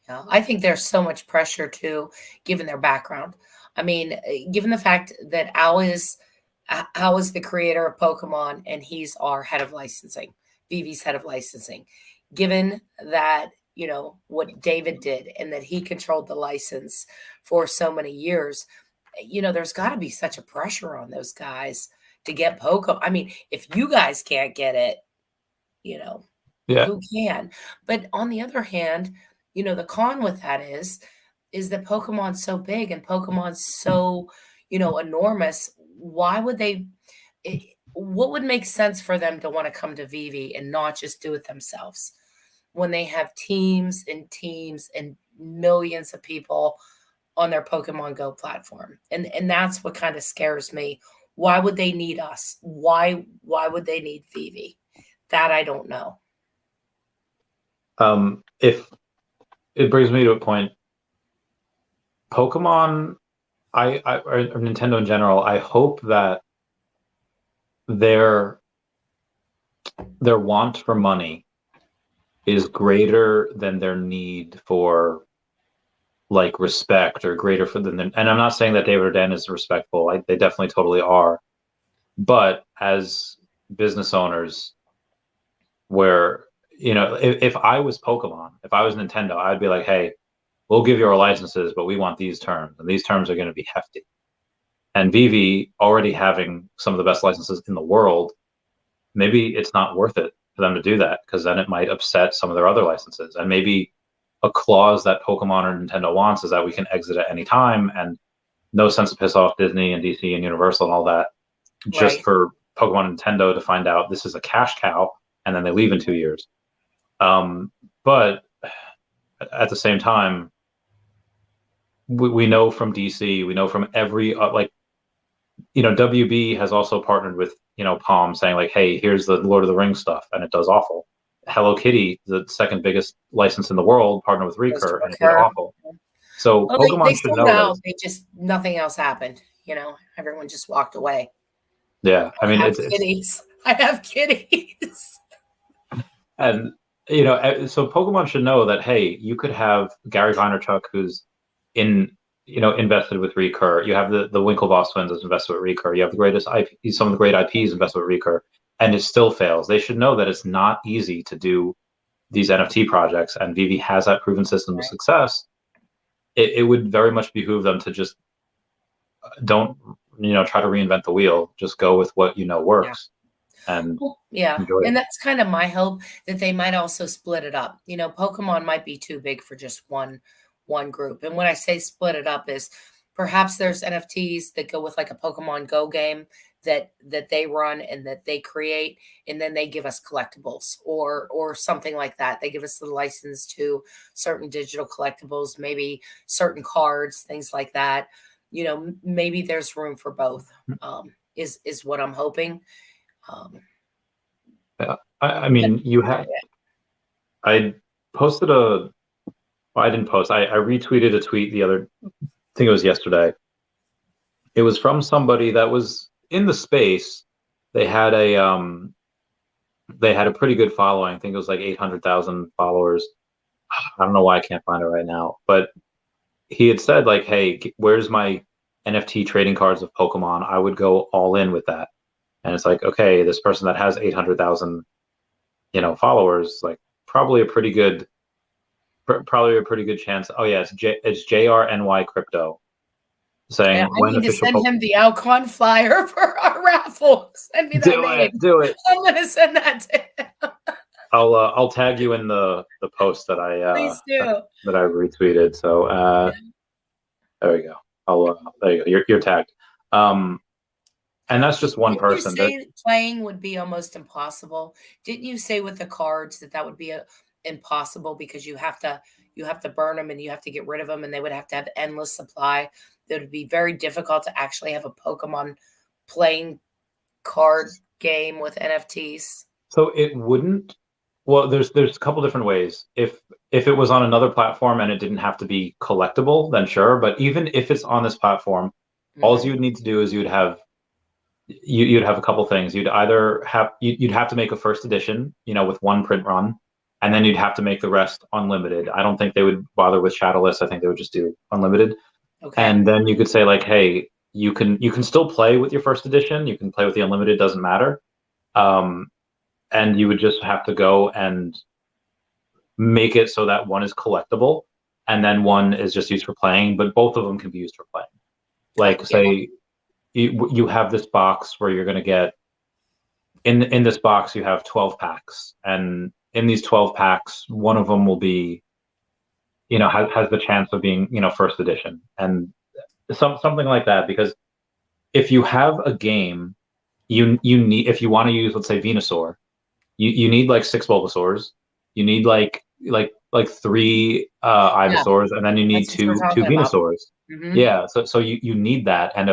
Yeah. I think there's so much pressure too, given their background. I mean, given the fact that Al is the creator of Pokemon and he's our head of licensing, Vivi's head of licensing. Given that, what David did and that he controlled the license for so many years, there's got to be such a pressure on those guys to get Pokemon. I mean, if you guys can't get it, you know, yeah, who can? But on the other hand, the con with that is that Pokemon's so big and Pokemon's so, enormous. why would they? What would make sense for them to want to come to Veve and not just do it themselves when they have teams and millions of people on their Pokemon Go platform? And that's what kind of scares me. Why would they need us? Why would they need Veve? That I don't know. If it brings me to a point, Pokemon, or Nintendo in general, I hope that their want for money is greater than their need for like respect, or greater for them. And I'm not saying that David or Dan is respectful. They definitely totally are. But as business owners, where, if I was Pokemon, if I was Nintendo, I'd be like, hey, we'll give you our licenses, but we want these terms, and these terms are going to be hefty. And Veve already having some of the best licenses in the world, maybe it's not worth it for them to do that, because then it might upset some of their other licenses. And maybe a clause that Pokemon or Nintendo wants is that we can exit at any time, and no sense to piss off Disney and DC and Universal and all that, just Right. for Pokemon and Nintendo to find out this is a cash cow, and then they leave in 2 years. But at the same time, we know from DC, we know from every WB has also partnered with Palm, saying like, hey, here's the Lord of the Rings stuff, and it does awful. Hello Kitty, the second biggest license in the world, partnered with Recur, and it did awful. So Well, Pokemon they should sold know out. that. They just, nothing else happened. Everyone just walked away. Yeah, I mean, I have it's kitties. I have kitties. and so Pokemon should know that, hey, you could have Gary Vaynerchuk, who's invested with Recur. You have the Winklevoss twins that's invested with Recur. You have the greatest IP, some of the great IPs invested with Recur, and it still fails. They should know that it's not easy to do these NFT projects, and Veve has that proven system of success. It would very much behoove them to just don't try to reinvent the wheel. Just go with what works. And enjoy it. And that's kind of my hope, that they might also split it up. Pokemon might be too big for just one group. And when I say split it up, is perhaps there's NFTs that go with like a Pokemon Go game that they run and that they create, and then they give us collectibles or something like that. They give us the license to certain digital collectibles, maybe certain cards, things like that. Maybe there's room for both. Is what I'm hoping. Yeah. I mean, I posted I didn't post. I retweeted a tweet I think it was yesterday. It was from somebody that was in the space. They had a pretty good following. I think it was like 800,000 followers. I don't know why I can't find it right now, but he had said like, hey, where's my NFT trading cards of Pokemon? I would go all in with that. And it's like, okay, this person that has 800,000, followers, like probably a pretty good chance. Oh yeah, it's JRNY Crypto saying, Yeah, I when need to official send him the Alcon flyer for our raffle. Send me that name. Do it. I'm gonna send that to him. I'll tag you in the post that Please do. that I retweeted. So there we go. There you go. You're tagged. And that's just one person. Didn't you say playing would be almost impossible? Didn't you say with the cards that would be impossible, because you have to burn them and you have to get rid of them, and they would have to have endless supply? That would be very difficult to actually have a Pokemon playing card game with NFTs. So it wouldn't. Well, there's a couple different ways. If it was on another platform and it didn't have to be collectible, then sure. But even if it's on this platform, all you would need to do is you'd have a couple things. You'd either you'd have to make a first edition, with one print run, and then you'd have to make the rest unlimited. I don't think they would bother with shadowless. I think they would just do unlimited. Okay. And then you could say like, hey, you can still play with your first edition. You can play with the unlimited, doesn't matter. And you would just have to go and make it so that one is collectible and then one is just used for playing, but both of them can be used for playing. Like say you have this box where you're going to get in this box, you have 12 packs, and in these 12 packs, one of them will be, has the chance of being, first edition, and something like that. Because if you have a game, you need, if you want to use, let's say, Venusaur, you need like 6 Bulbasaurs, you need like 3 Yeah, Ivysaurs, and then you need that's what we're two talking about. Venusaurs. Hmm. Yeah, so you need that, and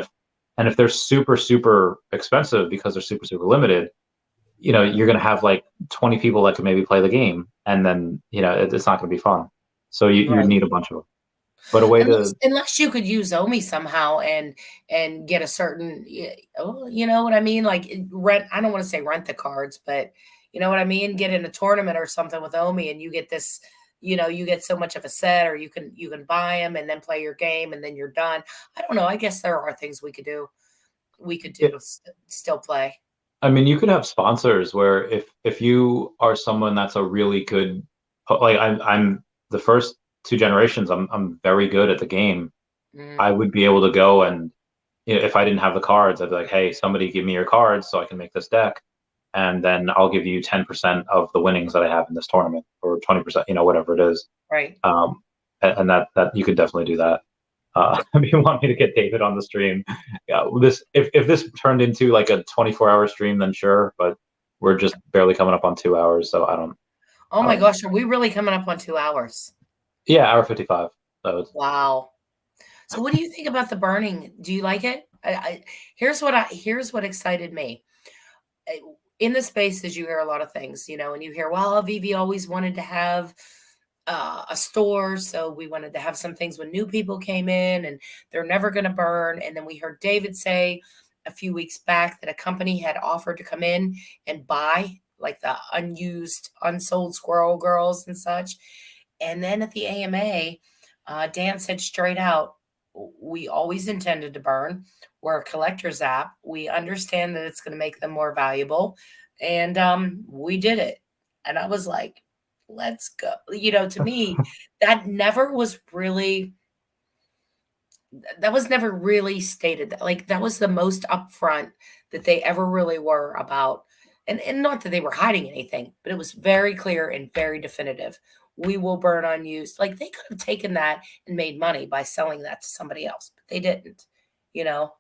if they're super expensive because they're super limited, you're gonna have like 20 people that can maybe play the game, and then it's not gonna be fun. So you would Right. need a bunch of them. But a way to Unless you could use Omi somehow and get a certain, oh, you know what I mean? Like rent, I don't want to say rent the cards, but you know what I mean? Get in a tournament or something with Omi and you get this, you get so much of a set, or you can buy them and then play your game and then you're done. I don't know. I guess there are things we could do. We could do still play. I mean, you could have sponsors where if you are someone that's a really good, like I'm the first 2 generations, I'm very good at the game. I Mm, would be able to go and if I didn't have the cards, I'd be like, hey, somebody give me your cards so I can make this deck, and then I'll give you 10% of the winnings that I have in this tournament, or 20%, whatever it is. right. And that you could definitely do that. If you want me to get David on the stream, yeah, this if this turned into like a 24-hour stream, then sure, but we're just barely coming up on 2 hours, so Oh I my don't. gosh, are we really coming up on 2 hours? Yeah, hour 55. So Wow. So what do you think about the burning? Do you like it? Here's what excited me. I- In the spaces, you hear a lot of things, and you hear, well, Vivi always wanted to have a store, so we wanted to have some things when new people came in, and they're never going to burn. And then we heard David say a few weeks back that a company had offered to come in and buy like the unused, unsold Squirrel Girls and such. And then at the AMA, Dan said straight out, we always intended to burn. We're a collector's app. We understand that it's going to make them more valuable. And we did it. And I was like, let's go. To me, that never was really, that was never really stated. Like, that was the most upfront that they ever really were about. And not that they were hiding anything, but it was very clear and very definitive. We will burn unused. Like, they could have taken that and made money by selling that to somebody else, but they didn't, you know.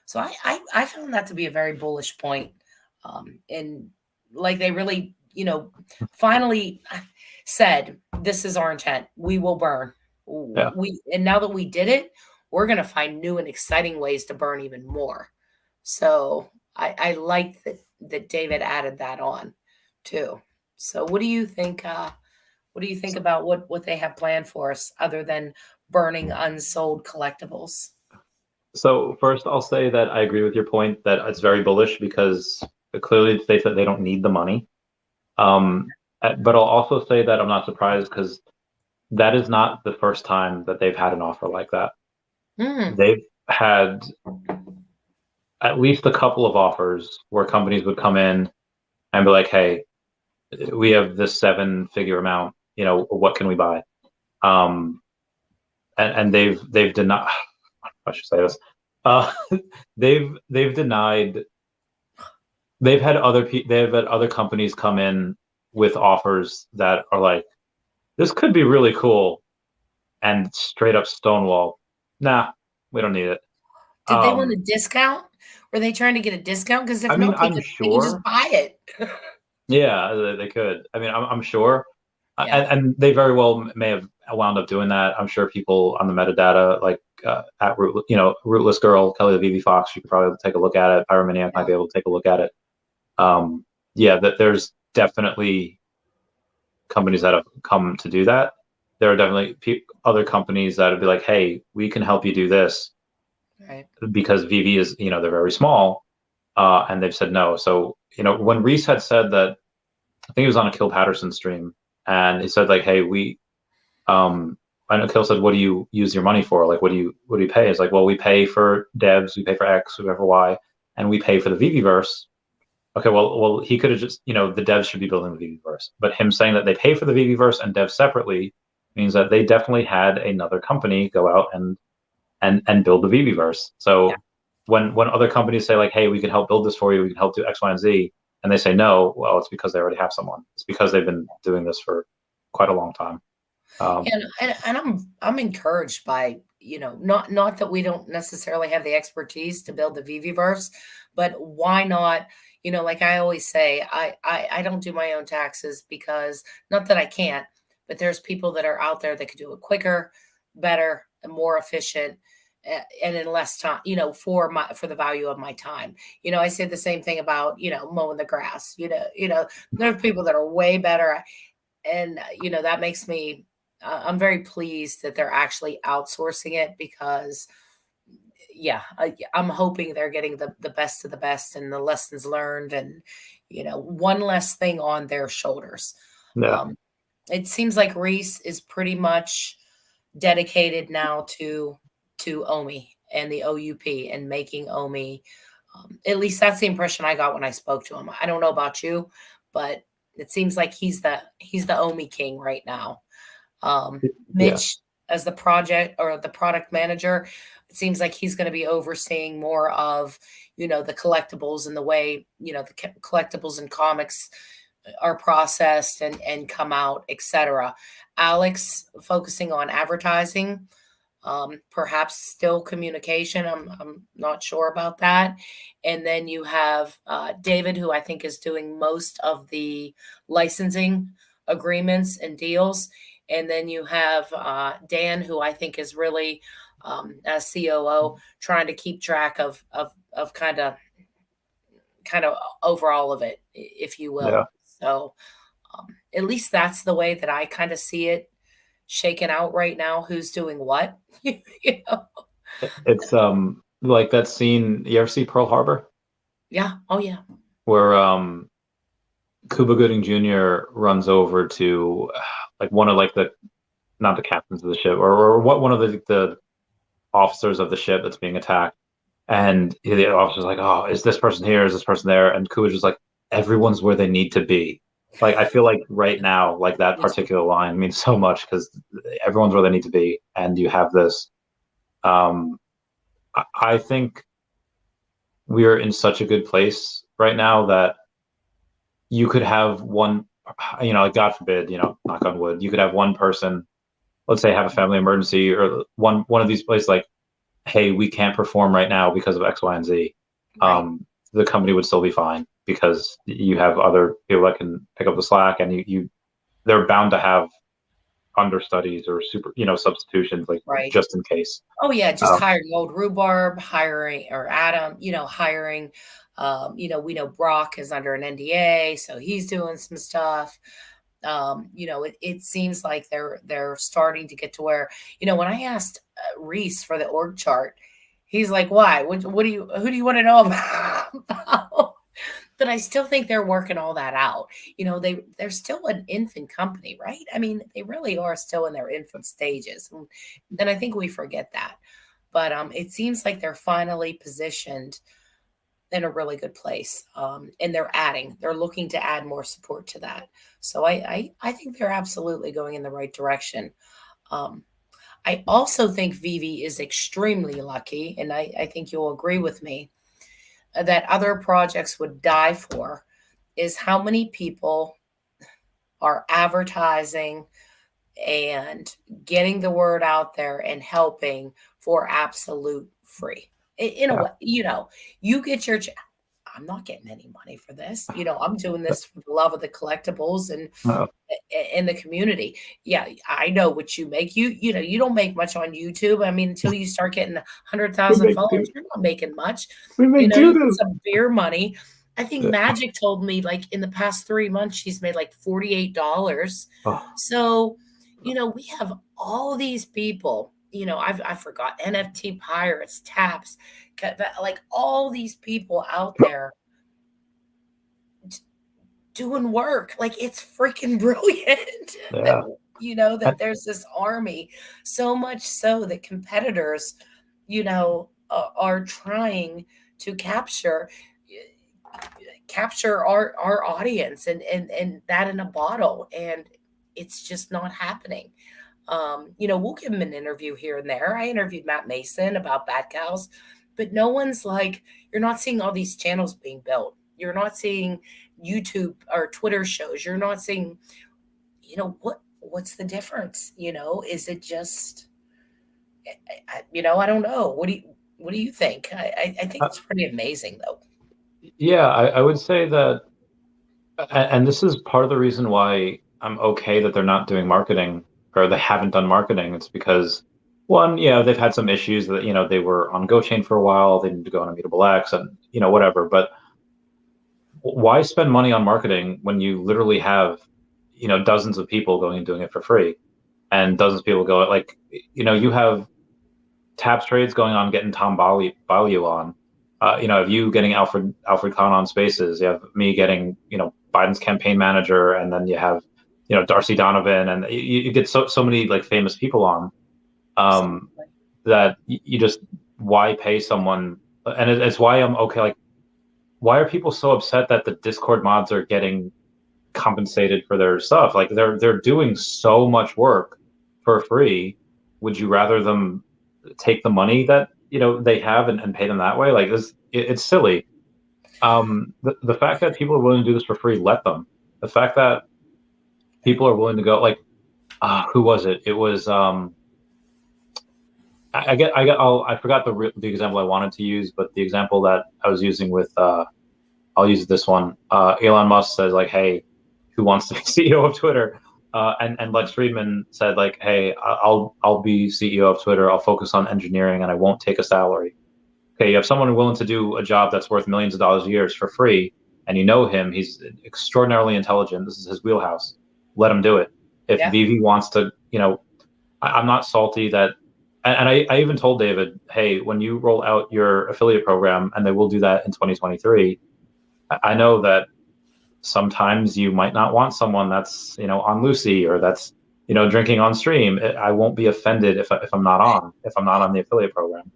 So I found that to be a very bullish point. And like they really, finally said, this is our intent. We will burn. yeah. And now that we did it, we're gonna find new and exciting ways to burn even more. So I like that David added that on too. So what do you think? What do you think about what they have planned for us other than burning unsold collectibles? So first, I'll say that I agree with your point that it's very bullish because it clearly states that they don't need the money. But I'll also say that I'm not surprised because that is not the first time that they've had an offer like that. Hmm. They've had at least a couple of offers where companies would come in and be like, "Hey, we have this 7-figure amount. What can we buy?" Um, and they've denied. I should say this. Uh, they've denied. They've had other companies come in with offers that are like, "This could be really cool," and straight up stonewall. Nah, we don't need it. Did they want a Um, discount? Were they trying to get a discount? Because I if mean, not, I'm they could just sure. buy it. Yeah, they could. I mean, I'm sure, Yeah. and they very well may have wound up doing that. I'm sure people on the metadata, like at Rootless Girl, Kelly the Vivi Fox, you could probably take a look at it. Pyromaniac might Yeah. be able to take a look at it. Yeah, that there's definitely companies that have come to do that. There are definitely other companies that would be like, "Hey, we can help you do this," Right. because Vivi is, they're very small, and they've said no. So, when Reese had said that, I think he was on a Kill Patterson stream, and he said like, "Hey, I know Kill said, what do you use your money for? Like, what do you pay?" It's like, well, we pay for devs, we pay for X, we pay for Y, and we pay for the Viviverse. Okay, well, he could have just, the devs should be building the Viviverse, but him saying that they pay for the Viviverse and devs separately means that they definitely had another company go out and build the Viviverse. Yeah. So when other companies say like, "Hey, we can help build this for you, we can help do X, Y, and Z," and they say no, well, it's because they already have someone. It's because they've been doing this for quite a long time. Um, And I'm encouraged by, not that we don't necessarily have the expertise to build the Viviverse, but why not, like I always say, I don't do my own taxes because not that I can't, but there's people that are out there that could do it quicker, better, and more efficient, and in less time, for the value of my time. I say the same thing about, mowing the grass. There's people that are way better, and that makes me, I'm very pleased that they're actually outsourcing it because, yeah, I'm hoping they're getting the best of the best and the lessons learned, and one less thing on their shoulders. yeah, um, it seems like Reese is pretty much dedicated now to Omi and the OUP and making Omi. At least that's the impression I got when I spoke to him. I don't know about you, but it seems like he's the Omi king right now. yeah, Mitch, as the project or the product manager, it seems like he's going to be overseeing more of, the collectibles and the way, the collectibles and comics are processed and come out, etc. Alex focusing on advertising, perhaps still communication. I'm not sure about that. And then you have David, who I think is doing most of the licensing agreements and deals. And then you have Dan, who I think is really, as COO, trying to keep track of kind of over all of it, if you yeah. will. So at least that's the way that I kind of see it shaken out right now. Who's doing what? you know? It's like that scene. You ever see Pearl Harbor, Yeah. Oh yeah. where Cuba Gooding Jr. runs over to like one of like the not the captains of the ship or what one of the officers of the ship that's being attacked, and the officer's like, "Oh, is this person here? Is this person there?" And Cuba's just like, "Everyone's where they need to be." Like I feel like right now, like that Me too. particular line means so much because everyone's where they need to be, and you have this. Um, I think we're in such a good place right now that you could have one, like God forbid, knock on wood, you could have one person, let's say, have a family emergency, or one of these places like, hey, we can't perform right now because of X, Y, and Z. Right. The company would still be fine because you have other people that can pick up the slack, and they're bound to have understudies or super, substitutions, like Right. just in case. Oh yeah. Just Um, hiring old rhubarb, hiring or Adam. Hiring. We know Brock is under an NDA, so he's doing some stuff. It seems like they're starting to get to where, when I asked Reese for the org chart, he's like, "Why? Who do you want to know about?" But I still think they're working all that out. They're still an infant company, right? I mean, they really are still in their infant stages, and I think we forget that. But it seems like they're finally positioned in a really good place. And they're looking to add more support to that. So I think they're absolutely going in the right direction. Um, I also think Vivi is extremely lucky, and I think you'll agree with me that other projects would die for is how many people are advertising and getting the word out there and helping for absolute free. In a yeah, way, you get your I'm not getting any money for this. I'm doing this for the love of the collectibles and uh, in the community. Yeah, I know what you make. You don't make much on YouTube. I mean, until you start getting we 100,000 make followers, do, you're not making much. we make You get do some beer money. I think this. Magic told me like in the past 3 months she's made like $48. Oh, So, we have all these people. I forgot NFT pirates, taps, like all these people out there doing work. Like it's freaking brilliant that yeah, that there's this army, so much so that competitors, are trying to capture our audience and that in a bottle, and it's just not happening. We'll give him an interview here and there. I interviewed Matt Mason about Bad Cows, but no one's like, you're not seeing all these channels being built. You're not seeing YouTube or Twitter shows. You're not seeing, what's the difference? Is it just, I don't know. What do you think? I think Uh, it's pretty amazing though. yeah, I would say that, and this is part of the reason why I'm okay that they're not doing marketing or they haven't done marketing. It's because one, yeah, they've had some issues that, they were on GoChain for a while, they need to go on Immutable X and, whatever. But why spend money on marketing when you literally have, dozens of people going and doing it for free and dozens of people go like, you have taps trades going on, getting Tom Baliu on. Of you getting Alfred Kahn on Spaces, you have me getting Biden's campaign manager, and then you have Darcy Donovan, and you get so many like famous people on, that you just, why pay someone, and it's why I'm okay. Like, why are people so upset that the Discord mods are getting compensated for their stuff? Like they're doing so much work for free. Would you rather them take the money that they have and pay them that way? Like it's silly. The fact that people are willing to do this for free, let them. The fact that people are willing to go, like, who was it? It was I forgot the example I wanted to use, but the example that I was using with I'll use this one. Elon Musk says like, hey, who wants to be CEO of Twitter? And Lex Friedman said like, hey, I'll be CEO of Twitter. I'll focus on engineering and I won't take a salary. Okay, you have someone willing to do a job that's worth millions of dollars a year for free, and you know him. He's extraordinarily intelligent. This is his wheelhouse. Let him do it. If Veve wants to, I'm not salty that. And I even told David, hey, when you roll out your affiliate program, and they will do that in 2023, I know that sometimes you might not want someone that's on Lucy or that's drinking on stream. I won't be offended if I'm not on the affiliate program.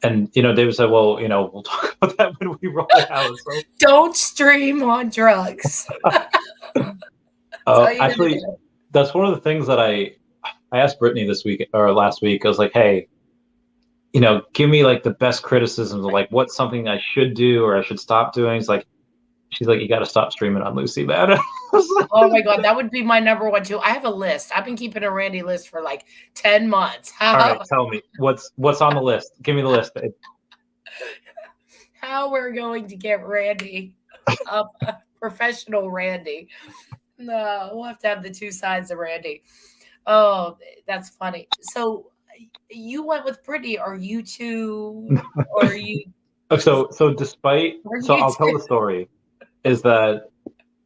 And David said, well, we'll talk about that when we roll it out. So. Don't stream on drugs. Actually, that's one of the things that I asked Brittany this week or last week. I was like, hey, give me like the best criticisms of like what's something I should do or I should stop doing. She's like, you got to stop streaming on Lucy, man. Oh my God, that would be my number one too. I have a list. I've been keeping a Randy list for like 10 months. All right, tell me what's on the list. Give me the list, babe. How we're going to get Randy, professional Randy. No, we'll have to have the two sides of Randy. Oh, that's funny. So you went with Brittany. Are you two? Or are you? So despite, so I'll tell the story. Is that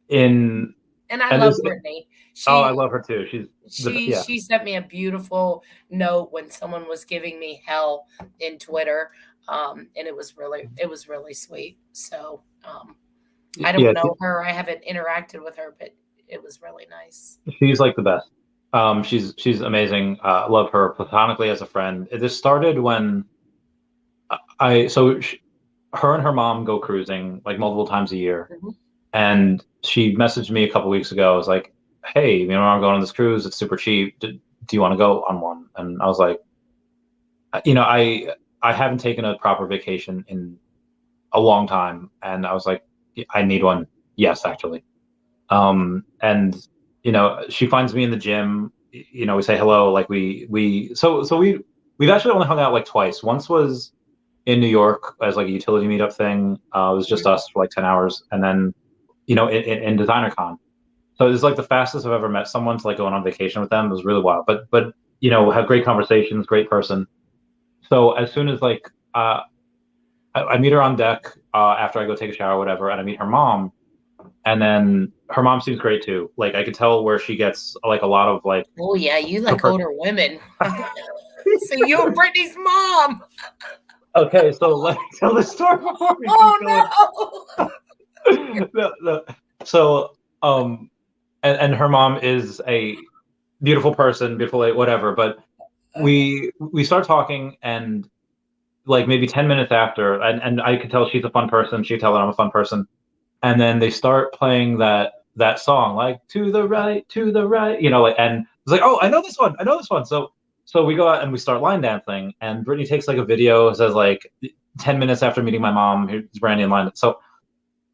and I love Brittany. I love her too. She sent me a beautiful note when someone was giving me hell in Twitter, and it was really sweet. So I don't know her. I haven't interacted with her, but it was really nice. She's like the best. She's amazing. Love her platonically as a friend. This started when her and her mom go cruising like multiple times a year. Mm-hmm. And she messaged me a couple weeks ago. I was like, hey, I'm going on this cruise. It's super cheap. Do you want to go on one? And I was like, I haven't taken a proper vacation in a long time. And I was like, I need one. Yes, actually. And she finds me in the gym, we say hello. Like we've actually only hung out like twice. Once was in New York as like a utility meetup thing. It was just us for like 10 hours. And then, in DesignerCon. So it was like the fastest I've ever met someone to like going on vacation with them. It was really wild, but have great conversations, great person. So as soon as like, I meet her on deck, after I go take a shower or whatever, and I meet her mom, and then her mom seems great too. Like I could tell where she gets like a lot of like. Oh yeah, you like older women. So you're Brittany's mom. Okay, so let me tell the story before we no. So and her mom is a beautiful person, beautiful whatever, but we start talking, and like maybe 10 minutes after, and I could tell she's a fun person, she could tell that I'm a fun person, and then they start playing that song, like to the right, like, and it's like, oh, I know this one. So we go out and we start line dancing, and Brittany takes like a video, says like 10 minutes after meeting my mom, here's Brandy in line. So,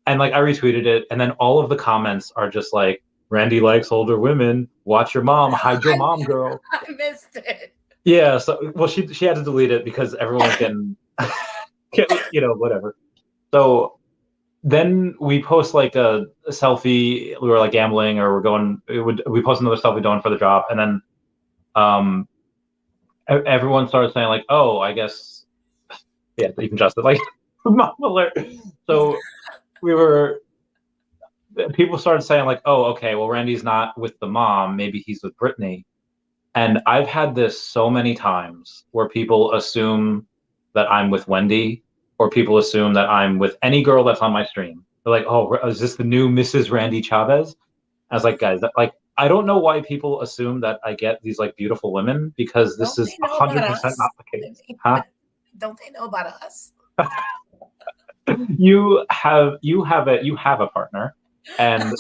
and like I retweeted it, and then all of the comments are just like, Randy likes older women. Watch your mom. Hide your mom, girl. I missed it. Yeah. So, well, she had to delete it because everyone was getting, whatever. So then we post like a selfie. We were like gambling, or we post another selfie doing for the drop, and then um, everyone started saying like, "Oh, I guess, yeah, you can trust it." Like, mom alert. So we were. People started saying like, "Oh, okay, well, Randy's not with the mom. Maybe he's with Brittany." And I've had this so many times where people assume that I'm with Wendy, or people assume that I'm with any girl that's on my stream. They're like, "Oh, is this the new Mrs. Randy Chavez?" I was like, "Guys, I don't know why people assume that I get these like beautiful women, because this Don't is they know about 100% us? not the case." Huh? Don't they know about us? You have a partner, and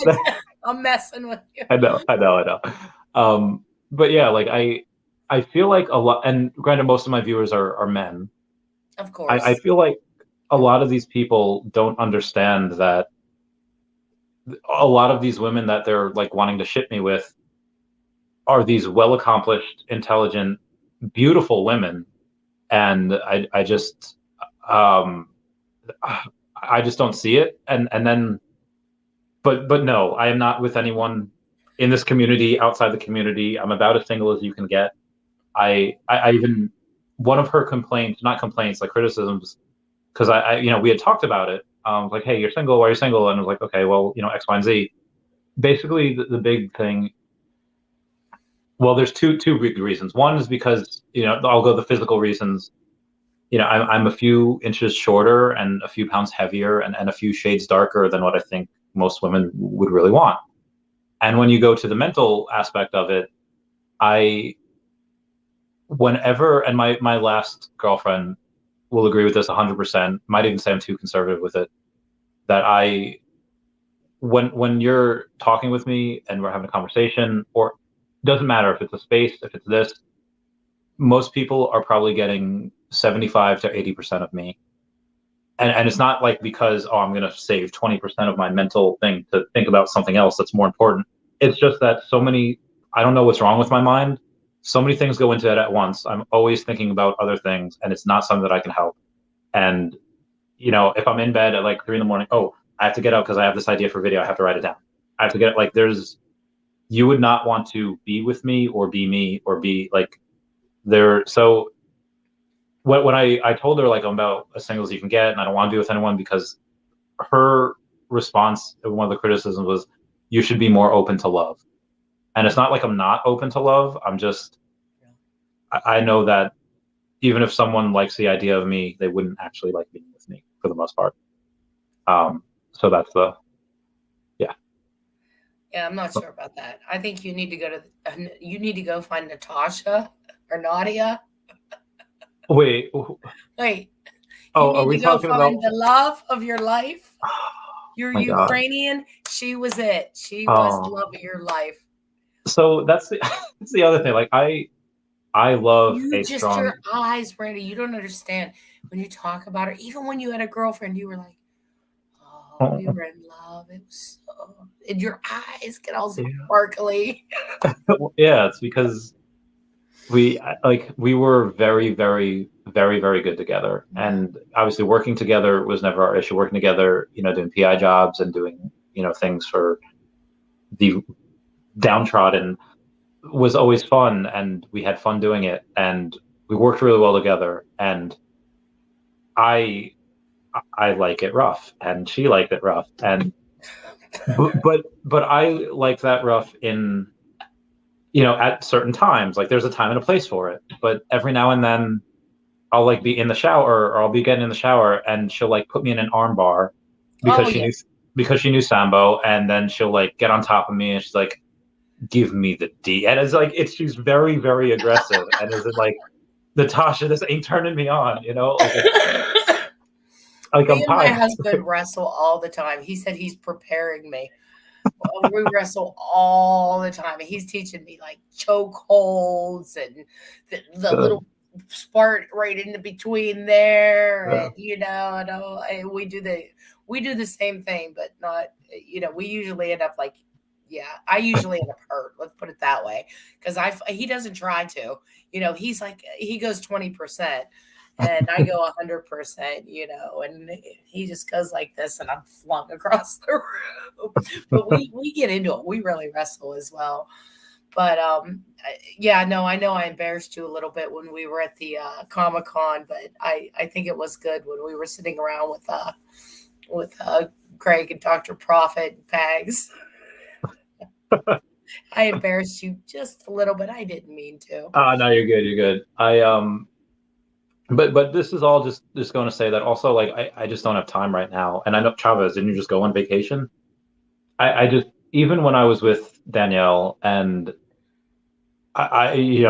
I'm messing with you. I know. But yeah, like I feel like a lot, and granted, most of my viewers are men. Of I course. feel like a lot of these people don't understand that a lot of these women that they're like wanting to ship me with are these well accomplished, intelligent, beautiful women, and um I just don't see it, and then but no, I am not with anyone in this community, outside the community. I'm about as single as you can get. I even, one of her complaints, not complaints, like criticisms, because we had talked about it. Like, hey, you're single. Why are you single? And I was like, okay, well, X, Y, and Z. Basically, the big thing. Well, there's two big reasons. One is because I'll go the physical reasons. I'm a few inches shorter and a few pounds heavier, and a few shades darker than what I think most women would really want. And when you go to the mental aspect of it, I whenever, and my last girlfriend will agree with this 100%, might even say I'm too conservative with it, that when you're talking with me and we're having a conversation, or doesn't matter if it's a space, if it's this, most people are probably getting 75 to 80% of me. And it's not like because, oh, I'm going to save 20% of my mental thing to think about something else that's more important. It's just that I don't know what's wrong with my mind. So many things go into it at once. I'm always thinking about other things, and it's not something that I can help. And, if I'm in bed at like 3 a.m, oh, I have to get up because I have this idea for video. I have to write it down. I have to get, like, you would not want to be with me or be me or be like there. So when I told her, like, I'm about as single as you can get and I don't want to be with anyone, because her response, one of the criticisms was, you should be more open to love. And it's not like I'm not open to love. I'm just, I know that even if someone likes the idea of me, they wouldn't actually like being with me for the most part. So that's yeah. Yeah, I'm not sure about that. I think you need to go find Natascia or Nadia. Wait, Wait, you oh, are need we to go talking about? find the love of your life. You're My God. Ukrainian. She was it. She was the Oh, love of your life. so that's the other thing. Like, I love You a just, strong. your eyes, Brandy. You don't understand when you talk about her. Even when you had a girlfriend, you were like, oh, we were in love. It was so, and your eyes get all Yeah. sparkly. Yeah, it's because we were very, very, very, very good together, and obviously working together was never our issue. Working together, doing PI jobs and doing things for the downtrodden was always fun, and we had fun doing it, and we worked really well together. And I I like it rough, and she liked it rough, and but I like that rough in at certain times. Like, there's a time and a place for it, but every now and then I'll like be in the shower, or I'll be getting in the shower, and she'll like put me in an arm bar because Oh she yeah. knew because she knew Sambo, and then she'll like get on top of me, and she's like, "Give me the D," and it's like she's very, very aggressive, and is it like, Natascia, this ain't turning me on, like I'm Me and my tired. husband wrestle all the time. He said he's preparing me. We wrestle all the time. He's teaching me like choke holds and the Good. little spark right in between there, Yeah. and and we do the same thing, but not. We usually end up like Yeah, I usually end up hurt. Let's put it that way, because he doesn't try to. He's like he goes 20%, and I go 100%. And he just goes like this, and I'm flung across the room. But we get into it. We really wrestle as well. But yeah, no, I know I embarrassed you a little bit when we were at the Comic Con, but I think it was good when we were sitting around with Greg and Dr. Prophet and Pags. I embarrassed you just a little bit. I didn't mean to. No, you're good. You're good. But this is all just going to say that also, like, I just don't have time right now. And I know, Chavez, didn't you just go on vacation? I just, even when I was with Danielle, and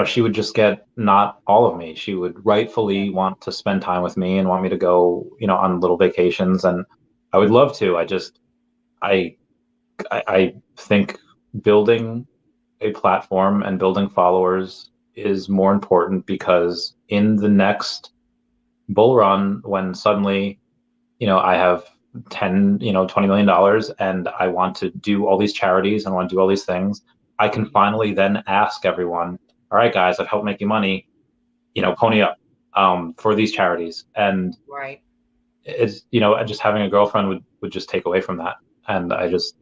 she would just get not all of me. She would rightfully want to spend time with me and want me to go, on little vacations, and I would love to. I I think building a platform and building followers is more important, because in the next bull run, when suddenly, I have 10, $20 million, and I want to do all these charities and I want to do all these things, I can finally then ask everyone, all right, guys, I've helped make you money, pony up for these charities. And Right. it's, just having a girlfriend would just take away from that. And I just,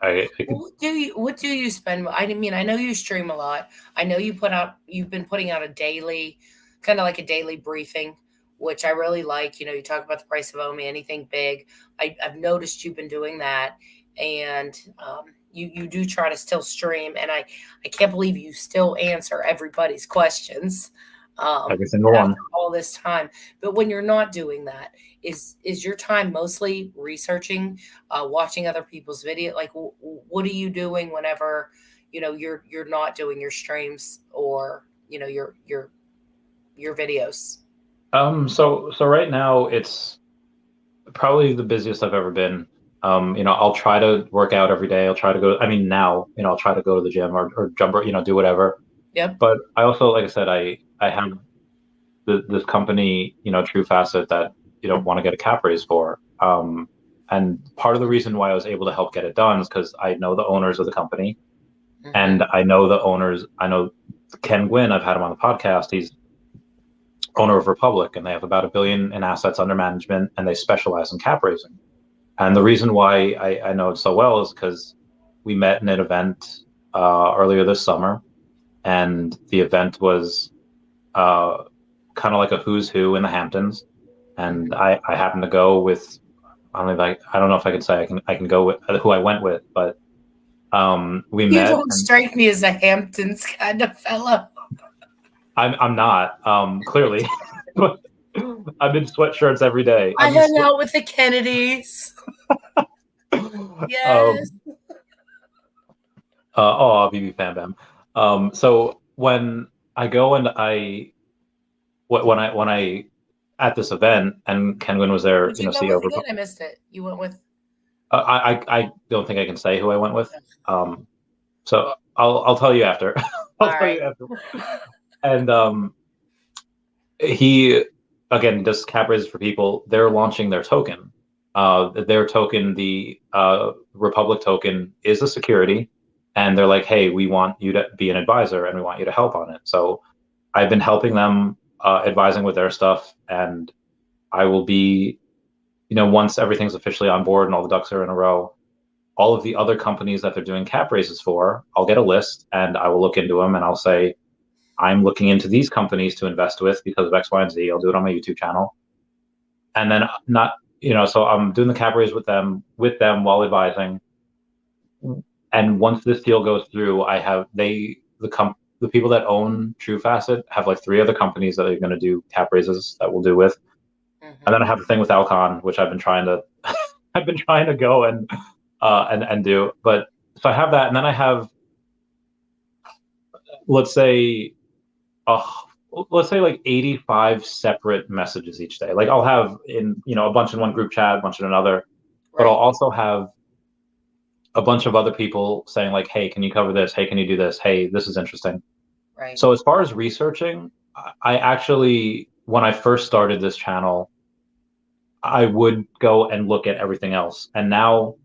I could, What do you spend? I mean, I know you stream a lot. I know you've been putting out a daily, kind of like a daily briefing, which I really like. You talk about the price of Omi, anything big. I've noticed you've been doing that, and you do try to still stream, and I can't believe you still answer everybody's questions every single one. after all this time. But when you're not doing that, is your time mostly researching, watching other people's video? Like, what are you doing whenever you're not doing your streams or your videos? So right now it's probably the busiest I've ever been. I'll try to work out every day. I'll try to go. I mean, now, I'll try to go to the gym or jump, do whatever. Yep. But I also, like I said, I have this company, True Facet, that want to get a cap raise for. And part of the reason why I was able to help get it done is because I know the owners of the company, and I know the owners. I know Ken Gwynn. I've had him on the podcast. He's owner of Republic, and they have about $1 billion in assets under management, and they specialize in cap raising. And the reason why I know it so well is because we met in an event earlier this summer, and the event was kind of like a who's who in the Hamptons, and I happened to go with, I don't know if I can say I can go with who I went with, but we You met. don't strike me as a Hamptons kind of fellow. I'm not, clearly. I'm in sweatshirts every day. I hang out with the Kennedys. Yes. Oh, BB Bam Bam. So when I go and when I at this event, and Ken Gwynn was there, Did you go CEO. with again? I missed it. You went with. I don't think I can say who I went with. So I'll tell you after. I'll tell you after. And he, again, does cap raises for people. They're launching their token. Their token, the Republic token, is a security, and they're like, hey, we want you to be an advisor, and we want you to help on it. So I've been helping them, advising with their stuff, and I will be, once everything's officially on board and all the ducks are in a row, all of the other companies that they're doing cap raises for, I'll get a list and I will look into them, and I'll say, I'm looking into these companies to invest with because of X, Y, and Z. I'll do it on my YouTube channel. And then so I'm doing the cap raise with them while advising. And once this deal goes through, the people that own True Facet have like 3 other companies that are going to do cap raises that we'll do with. And then I have a thing with Alcon, which I've been trying to go and do. But so I have that, and then I have, let's say like 85 separate messages each day. Like I'll have a bunch in one group chat, a bunch in another, but I'll also have a bunch of other people saying like, hey, can you cover this? Hey, can you do this? Hey, this is interesting. Right. So as far as researching, I actually, when I first started this channel, I would go and look at everything else. And now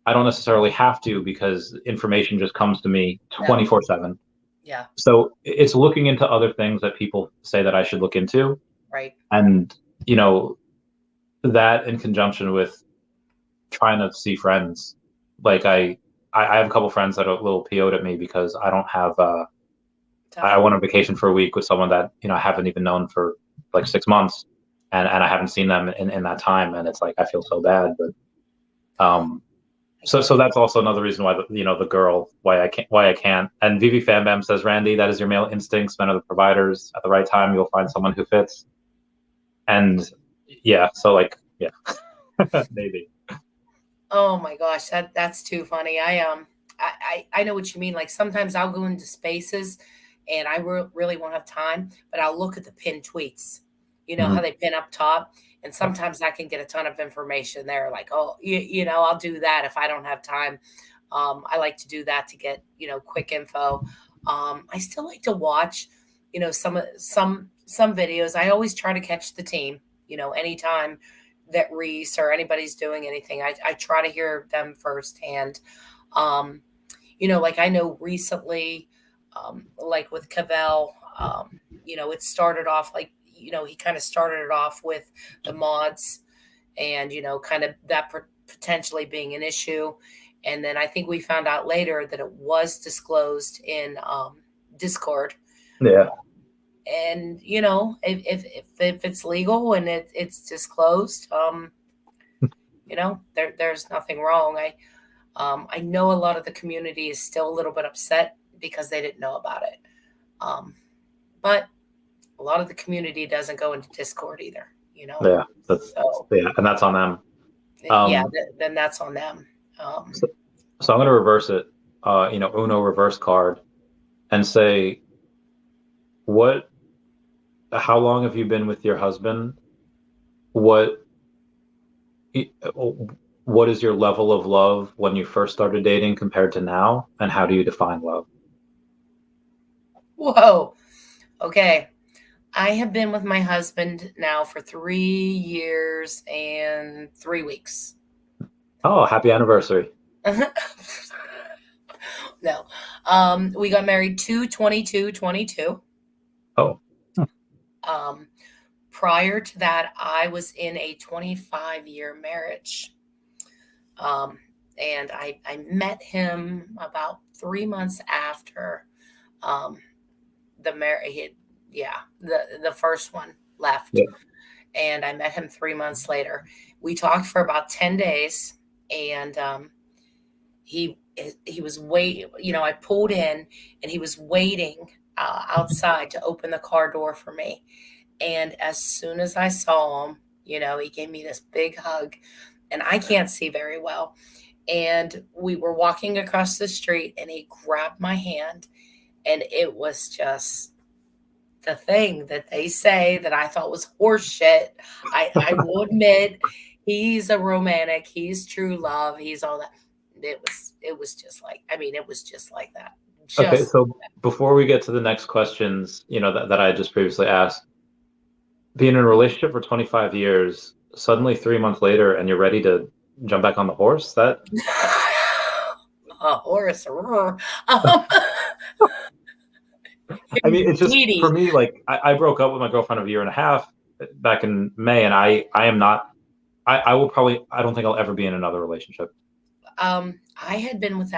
I don't necessarily have to because information just comes to me No. 24/7. Yeah. So it's looking into other things that people say that I should look into. Right. And, you know, that in conjunction with trying to see friends. Like I have a couple friends that are a little PO'd at me because I don't have I Time. went on vacation for a week with someone that, you know, I haven't even known for like 6 months, and I haven't seen them in that time, and it's like I feel so bad. But so that's also another reason why the girl why I can't. And Vivi Fambam says, Randy, that is your male instincts. Men are the providers. At the right time, you'll find someone who fits. And yeah, so like yeah, maybe. Oh my gosh, that's too funny. I know what you mean. Like sometimes I'll go into spaces and I really won't have time, but I'll look at the pinned tweets. You know how Mhm. they pin up top, and sometimes I can get a ton of information there. Like, oh, I'll do that if I don't have time. I like to do that to get quick info. I still like to watch, some videos. I always try to catch the team. Anytime that Reese or anybody's doing anything, I try to hear them firsthand. Um, like I know recently, like with Cavell, it started off like, he kind of started it off with the mods and, kind of that potentially being an issue. And then I think we found out later that it was disclosed in Discord. Yeah. And, if it's legal and it's disclosed, there's nothing wrong. I know a lot of the community is still a little bit upset because they didn't know about it. But a lot of the community doesn't go into Discord either, Yeah, So and that's on them. yeah, then that's on them. So I'm going to reverse it, Uno reverse card, and say, how long have you been with your husband? What what is your level of love when you first started dating compared to now, and how do you define love? Whoa. Okay. I have been with my husband now for 3 years and 3 weeks. Oh, happy anniversary. No. We got married 2/22/22. Oh. Prior to that, I was in a 25-year marriage. And I met him about 3 months after the marriage. Yeah, the first one left. Yeah. And I met him 3 months later. We talked for about 10 days, and he was waiting. I pulled in, and he was waiting outside to open the car door for me. And as soon as I saw him, he gave me this big hug, and I can't see very well. And we were walking across the street, and he grabbed my hand, and it was just the thing that they say that I thought was horseshit. I will admit, he's a romantic. He's true love. He's all that. It was just like, it was just like that. Okay, so before we get to the next questions, that I just previously asked, being in a relationship for 25 years, suddenly 3 months later, and you're ready to jump back on the horse? That a horse. I mean, it's just for me, like I broke up with my girlfriend of a year and a half back in May, and I am not. I will probably. I don't think I'll ever be in another relationship. I had been with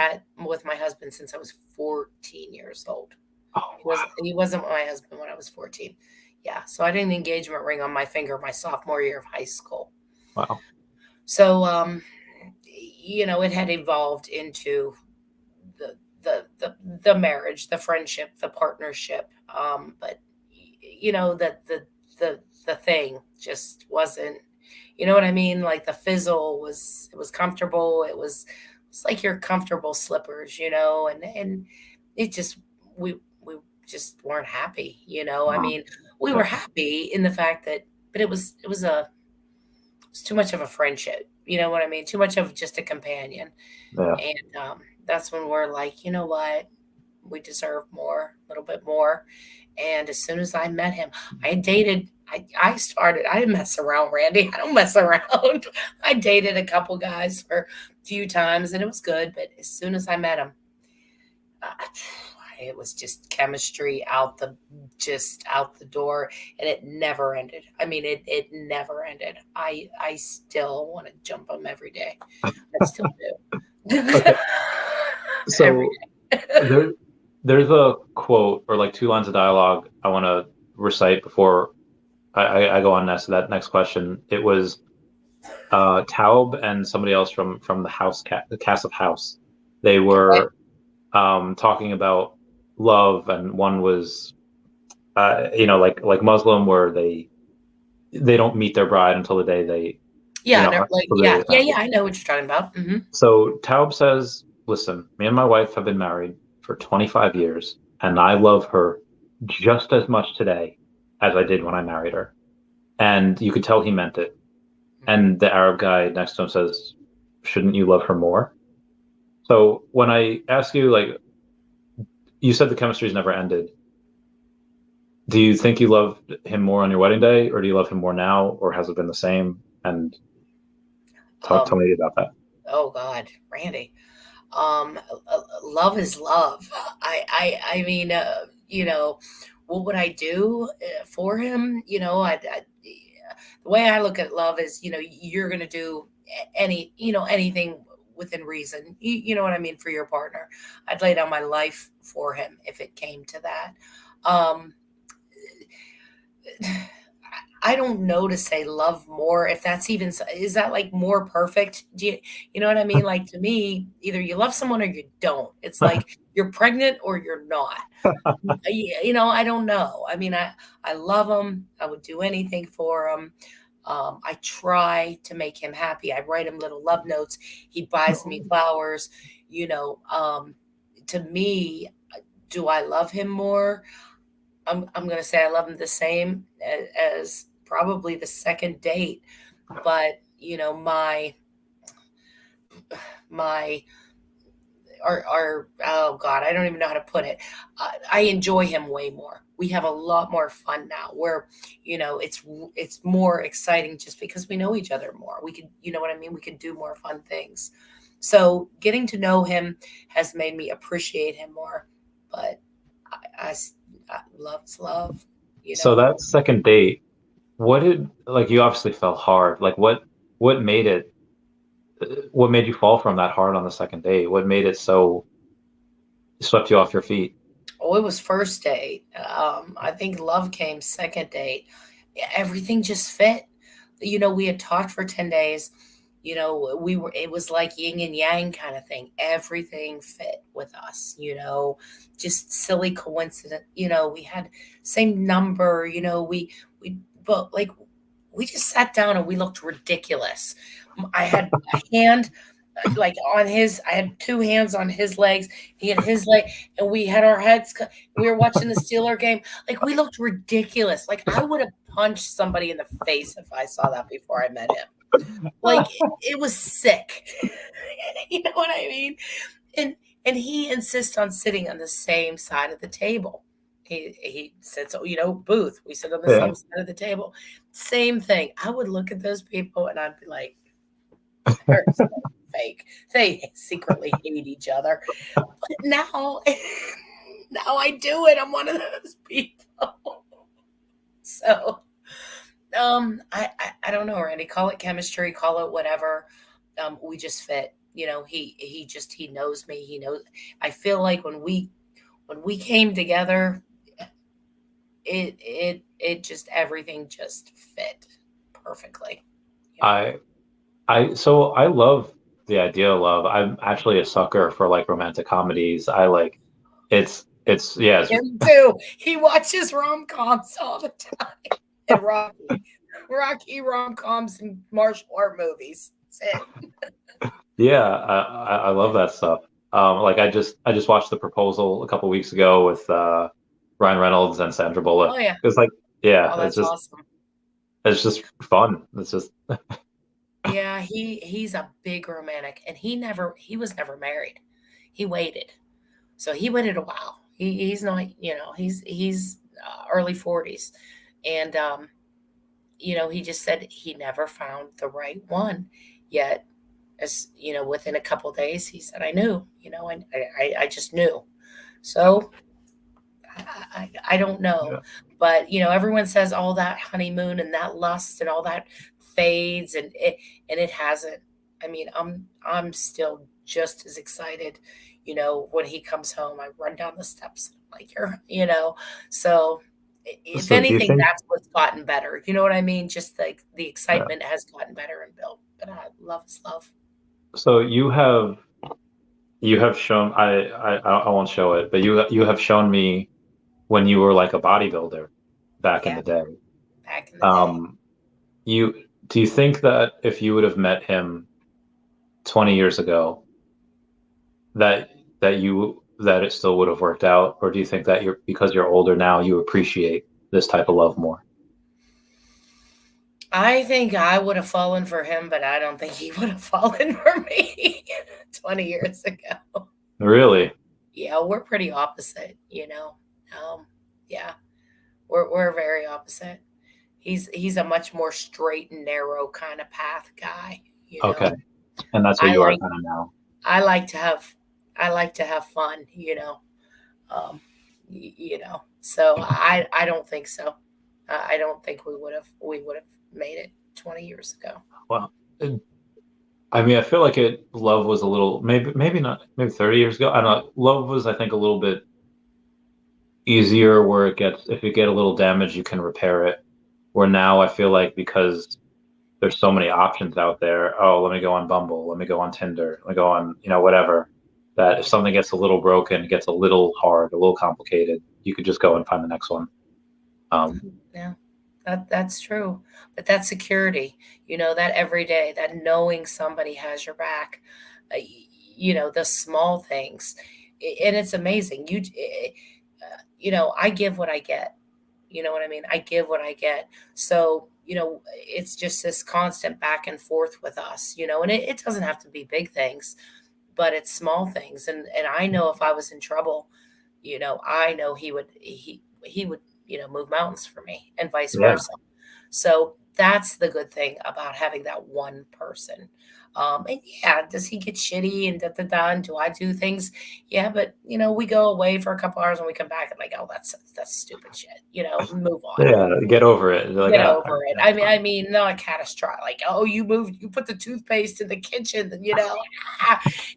my husband since I was 14 years old. Oh, wow. He wasn't my husband when I was 14. Yeah, so I did an engagement ring on my finger my sophomore year of high school. Wow. So, it had evolved into the marriage, the friendship, the partnership. But the thing just wasn't. You know what I mean? Like the fizzle it was comfortable. It's like your comfortable slippers, and it just we just weren't happy. Wow. I mean, we were happy in the fact that, but it was too much of a friendship. You know what I mean? Too much of just a companion. Yeah. And that's when we're like, you know what? We deserve more, a little bit more. And as soon as I met him, I dated. I didn't mess around, Randy. I don't mess around. I dated a couple guys for few times, and it was good. But as soon as I met him, uh, it was just chemistry out the door, and it never ended. I mean, it never ended. I still want to jump him every day. I still do. Okay. Every So there's a quote or like 2 lines of dialogue I want to recite before I go on that next question. It was Taub and somebody else from the cast of House. They okay. were talking about love, and one was like Muslim, where they don't meet their bride until the day they Like until the day they found. I know what you're talking about. So Taub says, "Listen, me and my wife have been married for 25 years, and I love her just as much today as I did when I married her." And you could tell he meant it. And the Arab guy next to him says, "Shouldn't you love her more?" So when I ask you, like, you said the chemistry's never ended. Do you think you love him more on your wedding day, or do you love him more now, or has it been the same? And tell Um, me about that. oh God, Randy. Love is love. I mean, what would I do for him? The way I look at love is, you're going to do anything within reason. You know what I mean? For your partner, I'd lay down my life for him if it came to that. Um, I don't know to say love more, if that's even, is that like more perfect? You know what I mean? Like, to me, either you love someone or you don't. It's like you're pregnant or you're not. I don't know. I mean, I love him. I would do anything for him. I try to make him happy. I write him little love notes. He buys me flowers. To me, do I love him more? I'm going to say I love him the same as probably the second date. But, my oh God, I don't even know how to put it. I enjoy him way more. We have a lot more fun now, where it's more exciting just because we know each other more. We could, you know what I mean? We could do more fun things. So getting to know him has made me appreciate him more. But love's love. So that second date, you obviously fell hard. Like what made it what made you fall from that hard on the second date? What made it so swept you off your feet? Oh, it was first date. I think love came second date. Everything just fit. We had talked for 10 days. It was like yin and yang kind of thing. Everything fit with us, just silly coincidence. We had same number, but like, we just sat down and we looked ridiculous. I had a hand like on his, I had two hands on his legs. He had his leg, and we had our heads. We were watching the Steeler game. Like, we looked ridiculous. Like, I would have punched somebody in the face if I saw that before I met him. Like, it was sick. You know what I mean? And he insists on sitting on the same side of the table. He sits, booth. We sit on the Yeah. same side of the table. Same thing. I would look at those people and I'd be like, they're so fake. They secretly hate each other. But now, now I do it. I'm one of those people. So, I don't know, Randy. Call it chemistry. Call it whatever. We just fit. He knows me. He knows. I feel like when we came together, it just, everything just fit perfectly. I love the idea of love. I'm actually a sucker for like romantic comedies. I like it's yeah, it's Him too. He watches rom-coms all the time. And Rocky rom-coms and martial art movies. That's it. yeah, I love that stuff. Like I just watched The Proposal a couple weeks ago with Ryan Reynolds and Sandra Bullock. Oh yeah. It's like yeah, Oh, that's awesome. it's just fun. It's just Yeah, he's a big romantic, and he was never married. He waited. So he waited a while. He's not, he's early 40s. And he just said he never found the right one yet. as you know, within a couple of days, he said, I knew, you know, and I just knew. So I don't know, Yeah. but you know, everyone says all that honeymoon and that lust and all that fades, and it hasn't. I mean, I'm still just as excited, you know, when he comes home. I run down the steps like you're, you know, so if So do you anything, think? that's what's gotten better. You know what I mean? Just like the Yeah. excitement has gotten better and built. But love is love. So you have shown I won't show it, but you have shown me when you were like a bodybuilder back in Yeah, the day. back in the day. Um, you do you think that if you would have met him 20 years ago, that that it still would have worked out, or do you think that you're because you're older now, you appreciate this type of love more? I think I would have fallen for him, but I don't think he would have fallen for me 20 years ago. Really? Yeah, we're pretty opposite, you know. Um, yeah, we're very opposite. He's a much more straight and narrow kind of path guy, you Okay. know. And that's what I you are like kind of now. I like to have I like to have fun, you know. Um, you know. So I don't think so. I don't think we would have made it 20 years ago. Well, I mean, I feel like love was a little, maybe not, maybe 30 years ago. I don't know. Love was, I think, a little bit easier where if you get a little damage, you can repair it. Where now I feel like because there's so many options out there, oh, let me go on Bumble, let me go on Tinder, let me go on, whatever, that if something gets a little broken, gets a little hard, a little complicated, you could just go and find the next one. Um, Yeah, that's true. But that security, you know, that every day, that knowing somebody has your back, you know, the small things, and it's amazing. You know, I give what I get. You know what I mean? I give what I get. So, you know, it's just this constant back and forth with us, you know, and it doesn't have to be big things, but it's small things. And I know if I was in trouble, you know, I know he would, you know, move mountains for me and vice yeah, versa. So that's the good thing about having that one person. And yeah, does he get shitty and da da da? And do I do things? Yeah, but you know, we go away for a couple hours and we come back and like, oh, that's stupid shit. You know, move on. yeah, get over it. They're like, Get ah, over it. that's I fine. mean, not catastrophic. Like, oh, you put the toothpaste in the kitchen, you know,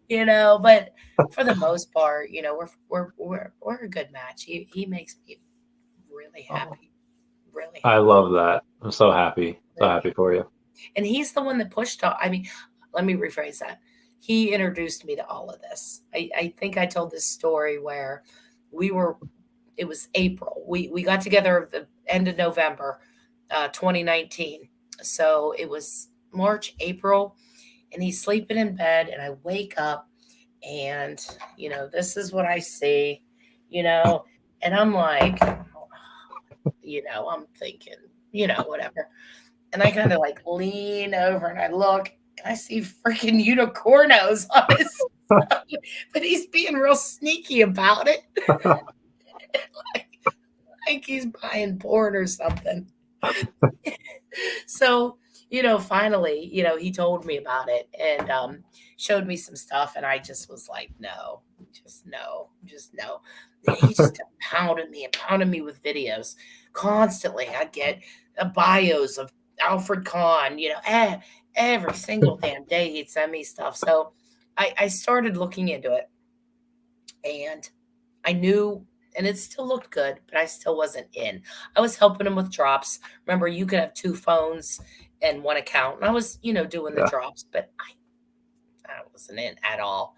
you know. But for the most part, you know, we're a good match. He makes me really Oh, happy, really I happy, love that. I'm so really. happy for you. And he's the one that pushed I mean, let me rephrase that. He introduced me to all of this. I think I told this story where we were, it was April. We got together at the end of November, 2019. So it was March, April, and he's sleeping in bed, and I wake up, and you know, this is what I see, you know, and I'm like, you know, I'm thinking, you know, whatever. And I kind of like lean over and I look and I see freaking unicornos on his phone, but he's being real sneaky about it. like, like he's buying porn or something. So, you know, finally, you know, he told me about it and showed me some stuff. And I just was like, no, just no, just no. He just kept pounding me with videos constantly. I'd get bios of Alfred Kahn, you know, every single damn day he'd send me stuff. So I started looking into it and I knew, and it still looked good, but I still wasn't in. I was helping him with drops. Remember, you could have two phones and one account. And I was, you know, doing the Yeah. drops, but I wasn't in at all.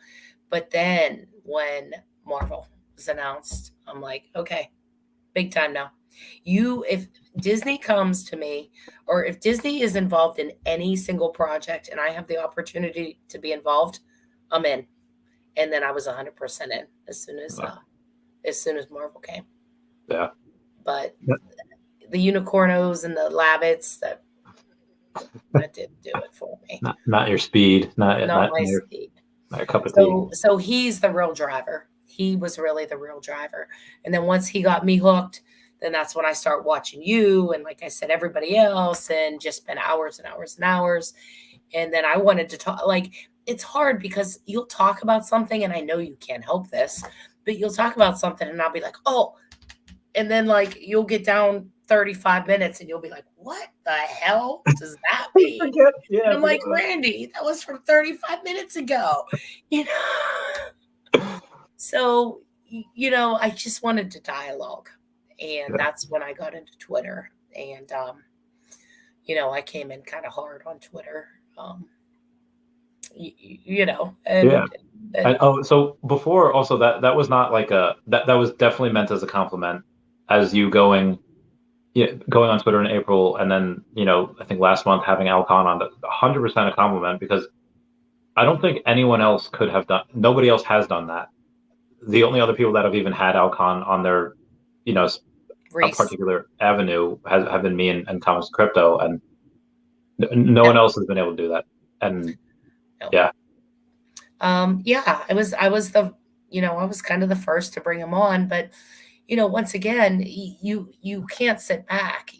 But then when Marvel was announced, I'm like, okay, big time now. If Disney comes to me, or if Disney is involved in any single project and I have the opportunity to be involved, I'm in. And then I was 100% in as soon as Marvel came. Yeah. But the unicornos and the labbits that didn't do it for me. Not your speed, Not my speed. not your cup of tea. So he's the real driver. He was really the real driver. And then once he got me hooked, then that's when I start watching you and like I said, everybody else and just spend hours and hours and hours. And then I wanted to talk, like it's hard because you'll talk about something, and I know you can't help this, but you'll talk about something and I'll be like, oh, and then like you'll get down 35 minutes and you'll be like, what the hell does that I mean? forget. And Yeah, I I'm forget like, Randy, that was from 35 minutes ago. You know? So, I just wanted to dialogue. And yeah, that's when I got into Twitter. And, I came in kind of hard on Twitter. yeah. And And oh, so before also that was not like that was definitely meant as a compliment, as you going, yeah, going on Twitter in April, and then I think last month having Alcon on, that 100% a compliment, because I don't think anyone else could have done. Nobody else has done that. The only other people that have even had Alcon on their, you know, a Reese. particular avenue have been me and Thomas Crypto, and no one No, else has been able to do that. And no. yeah, Yeah, I was kind of the first to bring him on, but once again, you can't sit back.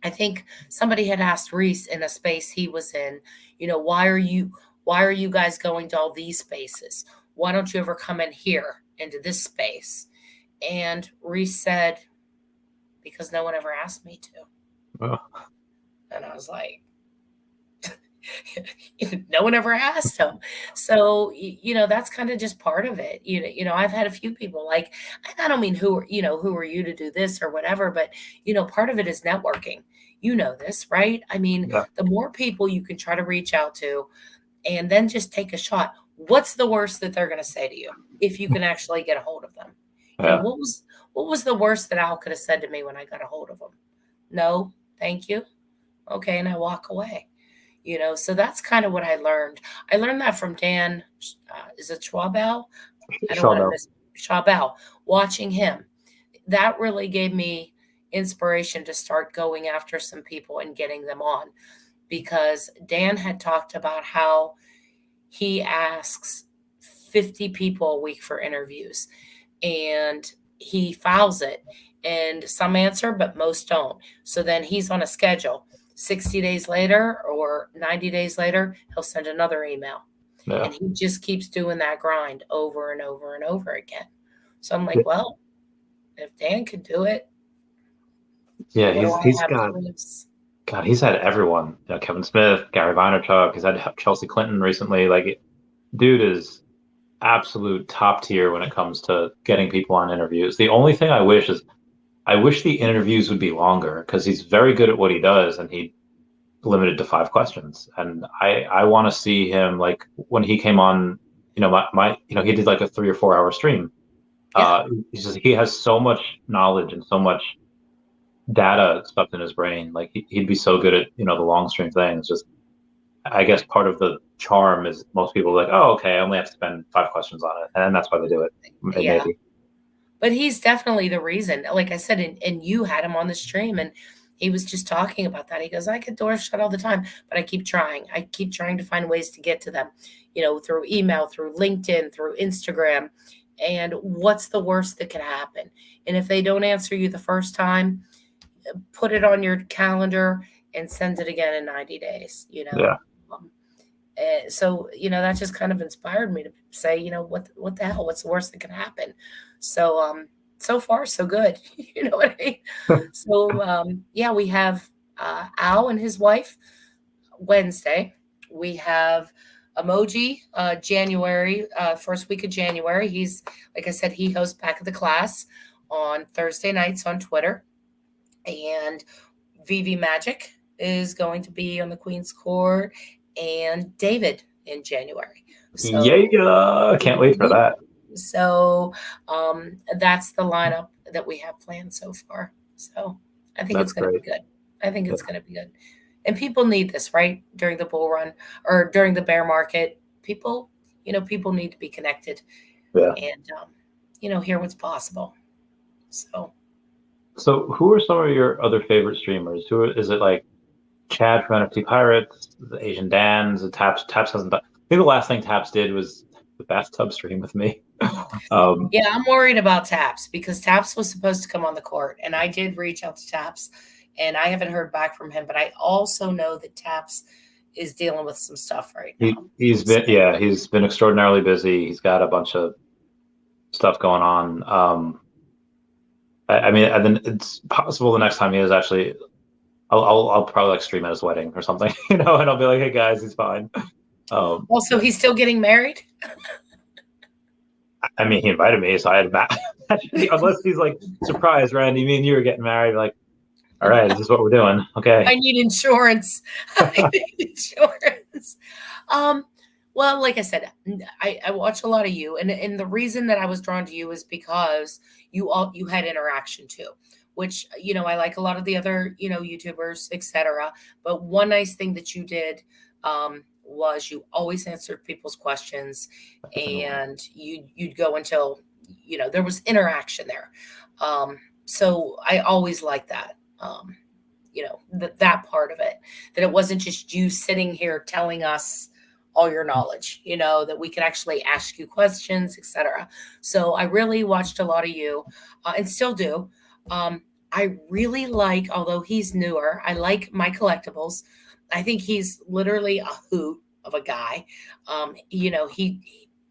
I think somebody had asked Reese in a space he was in, why are you guys going to all these spaces? Why don't you ever come in here into this space? And Reese said, because no one ever asked me to. well, And I was like, no one ever asked him. So, that's kind of just part of it. I've had a few people like, I don't mean who are you to do this or whatever, but, part of it is networking. You know this, right? I mean, yeah, the more people you can try to reach out to and then just take a shot. What's the worst that they're going to say to you if you can actually get a hold of them? yeah, What was the worst that Al could have said to me when I got a hold of him? No, thank you. Okay, and I walk away. So that's kind of what I learned. I learned that from Dan. Is it Schwabel? I don't want to Shawbel. miss Schwabel. Watching him, that really gave me inspiration to start going after some people and getting them on, because Dan had talked about how he asks 50 people a week for interviews, and he files it, and some answer but most don't. So then he's on a schedule. 60 days later or 90 days later, he'll send another email, Yeah, and he just keeps doing that grind over and over and over again. So I'm like, well, if Dan could do it, yeah. what do I He's have to got, lose? God, he's had everyone. Kevin Smith, Gary Vaynerchuk. He's had Chelsea Clinton recently. Like, dude is absolute top tier when it comes to getting people on interviews. The only thing I wish is, I wish the interviews would be longer, because he's very good at what he does, and he limited to 5 questions. And I want to see him, like when he came on, my he did like a 3 or 4 hour stream. Yeah, He has so much knowledge and so much data stuffed in his brain. Like he'd be so good at the long stream things. Just, I guess part of the charm is most people are like, oh, okay, I only have to spend 5 questions on it, and that's why they do it. yeah. Maybe. But he's definitely the reason. Like I said, and you had him on the stream, and he was just talking about that. He goes, I get doors shut all the time, but I keep trying. I keep trying to find ways to get to them, through email, through LinkedIn, through Instagram. And what's the worst that could happen? And if they don't answer you the first time, put it on your calendar and send it again in 90 days. Yeah, Um, so that just kind of inspired me to say, what the hell, what's the worst that can happen? So so far so good. You know what I mean? So yeah, we have Al and his wife Wednesday. We have Emoji January, first week of January. He's, like I said, he hosts Back of the Class on Thursday nights on Twitter. And Veve Magic is going to be on the Queen's Court, and David in January. So, yeah. Can't wait for that. so that's the lineup that we have planned so far. So I think That's it's going to be great. good. I think Yeah, it's going to be good. And people need this, right? During the bull run or during the bear market, people need to be connected yeah. and, hear what's possible. So, So who are some of your other favorite streamers? Is it like Chad from NFT Pirates, the Asian Dans, the Taps? Taps hasn't done. I think the last thing Taps did was the bathtub stream with me. um, yeah, I'm worried about Taps because Taps was supposed to come on the court, and I did reach out to Taps, and I haven't heard back from him. But I also know that Taps is dealing with some stuff right He now. he's been extraordinarily busy. He's got a bunch of stuff going on. I mean, and then it's possible the next time he is actually, I'll probably like stream at his wedding or something, and I'll be like, hey guys, he's fine. Also, he's still getting married. I mean, he invited me, so I had to unless he's like, surprise, Randy, me and you are getting married. Like, all right, this is what we're doing. Okay. I need insurance. I need insurance. Well, like I said, I watch a lot of you, and the reason that I was drawn to you is because you had interaction too, which I like a lot of the other YouTubers, etc. But one nice thing that you did was you always answered people's questions, and you'd go until there was interaction there. So I always like that. That part of it, that it wasn't just you sitting here telling us all your knowledge, that we could actually ask you questions, etc. So I really watched a lot of you and still do. I really like, although he's newer, I like my collectibles. I think he's literally a hoot of a guy.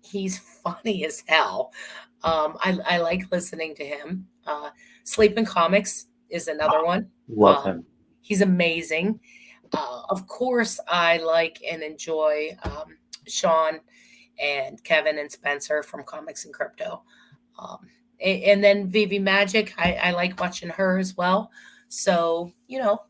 He's funny as hell. I like listening to him. Sleeping Comics is another one. Love him. He's amazing. Of course, I like and enjoy Sean and Kevin and Spencer from Comics and Crypto. And then Veve Magic, I like watching her as well. So,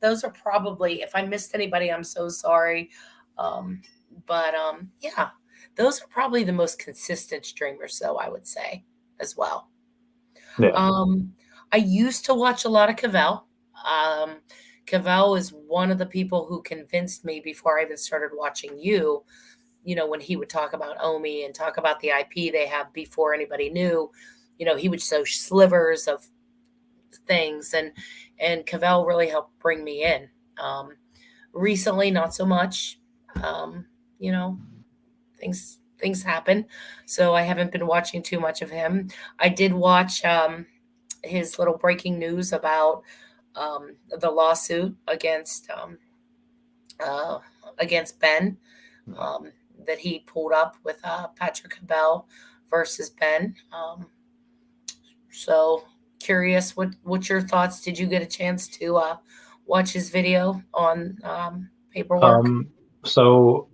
those are probably, if I missed anybody, I'm so sorry. Yeah, those are probably the most consistent streamers, though, I would say as well. Yeah. I used to watch a lot of Cavell. Cavell is one of the people who convinced me before I even started watching you, when he would talk about Omi and talk about the IP they have before anybody knew, he would show slivers of things, and Cavell really helped bring me in. Recently, not so much. Things happen. So I haven't been watching too much of him. I did watch his little breaking news about the lawsuit against Ben that he pulled up with Patrick Cabell versus Ben. So curious, what's your thoughts? Did you get a chance to watch his video on paperwork? So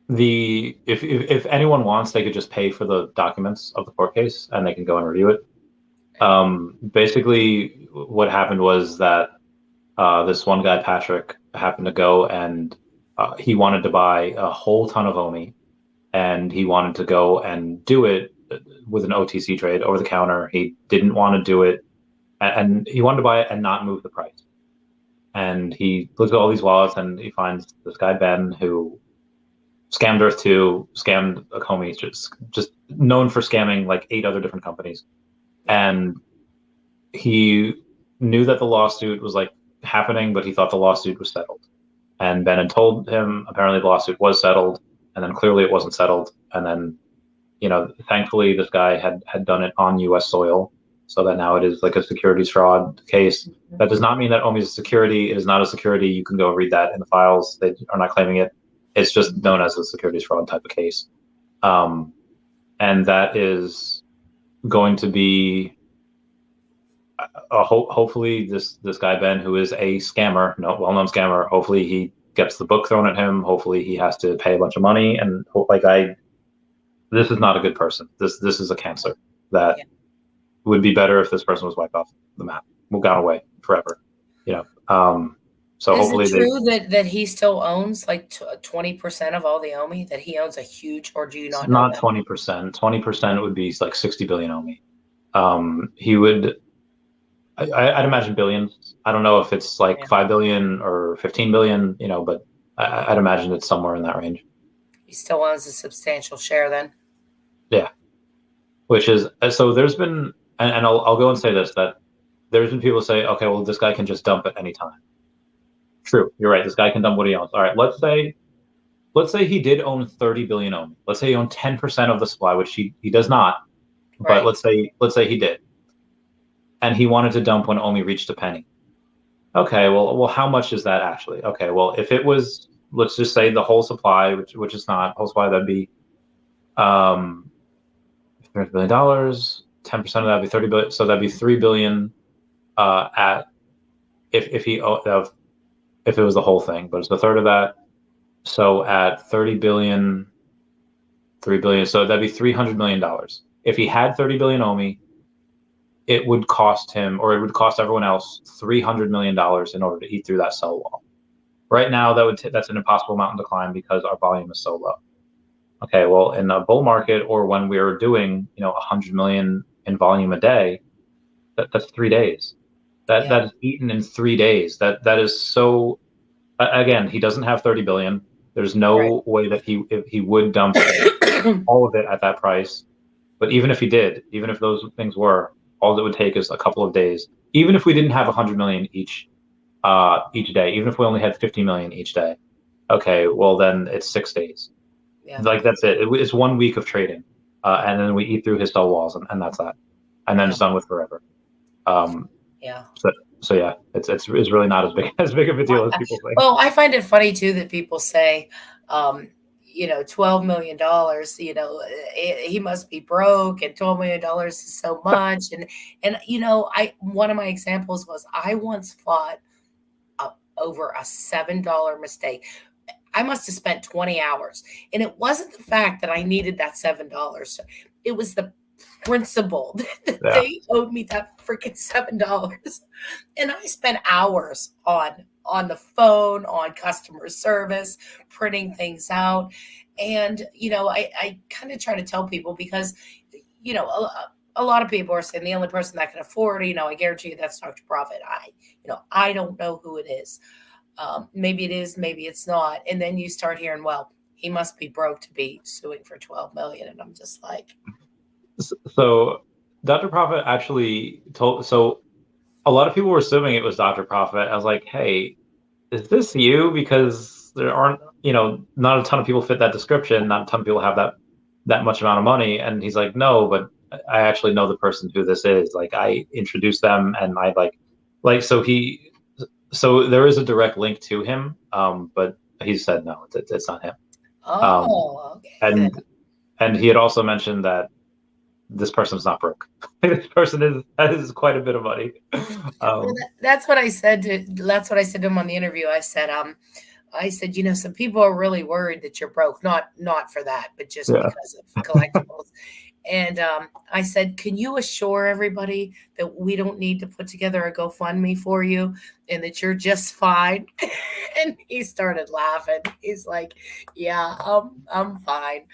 if anyone wants, they could just pay for the documents of the court case and they can go and review it. Basically, what happened was that this one guy, Patrick, happened to go and he wanted to buy a whole ton of Omi, and he wanted to go and do it with an OTC trade over the counter. He didn't want to do it, and he wanted to buy it and not move the price. And he looks at all these wallets and he finds this guy Ben who scammed Earth 2, scammed Akomi, just known for scamming like 8 other different companies. And he knew that the lawsuit was like happening, but he thought the lawsuit was settled. And Ben had told him apparently the lawsuit was settled, and then clearly it wasn't settled. And then, thankfully this guy had done it on US soil, so that now it is like a securities fraud case. That does not mean that Omi is a security. It is not a security. You can go read that in the files. They are not claiming it. It's just known as a securities fraud type of case. And that is going to be hopefully this guy Ben, who is a scammer, well-known scammer, hopefully he gets the book thrown at him. Hopefully he has to pay a bunch of money. And this is not a good person. This is a cancer that would be better if this person was wiped off the map, gone away forever. So is hopefully it true that he still owns like 20% of all the Omi? That he owns a huge, or do you not know? Not 20%. 20% would be like 60 billion Omi. He would, I'd imagine billions. I don't know if it's like 5 billion or 15 billion, but I'd imagine it's somewhere in that range. He still owns a substantial share then. Yeah. Which is, so there's been, and I'll go and say this, that there's been people say, okay, well, this guy can just dump at any time. True. You're right. This guy can dump what he owns. All right. Let's say he did own 30 billion Omi. Let's say he owned 10% of the supply, which he does not. But let's say he did. And he wanted to dump when Omi reached a penny. Okay, well, how much is that actually? Okay, well, if it was, let's just say the whole supply, which is not whole supply, that'd be $300 billion. 10% of that would be 30 billion, so that'd be 3 billion at if it was the whole thing, but it's a third of that. So at 30 billion, 3 billion, so that'd be $300 million. If he had 30 billion OMI, it would cost him, or it would cost everyone else, $300 million in order to eat through that sell wall. Right now, that's an impossible mountain to climb because our volume is so low. Okay, well, in a bull market or when we're doing 100 million in volume a day, that's 3 days. That is eaten in 3 days. That is so. Again, he doesn't have 30 billion. There's no way that he would dump all of it at that price. But even if he did, even if those things were, all it would take is a couple of days. Even if we didn't have 100 million each day, even if we only had 50 million each day, okay, well then it's 6 days. Yeah. Like that's it. It's 1 week of trading, and then we eat through his sell walls, and that's that, and then it's done with forever. Yeah. So yeah, it's really not as big of a deal as people think. Well, I find it funny too that people say, $12 million, he must be broke, and $12 million is so much. And one of my examples was I once fought over a $7 mistake. I must have spent 20 hours. And it wasn't the fact that I needed that $7. It was the principle that they owed me that freaking $7. And I spent hours on the phone, on customer service, printing things out. And, I kind of try to tell people because, a lot of people are saying the only person that can afford it, I guarantee you that's Dr. Profit. I don't know who it is. Maybe it is, maybe it's not. And then you start hearing, well, he must be broke to be suing for 12 million. And I'm just like. So Dr. Profit actually told, so a lot of people were assuming it was Dr. Profit. I was like, hey, is this you? Because there aren't, not a ton of people fit that description. Not a ton of people have that much amount of money. And he's like, no, but I actually know the person who this is. Like I introduced them and I so there is a direct link to him. But he said, no, it's not him. Okay. And he had also mentioned that this person's not broke. This person has quite a bit of money. That's what I said to him on the interview. I said, some people are really worried that you're broke. Not for that, but just because of collectibles. And I said, can you assure everybody that we don't need to put together a GoFundMe for you and that you're just fine? And he started laughing. He's like, yeah, I'm fine.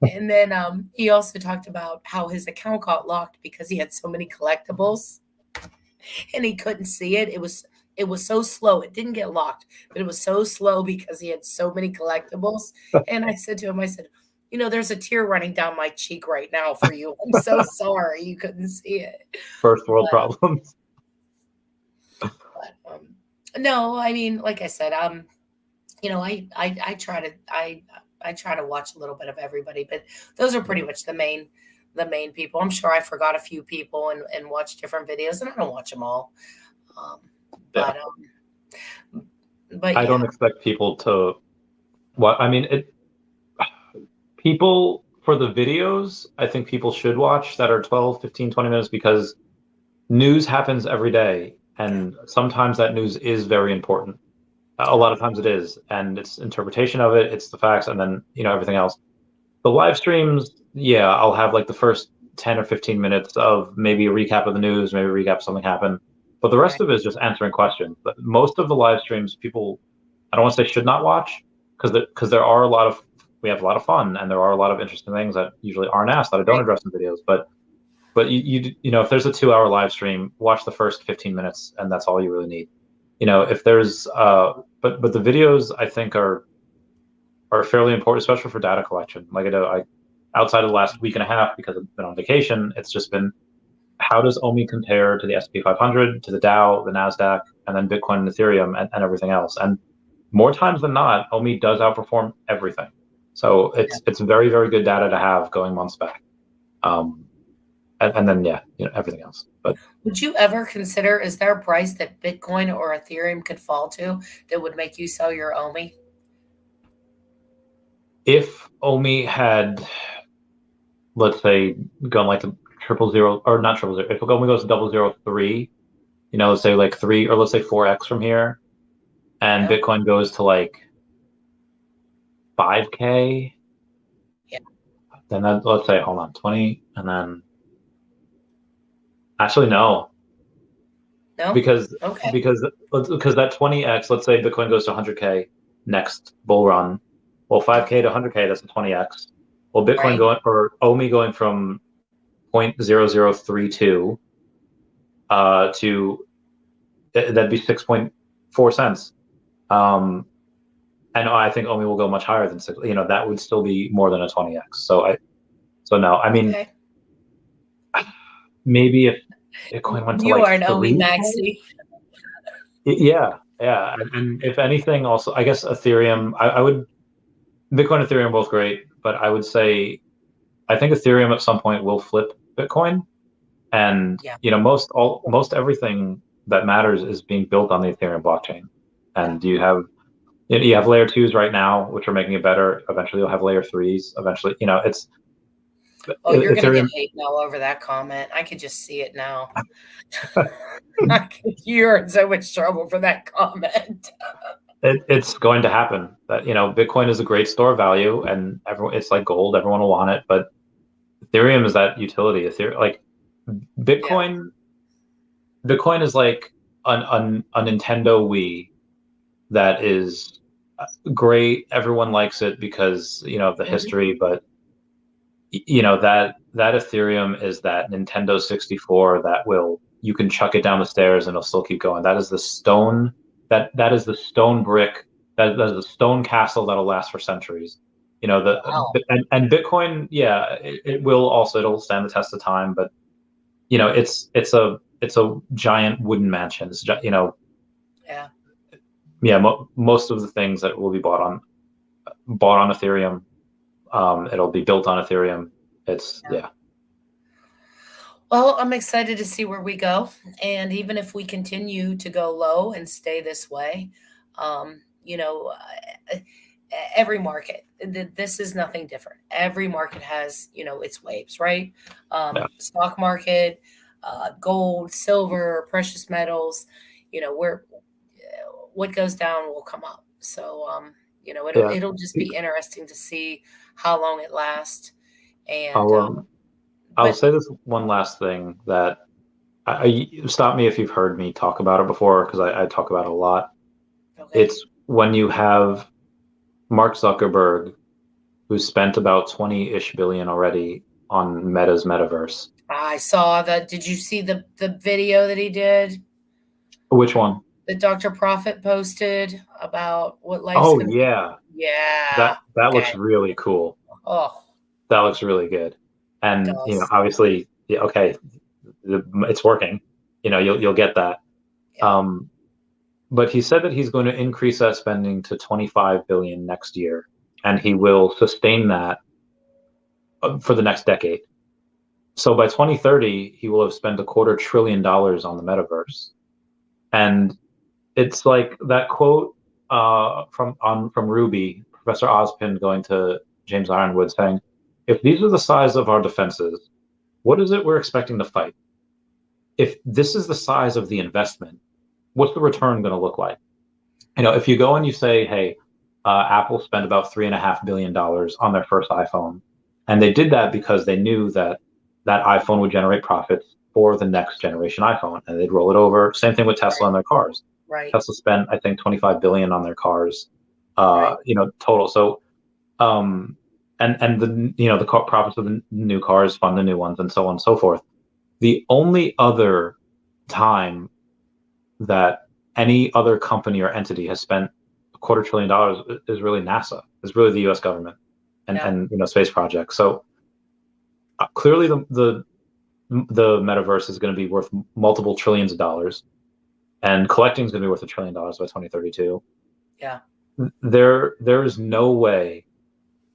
And then he also talked about how his account got locked because he had so many collectibles and he couldn't see it. It was so slow. It didn't get locked, but it was so slow because he had so many collectibles. And I said to him, there's a tear running down my cheek right now for you. I'm so sorry you couldn't see it. First world problems. But, no, I mean, like I said, I try to watch a little bit of everybody, but those are pretty much the main people. I'm sure I forgot a few people and watched different videos, and I don't watch them all. But I don't expect people to. People for the videos, I think people should watch that are 12, 15, 20 minutes because news happens every day. And sometimes that news is very important. A lot of times it is. And it's interpretation of it, it's the facts, and then, everything else. The live streams, I'll have like the first 10 or 15 minutes of maybe a recap of the news, maybe a recap of something happened. But the rest of it is just answering questions. But most of the live streams, people, I don't want to say should not watch, because we have a lot of fun, and there are a lot of interesting things that usually aren't asked that I don't address in videos. But if there's a 2-hour live stream, watch the first 15 minutes, and that's all you really need. If there's but the videos I think are fairly important, especially for data collection. Like I outside of the last week and a half, because I've been on vacation, it's just been how does OMI compare to the S&P 500, to the Dow, the Nasdaq, and then Bitcoin and Ethereum and everything else. And more times than not, OMI does outperform everything. So it's very, very good data to have going months back. and then everything else. But Would you ever consider, is there a price that Bitcoin or Ethereum could fall to that would make you sell your OMI? if OMI had, let's say, gone like to 000, or not 000, if OMI goes to 003, let's say like 3, or let's say 4x from here, and Yeah. Bitcoin goes to like 5K, Yeah. then let's say, hold on, 20, and then actually no, No? because Okay. because that 20x, let's say Bitcoin goes to 100K next bull run, well, 5K to 100K, that's a 20x. Well, Bitcoin Right. going, or OMI going from 0.0032 to that'd be 6.4 cents. And I think OMI will go much higher than 6. That would still be more than a 20x. So no, I mean, Okay. maybe if Bitcoin went to You like are an OMI 3K. maxi. Yeah. And if anything, also, I guess Ethereum, I would, Bitcoin and Ethereum both great, but I would say, I think Ethereum at some point will flip Bitcoin. And, Yeah. most everything that matters is being built on the Ethereum blockchain. And you have layer 2s right now, which are making it better. Eventually you'll have layer 3s. Eventually, it's Oh, you're going to Ethereum. get hate mail over that comment. I could just see it now. You're in so much trouble for that comment. It's going to happen. That Bitcoin is a great store of value, and it's like gold. Everyone will want it, but Ethereum is that utility. Ethereum, like Bitcoin, Bitcoin is like a Nintendo Wii that is great. Everyone likes it because of the history, but that Ethereum is that Nintendo 64 that you can chuck it down the stairs and it'll still keep going. That is the stone that is the stone brick, that is the stone castle that'll last for centuries. Wow. And Bitcoin, it'll stand the test of time, but it's a giant wooden mansion. It's most of the things that will be bought on Ethereum. It'll be built on Ethereum. Well, I'm excited to see where we go. And even if we continue to go low and stay this way, um, you know, uh, every market, this is nothing different. Every market has, its waves, right? Yeah. Stock market, gold, silver, precious metals, where what goes down will come up. So, it'll just be interesting to see how long it lasts. And, I'll say this one last thing that stop me if you've heard me talk about it before, because I talk about it a lot. okay. It's when you have Mark Zuckerberg, who's spent about 20-ish billion already on Meta's metaverse. I saw that. Did you see the video that he did? Which one? That Dr. Prophet posted about what life's Oh, gonna yeah. be? Yeah. That looks really cool. Oh, That looks really good. And, does. obviously, okay, it's working. You'll get that. Yeah. But he said that he's going to increase that spending to 25 billion next year, and he will sustain that for the next decade. So by 2030, he will have spent $250 billion on the metaverse. And it's like that quote from Ruby, Professor Ozpin going to James Ironwood saying, "If these are the size of our defenses, what is it we're expecting to fight? If this is the size of the investment, what's the return going to look like?" If you go and you say, "Hey, Apple spent about $3.5 billion on their first iPhone," and they did that because they knew that iPhone would generate profits for the next generation iPhone, and they'd roll it over. Same thing with Tesla and their cars. Right. Tesla spent, I think, 25 billion on their cars, Right. total. So, and the profits of the new cars fund the new ones, and so on and so forth. The only other time that any other company or entity has spent $250 billion is really NASA, is really the U.S. government, and space projects. So clearly, the metaverse is going to be worth multiple trillions of dollars, and collecting is going to be worth $1 trillion by 2032. Yeah. There is no way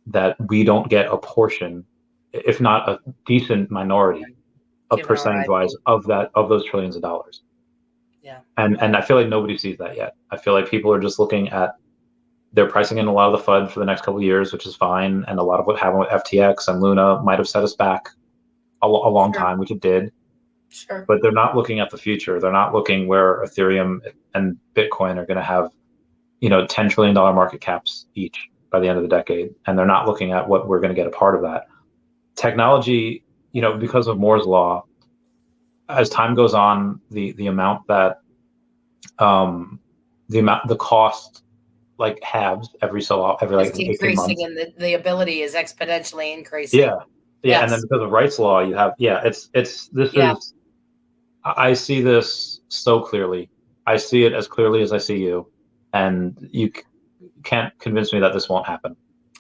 that we don't get a portion, if not a decent minority, Given our percentage wise IP. of those trillions of dollars. Yeah. And I feel like nobody sees that yet. I feel like people are just looking at, they're pricing in a lot of the FUD for the next couple of years, which is fine. And a lot of what happened with FTX and Luna might have set us back a long Sure. time, which it did. Sure. But they're not looking at the future. They're not looking where Ethereum and Bitcoin are going to have, $10 trillion market caps each by the end of the decade. And they're not looking at what we're going to get a part of that. Technology, because of Moore's law, as time goes on, the amount that the cost like halves every It's like 18 decreasing months. and the ability is exponentially increasing. Yeah. And then Yes. because of rights law, you have Yeah. I see this so clearly. I see it as clearly as I see you, and you can't convince me that this won't happen.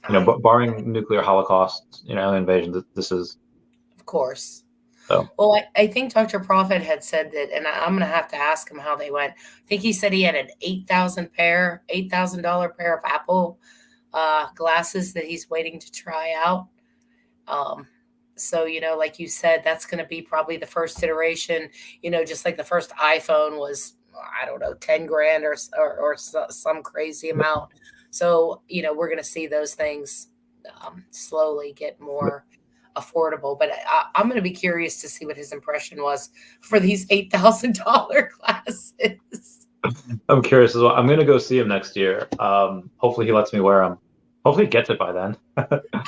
But barring nuclear holocaust, alien invasion, this is Of course. so. Well, I think Dr. Prophet had said that, and I'm going to have to ask him how they went. I think he said he had an $8,000 pair of Apple glasses that he's waiting to try out. So, like you said, that's going to be probably the first iteration, just like the first iPhone was, I don't know, 10 grand or some crazy amount. So, we're going to see those things slowly get more affordable. But I'm going to be curious to see what his impression was for these $8,000 glasses. I'm curious as well. I'm going to go see him next year. Hopefully he lets me wear them. Hopefully he gets it by then.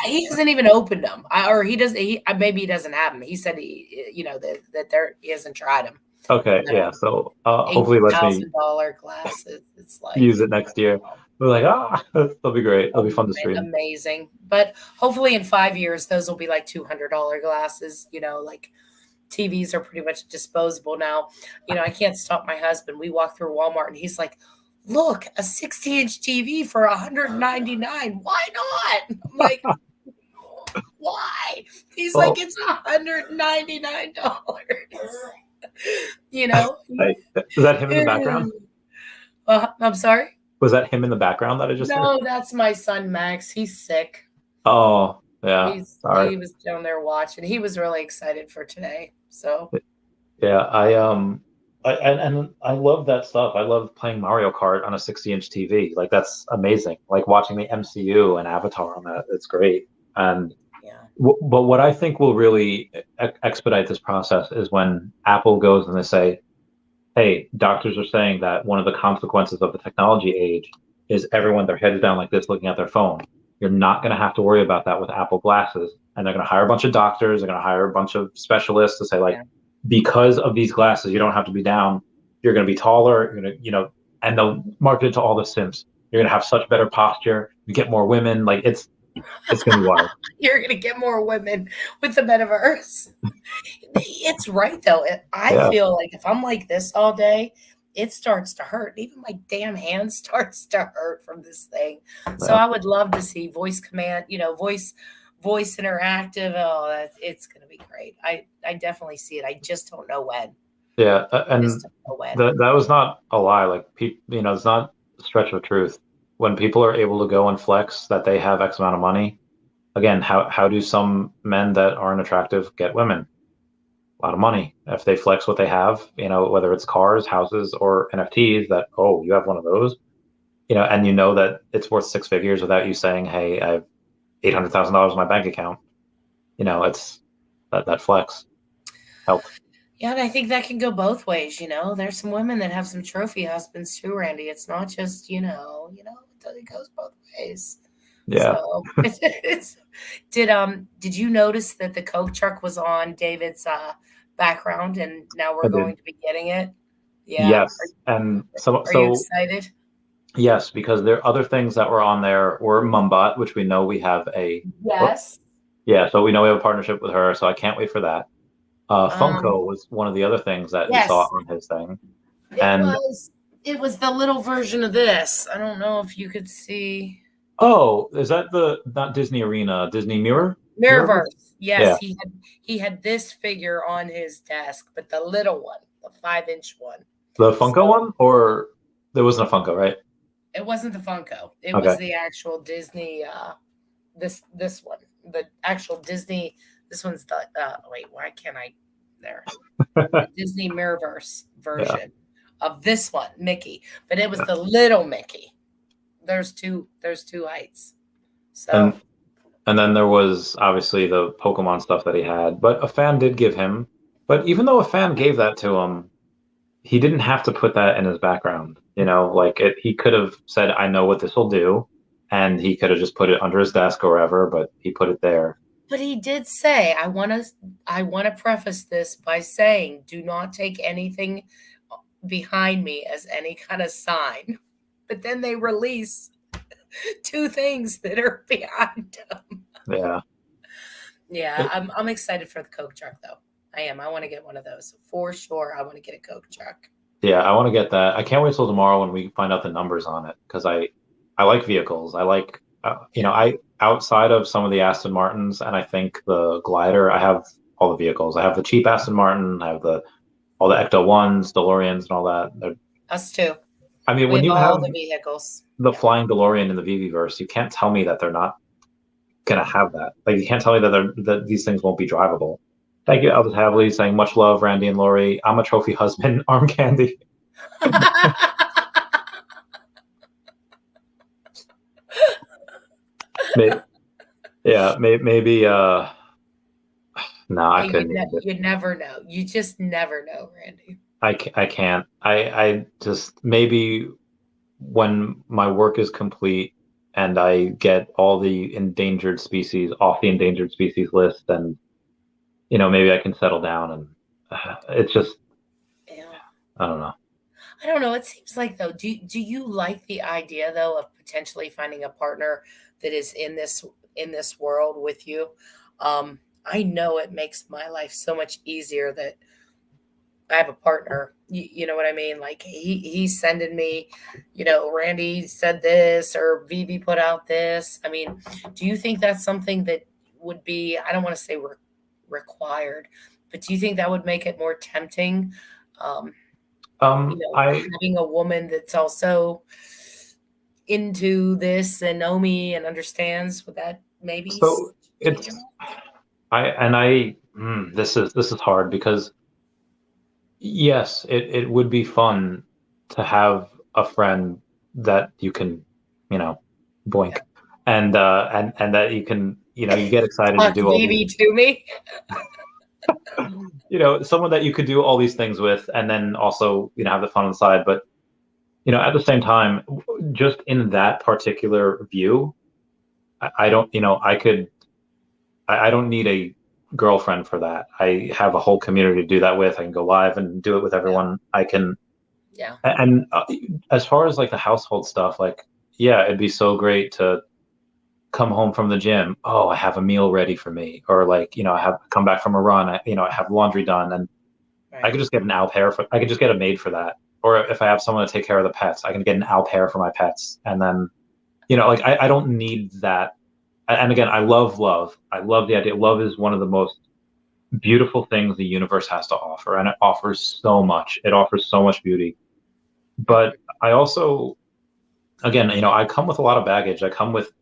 He hasn't even opened them, or he doesn't. Maybe he doesn't have them. He said he hasn't tried them. Okay, yeah. So hopefully he lets me $8,000 glasses. It's like use it next year. We're like, that'll be great. It'll be fun to stream. Amazing. But hopefully in 5 years, those will be like $200 glasses. Like TVs are pretty much disposable now. I can't stop my husband. We walk through Walmart and he's like, look, a 60-inch TV for $199. Why not? I'm like, why? He's like, it's $199. Was that him in the background? I'm sorry? Was that him in the background that I just No, heard? that's my son, Max. He's sick. Oh, yeah. He was down there watching. He was really excited for today. So yeah, I love that stuff. I love playing Mario Kart on a 60-inch TV. Like that's amazing. Like watching the MCU and Avatar on that. It's great. And but what I think will really expedite this process is when Apple goes and they say, hey, doctors are saying that one of the consequences of the technology age is everyone, their heads down like this, looking at their phone. You're not going to have to worry about that with Apple glasses. And they're going to hire a bunch of doctors. They're going to hire a bunch of specialists to say, like, because of these glasses, you don't have to be down. You're going to be taller. You're going to, and they'll market it to all the simps. You're going to have such better posture. You get more women. Like, it's going to be wild. You're going to get more women with the metaverse. It's right, though. I feel like if I'm like this all day, it starts to hurt. Even my damn hand starts to hurt from this thing. So I would love to see voice command, voice interactive. Oh, it's going to be great. I definitely see it. I just don't know when. Yeah, and that was not a lie. Like, it's not a stretch of truth. When people are able to go and flex that they have X amount of money, again, how do some men that aren't attractive get women? A lot of money. If they flex what they have, whether it's cars, houses, or NFTs, that, oh, you have one of those, and that it's worth six figures without you saying, hey, I have $800,000 in my bank account. It's that flex helps. Yeah, and I think that can go both ways. There's some women that have some trophy husbands too, Randy. It's not just, it goes both ways. Yeah. So, did you notice that the Coke truck was on David's background, and now we're going to be getting it? Yeah. Yes. And are you excited? Yes, because there are other things that were on there were Mumbot, which we know we have a. Yes. Yeah, so we know we have a partnership with her, so I can't wait for that. Funko was one of the other things that we saw on his thing. It was the little version of this. I don't know if you could see. Oh, is that not Disney Arena, Disney Mirrorverse? Yes, yeah. He had this figure on his desk, but the little one, the 5-inch one. The Funko one, or there wasn't a Funko, right? It wasn't the Funko. It was the actual Disney. This one, the actual Disney. This one's the. Wait, why can't I? there. The Disney Mirrorverse version of this one, Mickey, but it was the little Mickey. There's two heights. So and then there was obviously the Pokemon stuff that he had, but a fan did give him. But even though a fan gave that to him, he didn't have to put that in his background. Like he could have said, "I know what this will do," and he could have just put it under his desk or wherever. But he put it there. But he did say, I want to preface this by saying, do not take anything behind me as any kind of sign. But then they release 2 things that are behind him. Yeah. Yeah, I'm excited for the Coke truck though. I am. I want to get one of those for sure. I want to get a Coke truck. Yeah, I want to get that. I can't wait till tomorrow when we find out the numbers on it because I like vehicles. I like I outside of some of the Aston Martins and I think the Glider, I have all the vehicles. I have the cheap Aston Martin, I have all the Ecto ones, DeLoreans, and all that. Us too. I mean, We when you all have the vehicles, the flying DeLorean in the Viviverse, you can't tell me that they're not gonna have that. Like you can't tell me that these things won't be drivable. Thank you, Elvis Havley, saying much love, Randy and Lori. I'm a trophy husband, arm candy. maybe, yeah, maybe. No, I couldn't. You never know. You just never know, Randy. I can't. I just maybe when my work is complete and I get all the endangered species off the endangered species list, and maybe I can settle down. And it's just, I don't know. I don't know. It seems like though, do you like the idea though of potentially finding a partner that is in this world with you? I know it makes my life so much easier that I have a partner. You know what I mean? Like he's sending me, Randy said this or Vivi put out this. I mean, do you think that's something that would be, I don't want to say required, but do you think that would make it more tempting? Having a woman that's also into this and know me and understands what that maybe. So it's, this is hard because yes, it would be fun to have a friend that you can, boink, and that you can, you get excited to do all these. To me. Someone that you could do all these things with, and then also, have the fun on the side. But, at the same time, just in that particular view, I don't, I don't need a girlfriend for that. I have a whole community to do that with. I can go live and do it with everyone. I can. Yeah. And as far as like the household stuff, like, yeah, it'd be so great to come home from the gym. Oh, I have a meal ready for me. Or like, I have come back from a run. I have laundry done, and I could just get an au pair I could just get a maid for that. Or if I have someone to take care of the pets, I can get an au pair for my pets. And then, like I don't need that. And again, I love love. I love the idea. Love is one of the most beautiful things the universe has to offer, and it offers so much. It offers so much beauty. But I also, again, I come with a lot of baggage. I come with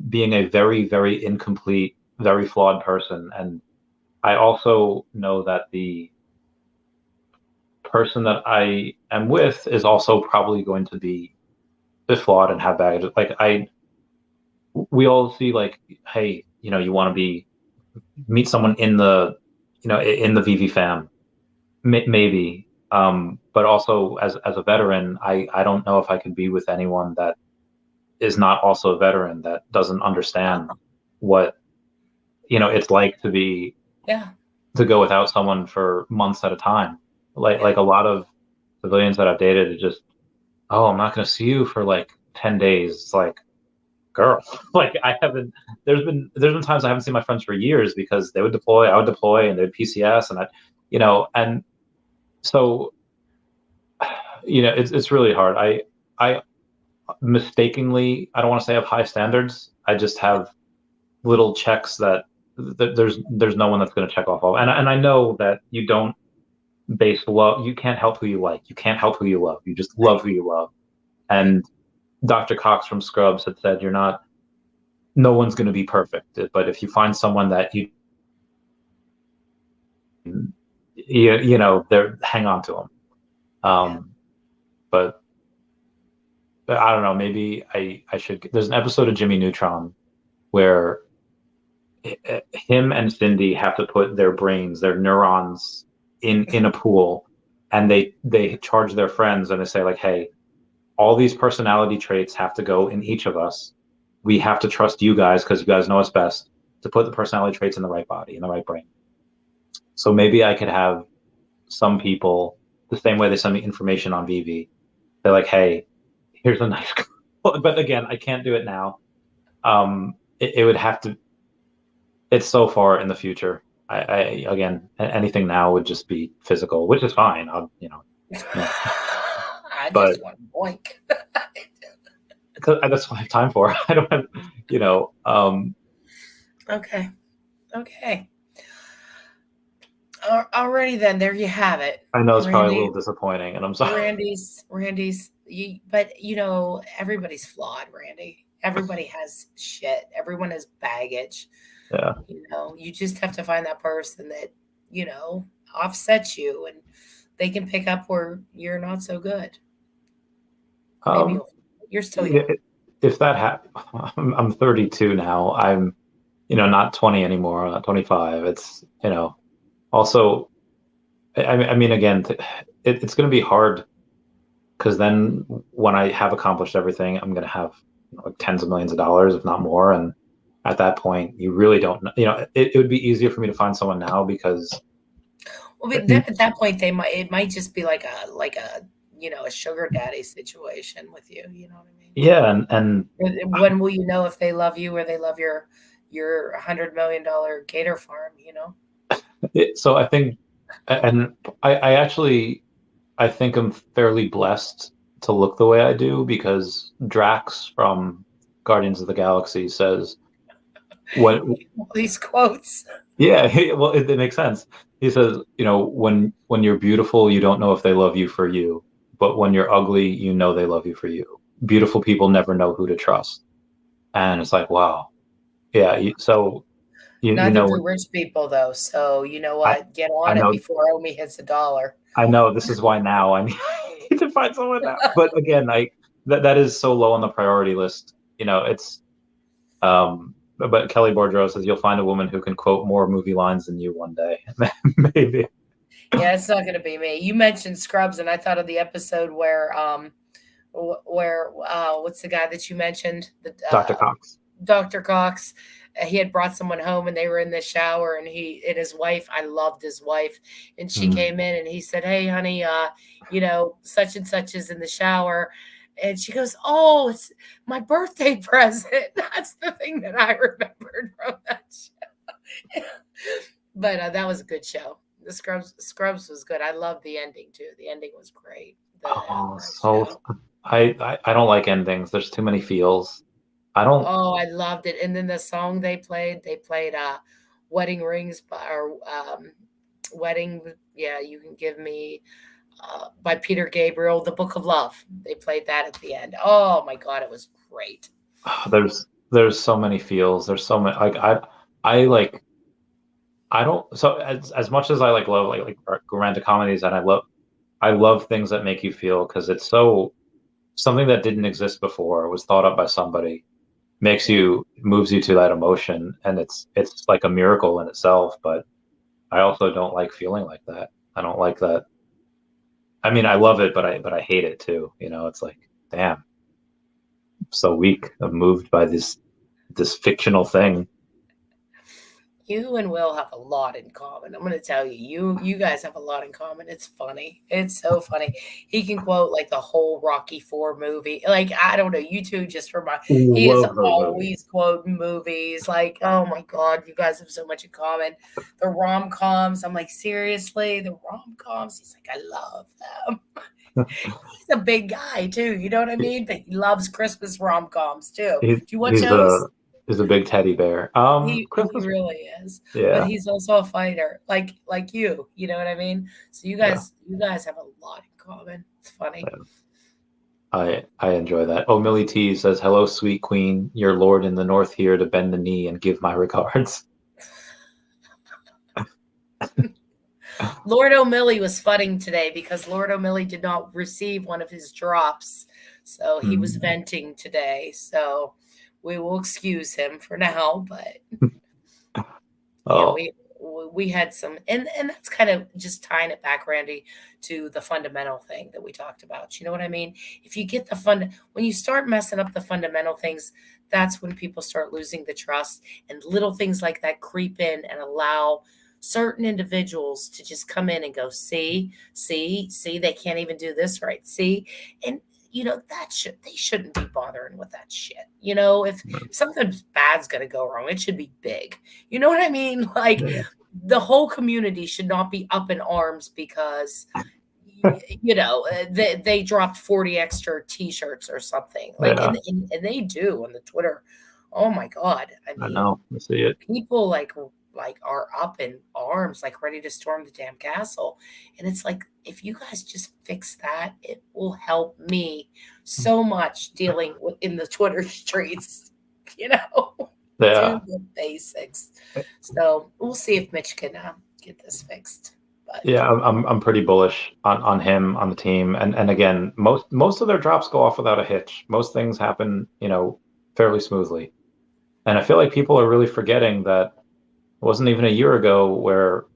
being a very, very incomplete, very flawed person. And I also know that the person that I am with is also probably going to be flawed and have baggage. Like we all see like, hey, you want to meet someone in the, in the VV fam, maybe. But also as a veteran, I don't know if I could be with anyone that is not also a veteran, that doesn't understand what, it's like to be, to go without someone for months at a time. Like a lot of civilians that I've dated, it just, oh, I'm not going to see you for like 10 days. It's like, girl, like there's been times I haven't seen my friends for years because they would deploy, I would deploy, and they'd PCS, and and so, it's really hard. I mistakenly, I don't want to say I have high standards. I just have little checks that there's no one that's going to check off all. And I know that you don't base love. You can't help who you like. You can't help who you love. You just love who you love. And Dr. Cox from Scrubs had said, no one's going to be perfect. But if you find someone that you they're hang on to them. Yeah. But I don't know. Maybe I should. There's an episode of Jimmy Neutron where him and Cindy have to put their brains, their neurons, in a pool, and they charge their friends and they say like, hey, all these personality traits have to go in each of us. We have to trust you guys because you guys know us best to put the personality traits in the right body, in the right brain. So maybe I could have some people the same way they send me information on Veve. They're like, hey, here's a nice, but again, I can't do it now. It would have to. It's so far in the future. I again, anything now would just be physical, which is fine. Yeah. I But just want to boink. that's what I have time for. I don't have, you know. Okay. Alrighty then, there you have it. I know it's probably a Randy, little disappointing, and I'm sorry. Randy's, but everybody's flawed, Randy. Everybody has shit. Everyone has baggage. Yeah. You just have to find that person that, offsets you and they can pick up where you're not so good. Maybe you're still young. If that happens, I'm 32 now. I'm, not 20 anymore. Not 25. It's, also, I mean, again, it's going to be hard because then when I have accomplished everything, I'm going to have like tens of millions of dollars, if not more. And at that point, you really don't know. It would be easier for me to find someone now because. Well, but then at that point, it might just be like a sugar daddy situation with you. You know what I mean? Yeah, and when will you know if they love you or they love your $100 million gator farm? So I think, and I actually, I think I'm fairly blessed to look the way I do because Drax from Guardians of the Galaxy says, "What these quotes?" Yeah, well, it makes sense. He says, when you're beautiful, you don't know if they love you for you, but when you're ugly, you know they love you for you. Beautiful people never know who to trust, and it's like, wow, yeah. So neither do rich people, though. So you know what? Get on it before Omi hits $1. I know this is why now I need to find someone now. But again, that is so low on the priority list. It's but Kelly Boudreaux says you'll find a woman who can quote more movie lines than you one day. Maybe. Yeah, it's not going to be me. You mentioned Scrubs, and I thought of the episode where what's the guy that you mentioned? Dr. Cox. Dr. Cox. He had brought someone home and they were in the shower and his wife, I loved his wife. And she came in and he said, hey, honey, such and such is in the shower. And she goes, oh, it's my birthday present. That's the thing that I remembered from that show. But that was a good show. The Scrubs was good. I loved the ending too. The ending was great. I don't like endings. There's too many feels. Oh, I loved it. And then the song they played Wedding Rings Wedding, yeah, You Can Give Me by Peter Gabriel, The Book of Love. They played that at the end. Oh my God, it was great. There's so many feels. There's so many as much as I love like romantic comedies and I love things that make you feel because it's so something that didn't exist before was thought up by somebody. Moves you to that emotion, and it's like a miracle in itself. But I also don't like feeling like that. I don't like that. I mean, I love it, but I hate it too. It's like, damn, I'm so weak. I'm moved by this fictional thing. You and Will have a lot in common. I'm going to tell you, you guys have a lot in common. It's funny. It's so funny. He can quote like the whole Rocky IV movie. Like, I don't know, you two just remind. He is always quoting movies. Like, oh my God, you guys have so much in common. The rom-coms. I'm like, seriously, the rom-coms? He's like, I love them. He's a big guy too. You know what I mean? But he loves Christmas rom-coms too. Do you watch those? He's a big teddy bear. He really is. Yeah. But he's also a fighter, like you. You know what I mean? So you guys have a lot in common. It's funny. Yeah. I enjoy that. Oh, Millie T says, hello, sweet queen. Your lord in the north here to bend the knee and give my regards. Lord O'Malley was fudding today because Lord O'Malley did not receive one of his drops. So he was venting today. So we will excuse him for now. But yeah, Oh, we had some, and that's kind of just tying it back, Randy, to the fundamental thing that we talked about. You know what I mean? If you get when you start messing up the fundamental things, that's when people start losing the trust, and little things like that creep in and allow certain individuals to just come in and go, see, they can't even do this right. See, and they shouldn't be bothering with that shit. If something bad's gonna go wrong, it should be big. You know what I mean? Like, yeah. the whole community should not be up in arms because they dropped 40 extra t-shirts or something, like, Yeah, and they do on the Twitter. Oh my God, I I mean, know. I see it. people like are up in arms, like ready to storm the damn castle. And it's like, if you guys just fix that, it will help me so much dealing with in the Twitter streets. you know Yeah, do the basics. So we'll see if Mitch can get this fixed. But yeah. I'm pretty bullish on him, on the team, and again, most of their drops go off without a hitch. Most things happen, fairly smoothly. And I feel like people are really forgetting that it wasn't even a year ago where,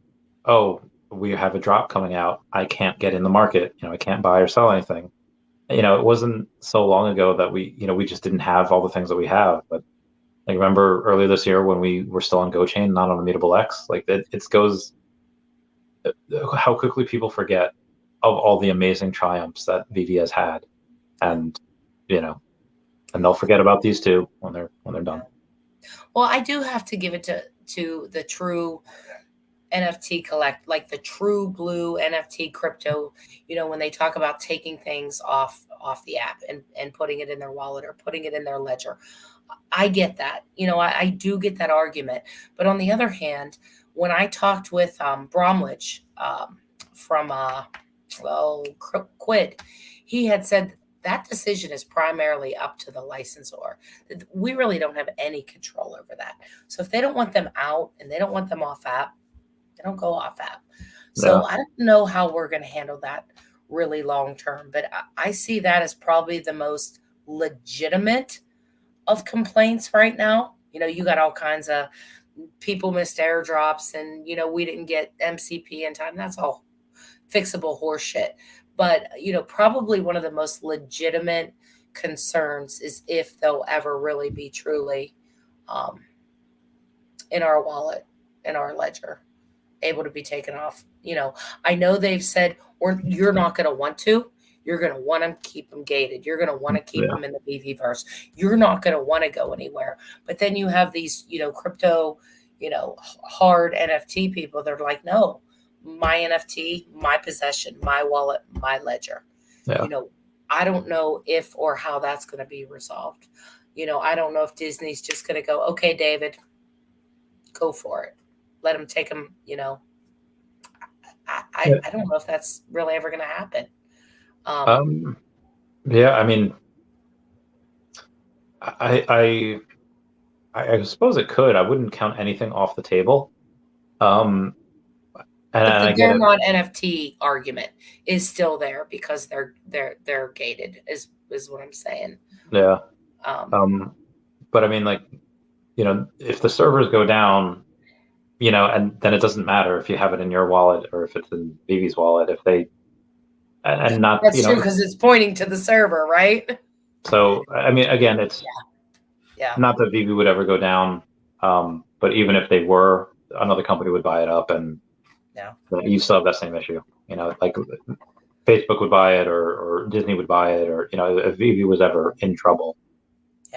oh, we have a drop coming out. I can't get in the market. I can't buy or sell anything. It wasn't so long ago that we just didn't have all the things that we have. But like, remember earlier this year when we were still on GoChain, not on Immutable X, like it goes how quickly people forget of all the amazing triumphs that Vivi has had, and you know, and they'll forget about these two when they're done. well, I do have to give it to the true NFT like the true blue NFT crypto, when they talk about taking things off the app and putting it in their wallet or putting it in their ledger. I get that. I do get that argument. But on the other hand, when I talked with Bromwich from Quid, he had said that decision is primarily up to the licensor. We really don't have any control over that. So if they don't want them out and they don't want them off app, they don't go off app. Yeah. So I don't know how we're going to handle that really long term, but I see that as probably the most legitimate of complaints right now. You got all kinds of people missed airdrops and, we didn't get MCP in time. That's all fixable horseshit. But, probably one of the most legitimate concerns is if they'll ever really be truly in our wallet, in our ledger, able to be taken off. I know they've said, or you're not going to want to. You're going to want to keep them gated. You're going to want to keep them in the BV verse. You're not going to want to go anywhere. But then you have these, crypto, hard NFT people. They're like, no, my NFT, my possession, my wallet, my ledger. Yeah. I don't know if or how that's going to be resolved. I don't know if Disney's just going to go, okay, David, go for it. Let him take them, I don't know if that's really ever going to happen. Yeah, I mean, I suppose it could. I wouldn't count anything off the table. And I get they're it. not NFT argument is still there because they're gated is what I'm saying. Yeah. But I mean, like, if the servers go down, and then it doesn't matter if you have it in your wallet or if it's in Vivi's wallet, if they, and not, that's true because it's pointing to the server, right? So, I mean, again, it's Yeah. not that Vivi would ever go down, but even if they were, another company would buy it up, and you still have that same issue. Like Facebook would buy it, or Disney would buy it, or if Vivi was ever in trouble,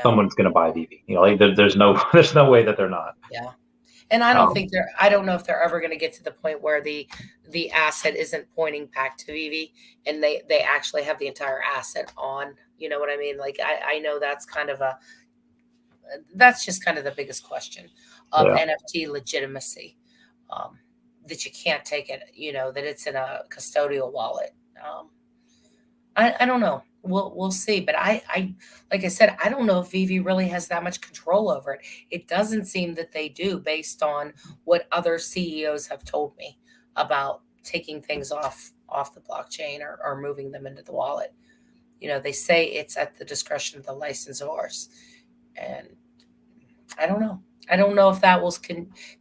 someone's going to buy Vivi. Like there's no way that they're not. Yeah. And I don't think I don't know if they're ever going to get to the point where the asset isn't pointing back to Vivi and they actually have the entire asset on, you know what I mean? Like, I know that's just kind of the biggest question of NFT legitimacy, that you can't take it, that it's in a custodial wallet. I don't know. We'll see. But I like I said, I don't know if Vivi really has that much control over it. It doesn't seem that they do, based on what other CEOs have told me about taking things off the blockchain or moving them into the wallet. They say it's at the discretion of the licensors, and I don't know. I don't know if that will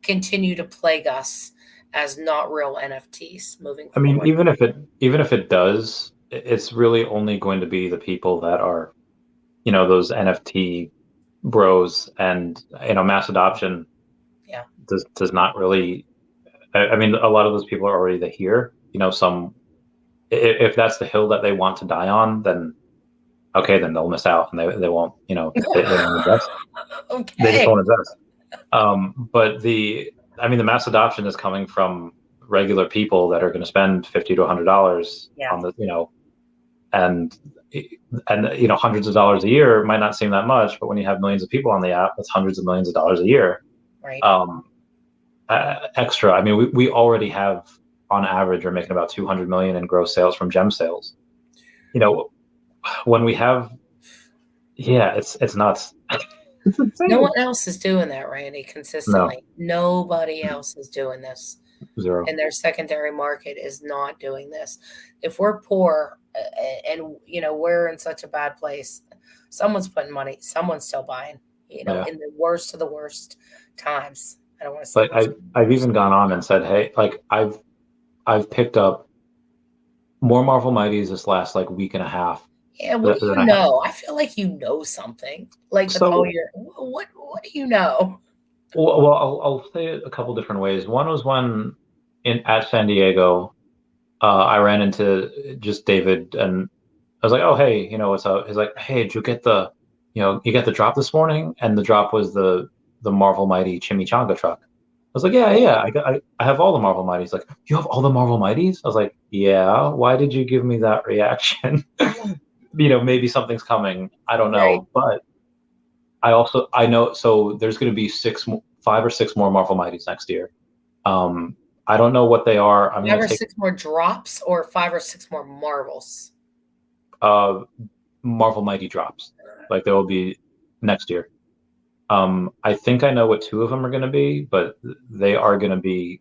continue to plague us as not real NFTs moving I mean, forward. even if it does, it's really only going to be the people that are, those NFT bros, and mass adoption. Yeah. Does not really. I mean, a lot of those people are already here. Some, if that's the hill that they want to die on, then okay, then they'll miss out and they won't. They won't invest. They just Okay. won't invest. But I mean, the mass adoption is coming from regular people that are going to spend $50 to $100 Yeah. on the, and hundreds of dollars a year might not seem that much, but when you have millions of people on the app, that's hundreds of millions of dollars a year. Right. Extra. I mean, we already have, on average, we're making about 200 million in gross sales from gem sales. When we have, it's nuts. It's insane. No one else is doing that, Randy, consistently. No. Nobody else is doing this. Zero. And their secondary market is not doing this. If we're poor and we're in such a bad place, someone's putting money, someone's still buying, in the worst of the worst times. I don't want to say. But I've even gone on and said, hey, like I've picked up more Marvel Mighties this last week and a half. Yeah, what do you know? I feel like you know something. Like what do you know? Well, I'll say it a couple different ways. One was when at San Diego, I ran into just David, and I was like, "Oh, hey, what's up?" He's like, "Hey, did you get you get the drop this morning?" And the drop was the Marvel Mighty Chimichanga truck. I was like, "Yeah, I have all the Marvel Mighties." Like, "You have all the Marvel Mighties?" I was like, "Yeah. Why did you give me that reaction?" Maybe something's coming. I don't know, but I know. So there's going to be 5 or 6 more Marvel Mighties next year. I don't know what they are. I'm 5 or 6 more drops, or 5 or 6 more Marvels. Marvel Mighty drops. Like there will be next year. I think I know what 2 of them are going to be, but they are going to be.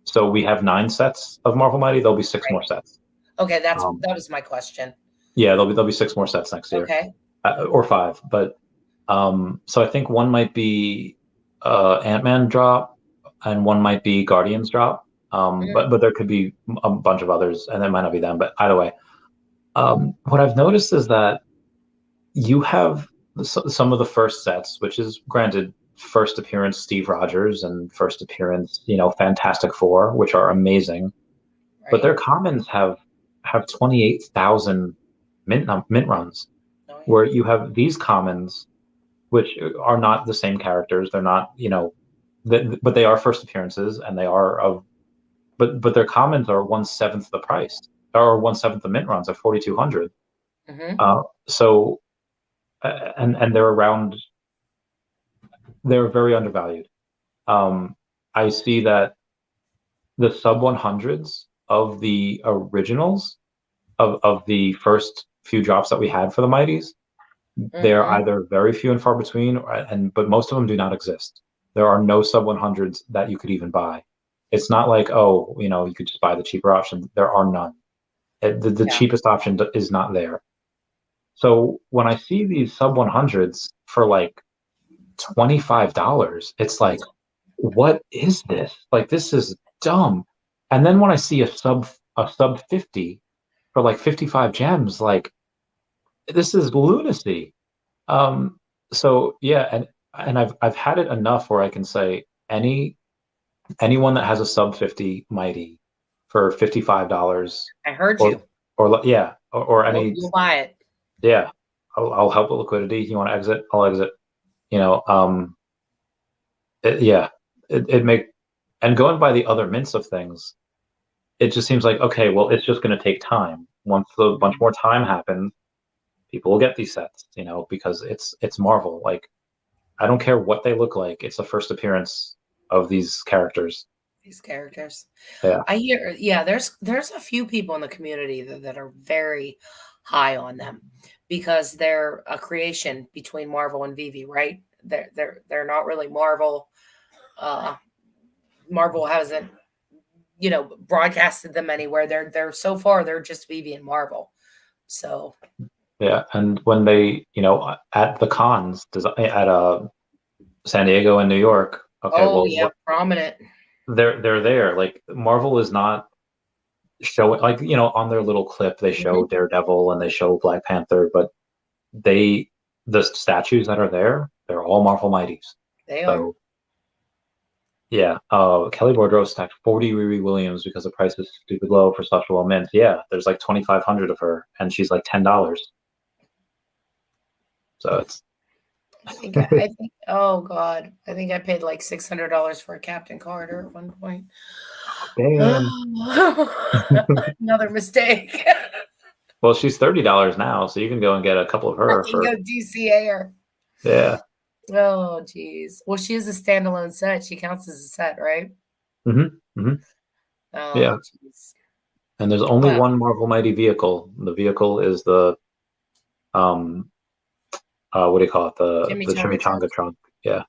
So we have 9 sets of Marvel Mighty. There'll be 6 more sets. Okay, that was my question. Yeah, there'll be 6 more sets next year. Okay. Or 5, but so I think one might be Ant-Man drop, and one might be Guardians drop. But there could be a bunch of others, and that might not be them. But either way, what I've noticed is that you have some of the first sets, which is granted first appearance Steve Rogers and first appearance, Fantastic Four, which are amazing, but their commons have 28,000 mint runs, where you have these commons, which are not the same characters. They're not, but they are first appearances, and they are but their commons are 1/7 the price, or 1/7 the mint runs at 4,200. So, and they're very undervalued. I see that the sub 100s of the originals of the first few drops that we had for the Mighties, they're either very few and far between, but most of them do not exist. There are no sub 100s that you could even buy. It's not like, you could just buy the cheaper option. There are none. The cheapest option is not there. So when I see these sub 100s for $25, it's like, what is this? Like, this is dumb. And then when I see a sub 50 for 55 gems, this is lunacy. So yeah, and I've had it enough where I can say anyone that has a sub 50 Mighty for $55. I heard you. Or any. You'll buy it. Yeah, I'll help with liquidity. You want to exit? I'll exit. It make, and going by the other mints of things, it just seems like, okay, well, it's just going to take time. Once a bunch more time happens, people will get these sets, because it's Marvel. I don't care what they look like. It's the first appearance of these characters. Yeah. I hear, there's a few people in the community that are very high on them, because they're a creation between Marvel and Veve, right? They're not really Marvel. Marvel hasn't broadcasted them anywhere. They're so far they're just Veve and Marvel. So Yeah, and when they, at the cons at San Diego and New York, okay, oh well, yeah, prominent. they're there. Like Marvel is not showing, like, on their little clip they show Daredevil and they show Black Panther, but the statues that are there, they're all Marvel Mighties. They are. So yeah, Kelly Boudreaux stacked 40 Riri Williams because the price is stupid low for such low mint. Yeah, there's like 2,500 of her, and she's like $10. So it's I think. Oh God, I think I paid like $600 for a Captain Carter at one point. damn. Another mistake. Well, she's $30 now, so you can go and get a couple of her I can for go DCA her. yeah. Oh geez. Well, she is a standalone set. She counts as a set, right? Mm-hmm. Mm-hmm. Oh Yeah. geez. And there's only Wow. one Marvel Mighty vehicle. The vehicle is the what do you call it? The Chimichanga trunk. Yeah.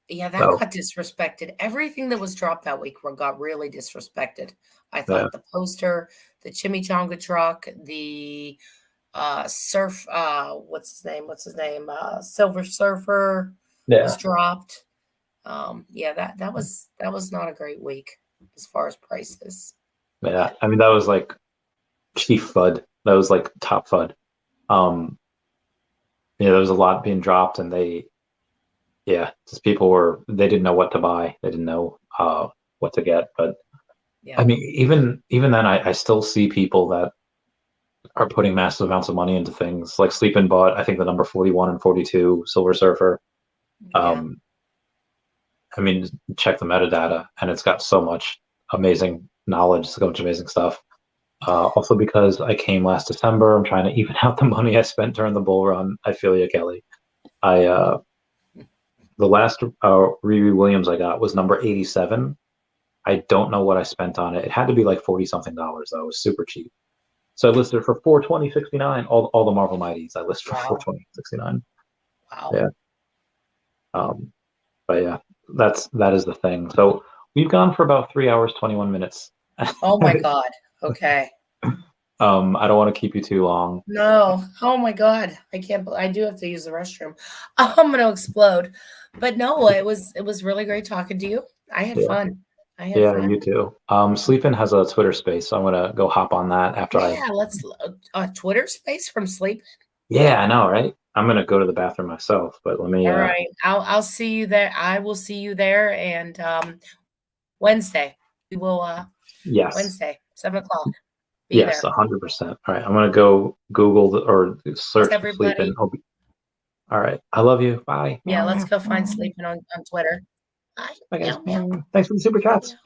Yeah, that So got disrespected. Everything that was dropped that week got really disrespected. I yeah. thought the poster, the chimichanga truck, the surf what's his name? Silver Surfer Yeah. was dropped. Yeah, that was not a great week as far as prices. Yeah. I mean, that was like chief FUD. That was like top FUD. There was a lot being dropped, and just people they didn't know what to buy. They didn't know what to get. But Yeah. I mean, even then, I still see people that are putting massive amounts of money into things. Like Sleepin bought, I think, the number 41 and 42 Silver Surfer. Yeah. I mean, check the metadata, and it's got so much amazing knowledge, so much amazing stuff. Also, because I came last December, I'm trying to even out the money I spent during the bull run. I feel you, Kelly. The last Riri Williams I got was number 87. I don't know what I spent on it. It had to be like 40 something dollars though. It was super cheap. So I listed it for $420.69. All the Marvel Mighties I listed for $420.69. Wow. Yeah. But yeah, that is the thing. So we've gone for about 3 hours 21 minutes. Oh my God. Okay. I don't want to keep you too long. No. Oh my God. I can't. I do have to use the restroom. I'm gonna explode. But no, it was really great talking to you. I had fun. I had fun. You too. Sleepin has a Twitter space, so I'm gonna go hop on that after let's Twitter space from Sleep. Yeah, I know, right? I'm gonna go to the bathroom myself, but let me. All right, I'll see you there. I will see you there, and Wednesday we will. Yes. Wednesday, 7:00. Yes, 100%. All right, I'm gonna go Google or search for Sleepin. All right, I love you. Bye. Yeah, let's go find Sleepin on Twitter. Bye. Bye, guys. Thanks for the super chats.